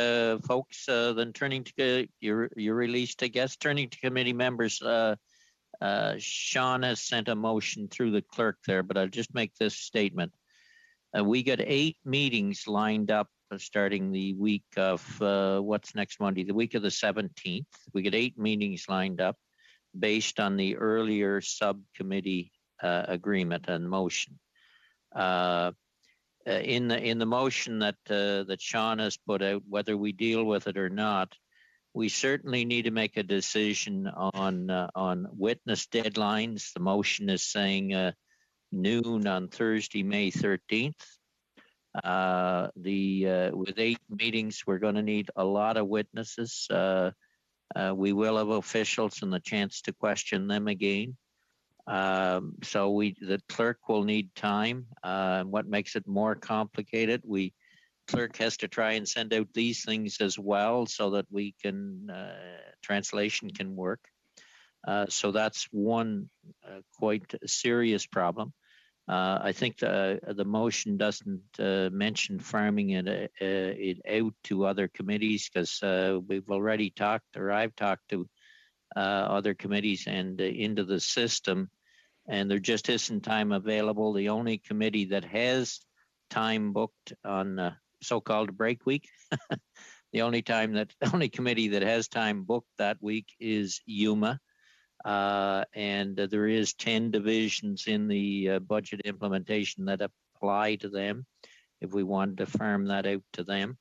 S1: folks. Then turning to your released guests, turning to committee members. Sean has sent a motion through the clerk there, but I'll just make this statement. We got 8 meetings lined up starting the week of what's next Monday, the week of the 17th. We got 8 meetings lined up based on the earlier subcommittee agreement and motion. In the motion that Sean has put out, whether we deal with it or not, we certainly need to make a decision on witness deadlines. The motion is saying noon on Thursday, May 13th. With 8 meetings, we're going to need a lot of witnesses. We will have officials and the chance to question them again. So the clerk will need time. What makes it more complicated, clerk has to try and send out these things as well so that we can translation can work. So that's one quite serious problem. I think the motion doesn't mention farming it out to other committees, because we've already talked, or I've talked to other committees and into the system, and there just isn't time available. The only committee that has time booked on so-called break week, the only committee that has time booked that week is UMA. And there is 10 divisions in the budget implementation that apply to them if we wanted to farm that out to them.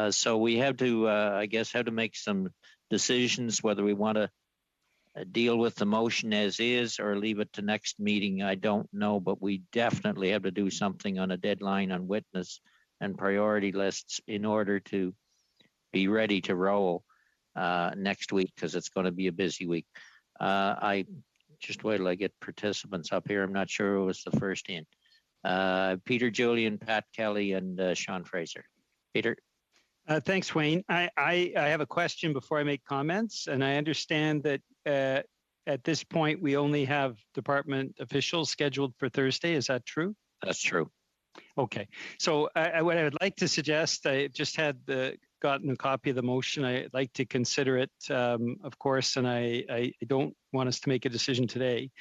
S1: So we have to, I guess, have to make some decisions whether we want to deal with the motion as is or leave it to next meeting. I don't know, but we definitely have to do something on a deadline on witness and priority lists in order to be ready to roll next week, because it's going to be a busy week. I just wait till I get participants up here. I'm not sure who was the first in. Peter Julian, Pat Kelly, and Sean Fraser. Peter.
S8: Thanks, Wayne. I have a question before I make comments, and I understand that at this point we only have department officials scheduled for Thursday. Is that true?
S1: That's true.
S8: Okay. So what I would like to suggest, I just had the gotten a copy of the motion. I'd like to consider it, of course, and I don't want us to make a decision today.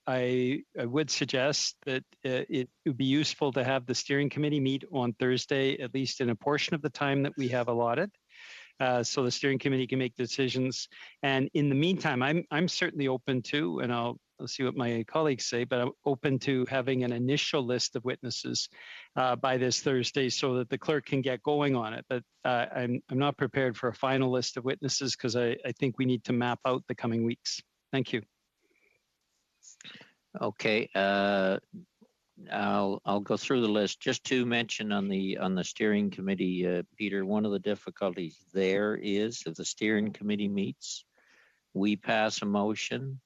S8: I would suggest that it would be useful to have the steering committee meet on Thursday, at least in a portion of the time that we have allotted. So the steering committee can make decisions. And in the meantime, I'm certainly open to, and I'll see what my colleagues say, but I'm open to having an initial list of witnesses by this Thursday so that the clerk can get going on it. But I'm not prepared for a final list of witnesses because I think we need to map out the coming weeks. Thank you.
S1: Okay. I'll go through the list. Just to mention on the steering committee, Peter, one of the difficulties there is if the steering committee meets, we pass a motion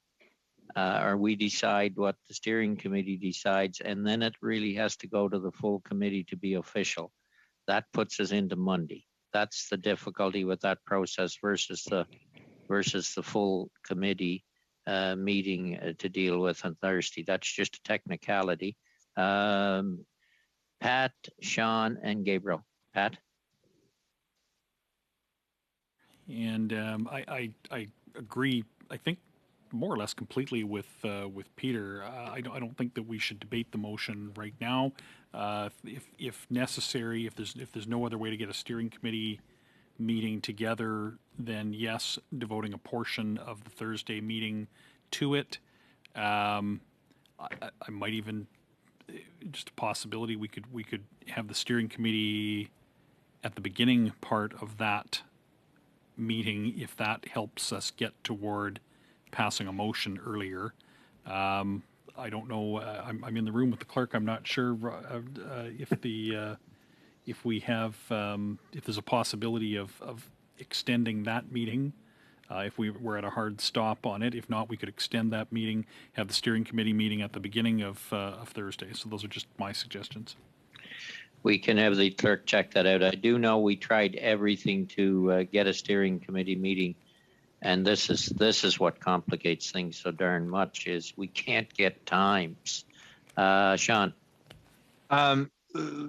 S1: or we decide what the steering committee decides, and then it really has to go to the full committee to be official. That puts us into Monday. That's the difficulty with that process versus the full committee meeting to deal with on Thursday. That's just a technicality. Pat, Sean, and Gabriel. Pat?
S18: And I agree, I think, more or less completely with Peter. I don't think that we should debate the motion right now. If necessary, if there's no other way to get a steering committee meeting together, then yes, devoting a portion of the Thursday meeting to it. I might even, just a possibility, we could have the steering committee at the beginning part of that meeting if that helps us get toward passing a motion earlier. I don't know. I'm in the room with the clerk. I'm not sure if we have if there's a possibility of extending that meeting. If we were at a hard stop on it. If not, we could extend that meeting, have the steering committee meeting at the beginning of Thursday. So those are just my suggestions.
S1: We can have the clerk check that out. I do know we tried everything to get a steering committee meeting, and this is what complicates things so darn much is we can't get times. Sean.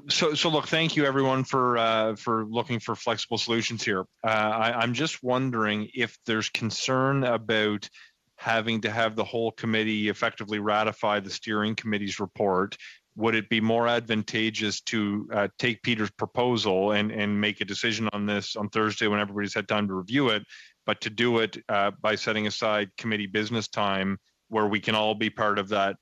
S12: So look, thank you everyone for looking for flexible solutions here. I'm just wondering if there's concern about having to have the whole committee effectively ratify the steering committee's report. Would it be more advantageous to take Peter's proposal and make a decision on this on Thursday when everybody's had time to review it, but to do it by setting aside committee business time where we can all be part of that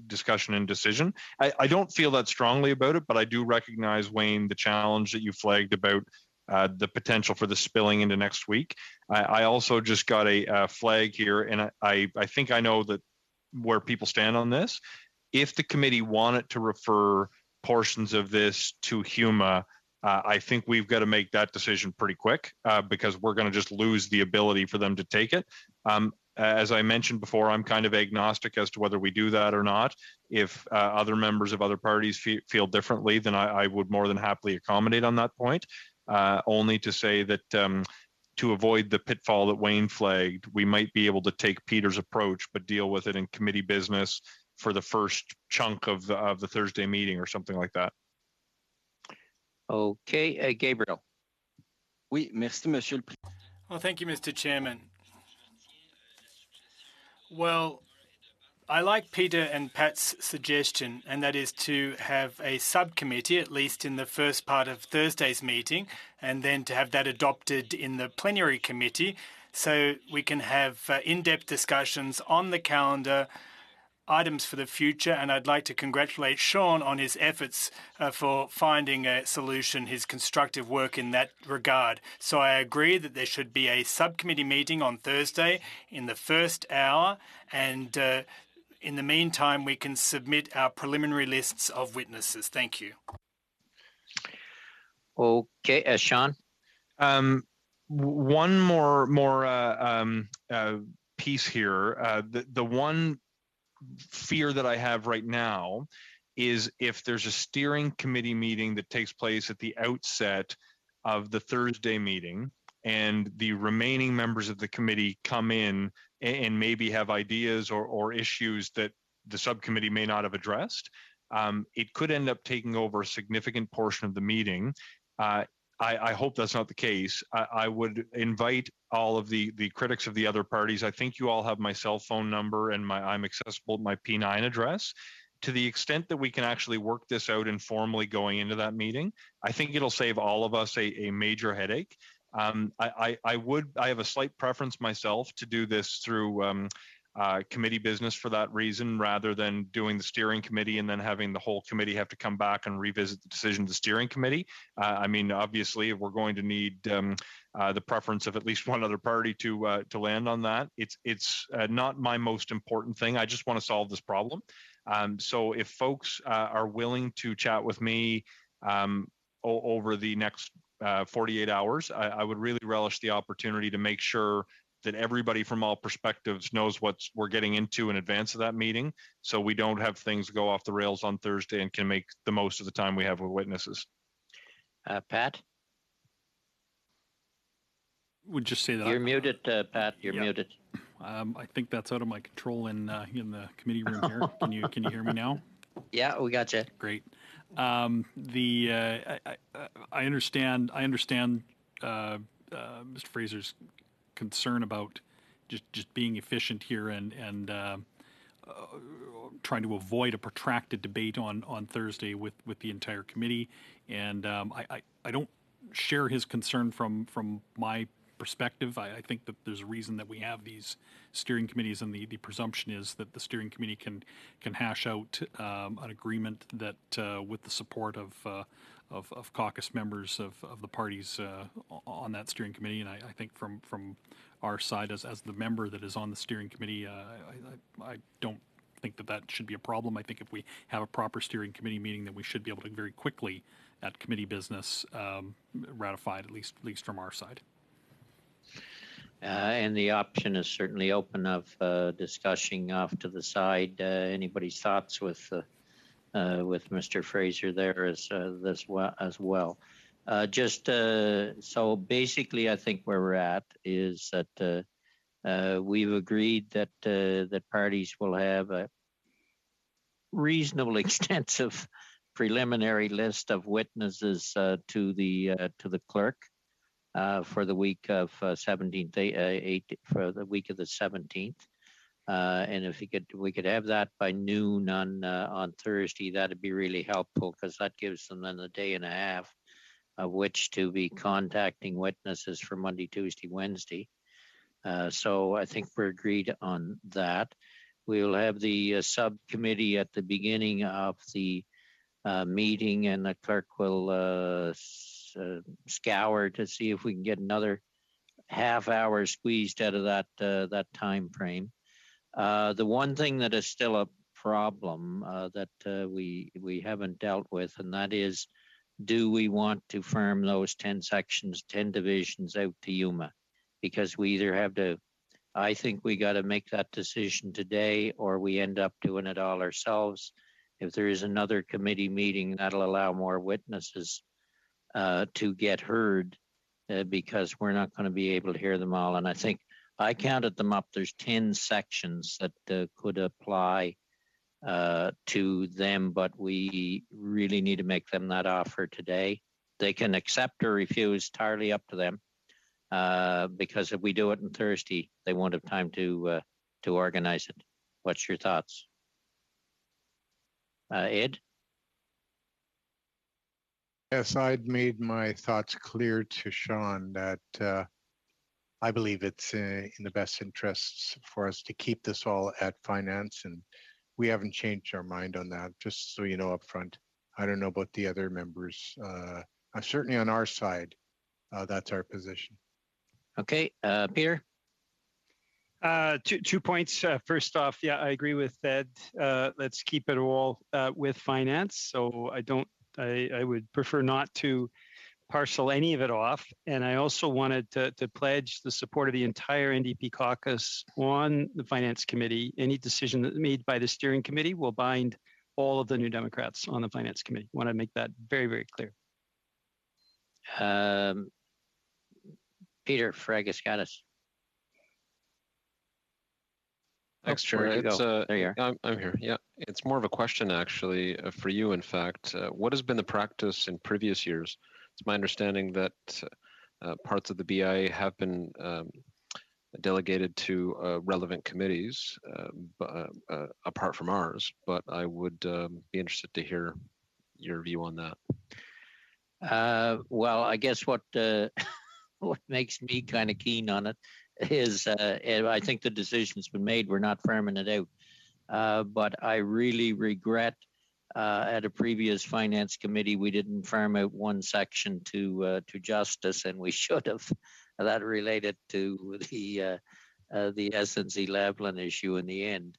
S12: discussion and decision? I don't feel that strongly about it, but I do recognize, Wayne, the challenge that you flagged about the potential for the spilling into next week. I also just got a flag here, and I think I know that where people stand on this. If the committee wanted to refer portions of this to HUMA, I think we've got to make that decision pretty quick because we're going to just lose the ability for them to take it. As I mentioned before, I'm kind of agnostic as to whether we do that or not. If other members of other parties feel differently, then I would more than happily accommodate on that point. Only to say that to avoid the pitfall that Wayne flagged, we might be able to take Peter's approach, but deal with it in committee business for the first chunk of the Thursday meeting or something like that.
S1: Okay, Gabriel.
S7: Oui, merci, Monsieur le Président.
S3: Well, thank you, Mr. Chairman. Well, I like Peter and Pat's suggestion, and that is to have a subcommittee, at least in the first part of Thursday's meeting, and then to have that adopted in the plenary committee so we can have in-depth discussions on the calendar, items for the future, and I'd like to congratulate Sean on his efforts for finding a solution, his constructive work in that regard. So I agree that there should be a subcommittee meeting on Thursday in the first hour, and in the meantime, we can submit our preliminary lists of witnesses. Thank you.
S1: Okay, Sean?
S12: One more piece here. The one fear that I have right now is if there's a steering committee meeting that takes place at the outset of the Thursday meeting and the remaining members of the committee come in and maybe have ideas or issues that the subcommittee may not have addressed, it could end up taking over a significant portion of the meeting. I hope that's not the case. I would invite all of the critics of the other parties. I think you all have my cell phone number and I'm accessible, my P9 address. To the extent that we can actually work this out informally going into that meeting, I think it'll save all of us a major headache. I have a slight preference myself to do this through committee business for that reason, rather than doing the steering committee and then having the whole committee have to come back and revisit the decision of the steering committee. I mean, obviously, if we're going to need the preference of at least one other party to land on that, it's not my most important thing. I just want to solve this problem. So if folks are willing to chat with me over the next 48 hours, I would really relish the opportunity to make sure that everybody from all perspectives knows what we're getting into in advance of that meeting, so we don't have things go off the rails on Thursday and can make the most of the time we have with witnesses.
S1: Pat?
S18: Would just say that
S1: you're muted, Pat. You're muted.
S18: I think that's out of my control in the committee room here. Can you hear me now?
S1: Yeah, we got you.
S18: Great. I understand. Mr. Fraser's concern about just being efficient here and trying to avoid a protracted debate on Thursday with the entire committee. And I don't share his concern from my perspective. I think that there's a reason that we have these steering committees, and the presumption is that the steering committee can hash out an agreement that with the support of caucus members of the parties on that steering committee. And I think from our side as the member that is on the steering committee, I don't think that should be a problem. I think if we have a proper steering committee meeting, then we should be able to very quickly at committee business ratify it, at least from our side.
S1: And the option is certainly open of discussing off to the side anybody's thoughts with Mr. Fraser there as well. So basically, I think where we're at is that we've agreed that that parties will have a reasonably extensive preliminary list of witnesses to the clerk for the week of 17th, for the week of the 17th. And if we could have that by noon on Thursday, that'd be really helpful, because that gives them then a day and a half of which to be contacting witnesses for Monday, Tuesday, Wednesday. So I think we're agreed on that. We'll have the subcommittee at the beginning of the meeting, and the clerk will scour to see if we can get another half hour squeezed out of that time frame. The one thing that is still a problem that we haven't dealt with, and that is, do we want to farm those 10 sections, 10 divisions out to Yuma? Because we either have to, I think we got to make that decision today, or we end up doing it all ourselves. If there is another committee meeting, that'll allow more witnesses to get heard, because we're not going to be able to hear them all. And I think I counted them up. There's 10 sections that could apply to them, but we really need to make them that offer today. They can accept or refuse, entirely up to them, because if we do it on Thursday, they won't have time to organize it. What's your thoughts, Ed?
S4: Yes, I'd made my thoughts clear to Sean that I believe it's in the best interests for us to keep this all at finance, and we haven't changed our mind on that, just so you know up front. I don't know about the other members. Certainly on our side, that's our position.
S1: Okay, Peter?
S8: 2 points. First off, yeah, I agree with Ed. Let's keep it all with finance. So I would prefer not to parcel any of it off. And I also wanted to pledge the support of the entire NDP caucus on the Finance Committee. Any decision that's made by the steering committee will bind all of the New Democrats on the Finance Committee. I want to make that very, very clear.
S1: Peter Fragaskatis.
S6: Thanks, Chair.
S1: There you are.
S6: I'm here. Yeah, it's more of a question actually for you. In fact, what has been the practice in previous years It's my understanding that parts of the BIA have been delegated to relevant committees, apart from ours, but I would be interested to hear your view on that.
S1: Well, I guess what what makes me kind of keen on it is I think the decision's been made. We're not firming it out. But I really regret at a previous finance committee, we didn't firm out one section to justice, and we should have. That related to the SNC-Lavalin issue in the end.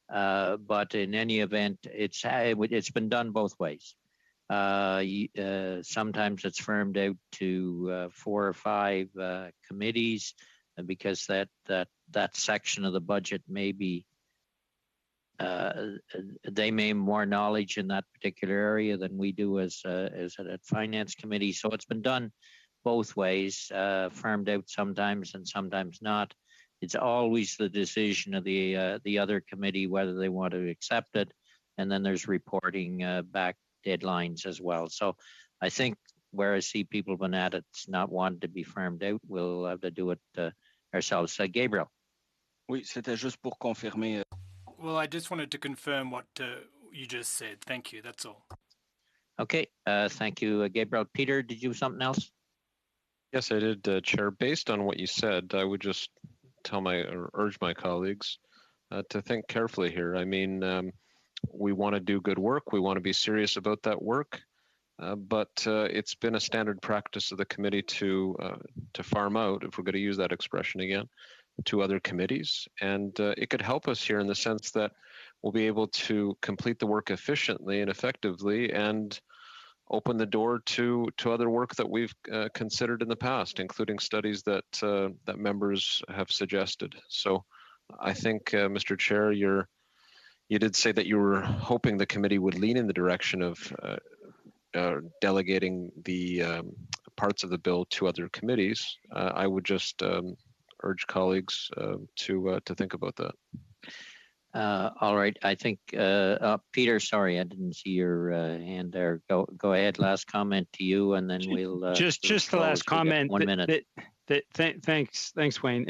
S1: But in any event, it's been done both ways. Sometimes it's firmed out to 4 or 5 committees, because that section of the budget may be they may have more knowledge in that particular area than we do as a finance committee. So it's been done both ways, firmed out sometimes and sometimes not. It's always the decision of the other committee whether they want to accept it, and then there's reporting back deadlines as well. So I think where I see people been at it's not wanted to be firmed out, we'll have to do it ourselves. Gabriel.
S7: Oui, c'était juste pour confirmer.
S3: Well, I just wanted to confirm what you just said. Thank you. That's all.
S1: Okay. Thank you, Gabriel. Peter, did you have something else?
S6: Yes, I did, Chair. Based on what you said, I would just urge my colleagues to think carefully here. I mean, we want to do good work. We want to be serious about that work. But it's been a standard practice of the committee to farm out, if we're going to use that expression again, to other committees. And it could help us here in the sense that we'll be able to complete the work efficiently and effectively and open the door to other work that we've considered in the past, including studies that members have suggested. So I think, Mr. Chair, you did say that you were hoping the committee would lean in the direction of delegating the parts of the bill to other committees. I would just urge colleagues to think about that.
S1: All right. I think Peter, sorry, I didn't see your hand there. Go ahead. Last comment to you, and then we'll
S8: just the last comment.
S1: 1 minute.
S8: Thanks, Wayne.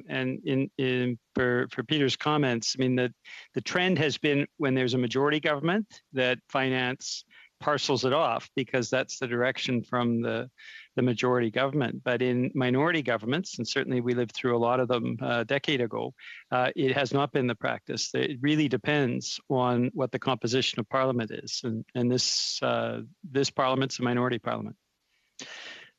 S8: And for Peter's comments, I mean the trend has been when there's a majority government that finance parcels it off because that's the direction from the majority government. But in minority governments, and certainly we lived through a lot of them a decade ago, it has not been the practice. It really depends on what the composition of parliament is, and this parliament's a minority parliament.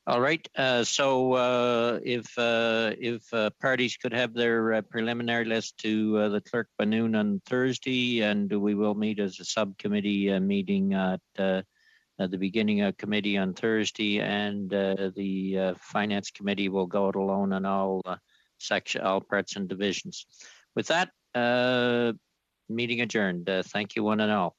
S1: All right. So if parties could have their preliminary list to the clerk by noon on Thursday, and we will meet as a subcommittee meeting at the beginning of committee on Thursday, and the finance committee will go it alone on all parts and divisions. With that, meeting adjourned. Thank you, one and all.